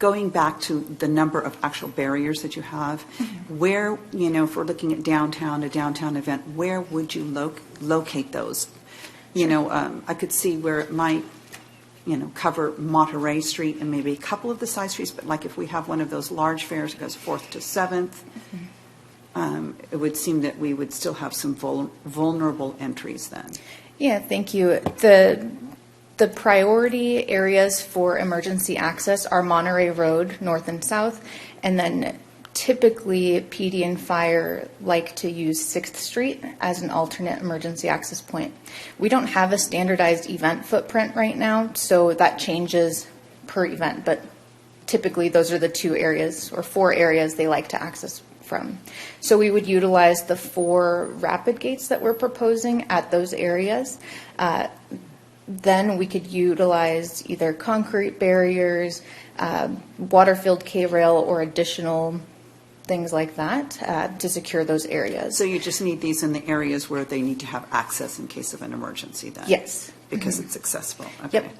going back to the number of actual barriers that you have, where, if we're looking at downtown, a downtown event, where would you locate those? I could see where it might, cover Monterey Street and maybe a couple of the side streets, but like if we have one of those large fairs that goes 4th to 7th, it would seem that we would still have some vulnerable entries then. Yeah, thank you. The priority areas for emergency access are Monterey Road, north and south, and then typically PD and fire like to use 6th Street as an alternate emergency access point. We don't have a standardized event footprint right now, so that changes per event, but typically those are the 2 areas or 4 areas they like to access from. So we would utilize the 4 rapid gates that we're proposing at those areas. Then we could utilize either concrete barriers, water-filled K-rail, or additional things like that to secure those areas. So you just need these in the areas where they need to have access in case of an emergency then? Yes. Because it's accessible. Okay. Yep.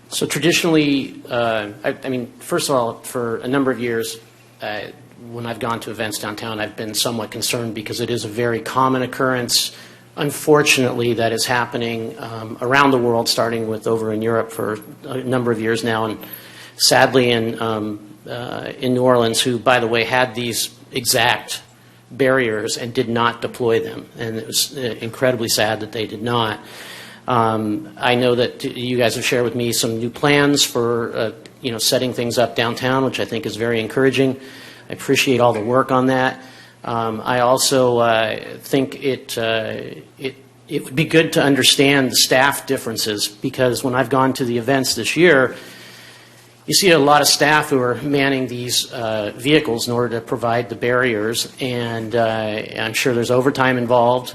So traditionally, I mean, first of all, for a number of years, when I've gone to events downtown, I've been somewhat concerned because it is a very common occurrence, unfortunately, that is happening around the world, starting with over in Europe for a number of years now, and sadly in New Orleans, who, by the way, had these exact barriers and did not deploy them. And it was incredibly sad that they did not. I know that you guys have shared with me some new plans for setting things up downtown, which I think is very encouraging. I appreciate all the work on that. I also think it would be good to understand the staff differences, because when I've gone to the events this year, you see a lot of staff who are manning these vehicles in order to provide the barriers, and I'm sure there's overtime involved.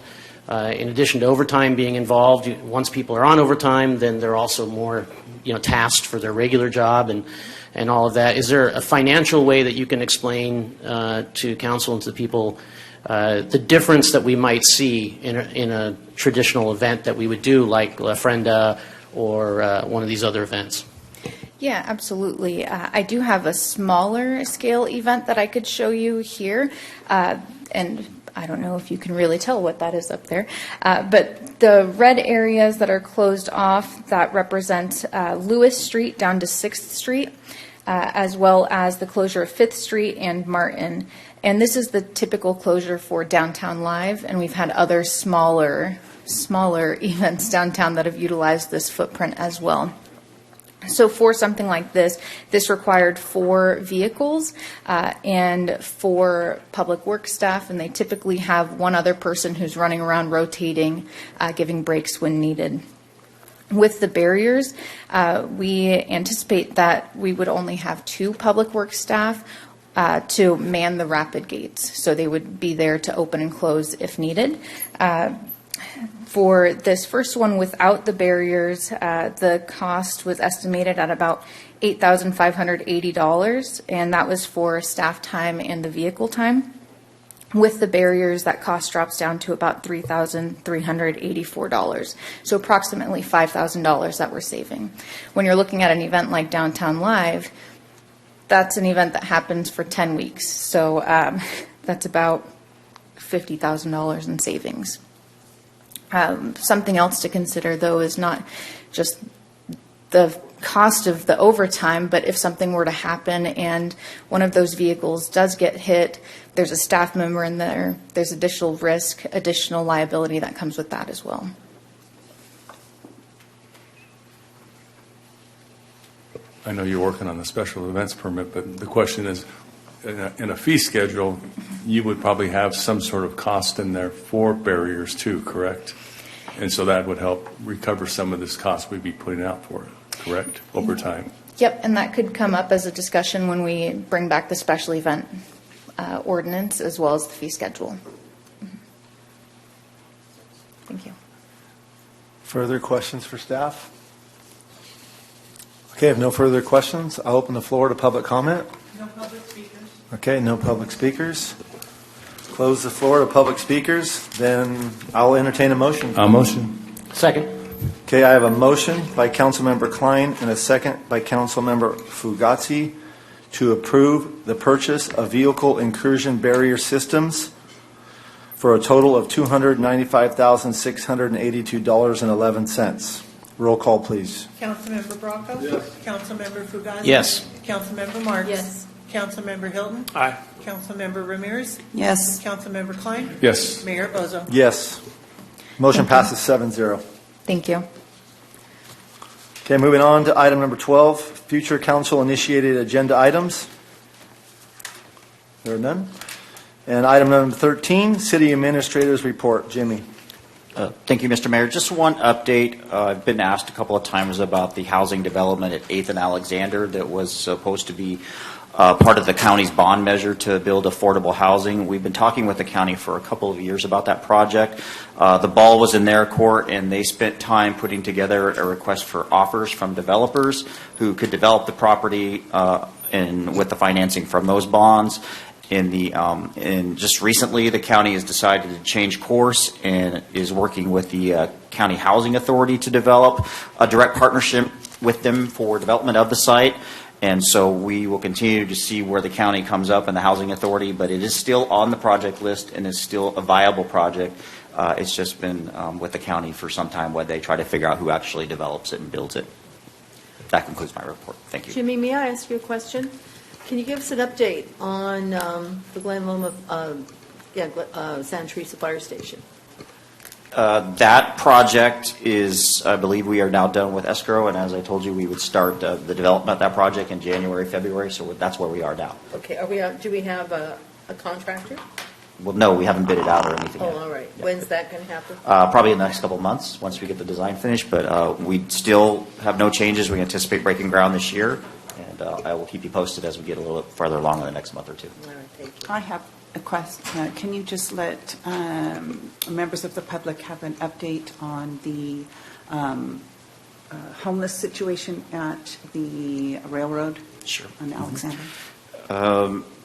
In addition to overtime being involved, once people are on overtime, then they're also more tasked for their regular job and all of that. Is there a financial way that you can explain to council and to the people the difference that we might see in a traditional event that we would do, like La Ofrenda or one of these other events? Yeah, absolutely. I do have a smaller scale event that I could show you here, and I don't know if you can really tell what that is up there, but the red areas that are closed off, that represent Lewis Street down to 6th Street, as well as the closure of 5th Street and Martin. And this is the typical closure for Downtown Live, and we've had other smaller events downtown that have utilized this footprint as well. So for something like this required 4 vehicles and 4 public works staff, and they typically have one other person who's running around rotating, giving breaks when needed. With the barriers, we anticipate that we would only have 2 public works staff to man the rapid gates. So they would be there to open and close if needed. For this first one without the barriers, the cost was estimated at about $8,580, and that was for staff time and the vehicle time. With the barriers, that cost drops down to about $3,384, so approximately $5,000 that we're saving. When you're looking at an event like Downtown Live, that's an event that happens for 10 weeks, so that's about $50,000 in savings. Something else to consider, though, is not just the cost of the overtime, but if something were to happen and one of those vehicles does get hit, there's a staff member in there, there's additional risk, additional liability that comes with that as well. I know you're working on the special events permit, but the question is, in a fee schedule, you would probably have some sort of cost in there for barriers too, correct? And so that would help recover some of this cost we'd be putting out for it, correct, over time? Yep, and that could come up as a discussion when we bring back the special event ordinance as well as the fee schedule. Thank you. Further questions for staff? Okay, if no further questions, I'll open the floor to public comment. No public speakers. Okay, no public speakers. Close the floor to public speakers. Then I'll entertain a motion. A motion. Second. Okay, I have a motion by Councilmember Klein and a second by Councilmember Fugazi to approve the purchase of vehicle incursion barrier systems for a total of $295,682.11. Roll call, please. Councilmember Bracco? Yes. Councilmember Fugazi? Yes. Councilmember Marks? Yes. Councilmember Hilton? Aye. Councilmember Ramirez? Yes. Councilmember Klein? Yes. Mayor Bozo? Yes. Motion passes 7-0. Thank you. Okay, moving on to item number 12, future council-initiated agenda items. There are none. And item number 13, city administrator's report. Jimmy. Thank you, Mr. Mayor. Just one update. I've been asked a couple of times about the housing development at 8th and Alexander that was supposed to be part of the county's bond measure to build affordable housing. We've been talking with the county for a couple of years about that project. The ball was in their court, and they spent time putting together a request for offers from developers who could develop the property and with the financing from those bonds. And just recently, the county has decided to change course and is working with the County Housing Authority to develop a direct partnership with them for development of the site. And so we will continue to see where the county comes up and the Housing Authority, but it is still on the project list and is still a viable project. It's just been with the county for some time where they try to figure out who actually develops it and builds it. That concludes my report. Thank you. Jimmy, may I ask you a question? Can you give us an update on the Glen Loma Santa Teresa Fire Station? That project is, I believe we are now done with escrow, and as I told you, we would start the development of that project in January, February, so that's where we are now. Okay, do we have a contractor? Well, no, we haven't bid it out or anything yet. Oh, all right. Yeah. When's that going to happen? Probably in the next couple of months, once we get the design finished, but we still have no changes. We anticipate breaking ground this year, and I will keep you posted as we get a little farther along in the next month or two. All right, thank you. I have a question. Can you just let members of the public have an update on the homeless situation at the railroad? Sure. On Alexander?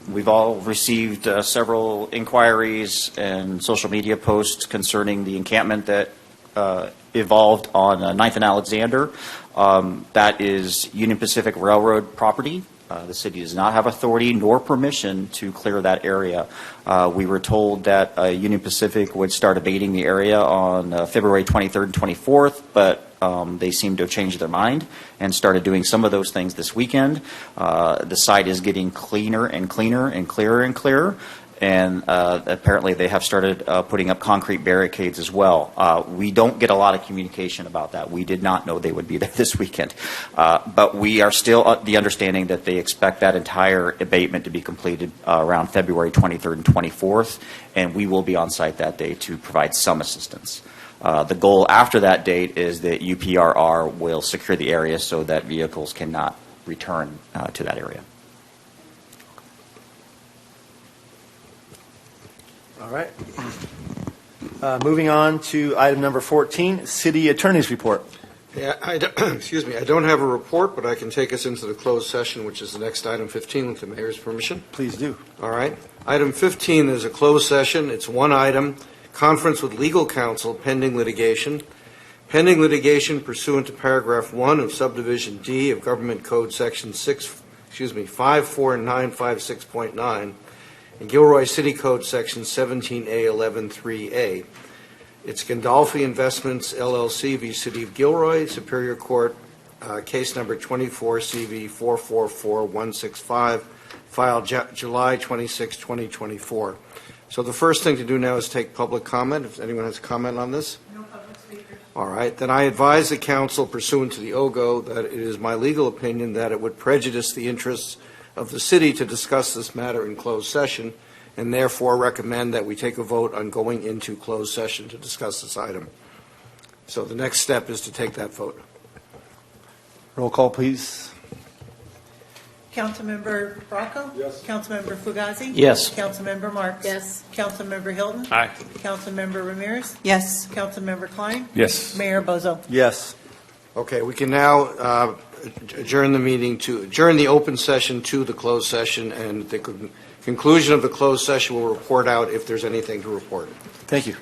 We've all received several inquiries and social media posts concerning the encampment that evolved on 9th and Alexander. That is Union Pacific Railroad property. The city does not have authority nor permission to clear that area. We were told that Union Pacific would start abating the area on February 23rd and 24th, but they seem to have changed their mind and started doing some of those things this weekend. The site is getting cleaner and cleaner and clearer and clearer. And apparently they have started putting up concrete barricades as well. We don't get a lot of communication about that. We did not know they would be there this weekend. But we are still the understanding that they expect that entire abatement to be completed around February 23rd and 24th, and we will be on site that day to provide some assistance. The goal after that date is that UPRR will secure the area so that vehicles cannot return to that area. All right. Moving on to item number 14, City Attorney's Report. Yeah, excuse me. I don't have a report, but I can take us into the closed session, which is the next item 15, with the mayor's permission. Please do. All right. Item 15 is a closed session. It's one item, conference with legal counsel pending litigation. Pending litigation pursuant to paragraph 1 of subdivision D of Government Code section 54956.9 and Gilroy City Code section 17A113A. It's Gandolfi Investments, LLC v. City of Gilroy, Superior Court, case number 24CV444165, filed July 26, 2024. So the first thing to do now is take public comment. If anyone has a comment on this? No public speakers. All right. Then I advise the council pursuant to the OGO that it is my legal opinion that it would prejudice the interests of the city to discuss this matter in closed session, and therefore recommend that we take a vote on going into closed session to discuss this item. So the next step is to take that vote. Roll call, please. Councilmember Bracco? Yes. Councilmember Fugazi? Yes. Councilmember Marks? Yes. Councilmember Hilton? Aye. Councilmember Ramirez? Yes. Councilmember Klein? Yes. Mayor Bozo? Yes. Okay, we can now adjourn the meeting to adjourn the open session to the closed session, and the conclusion of the closed session will report out if there's anything to report. Thank you.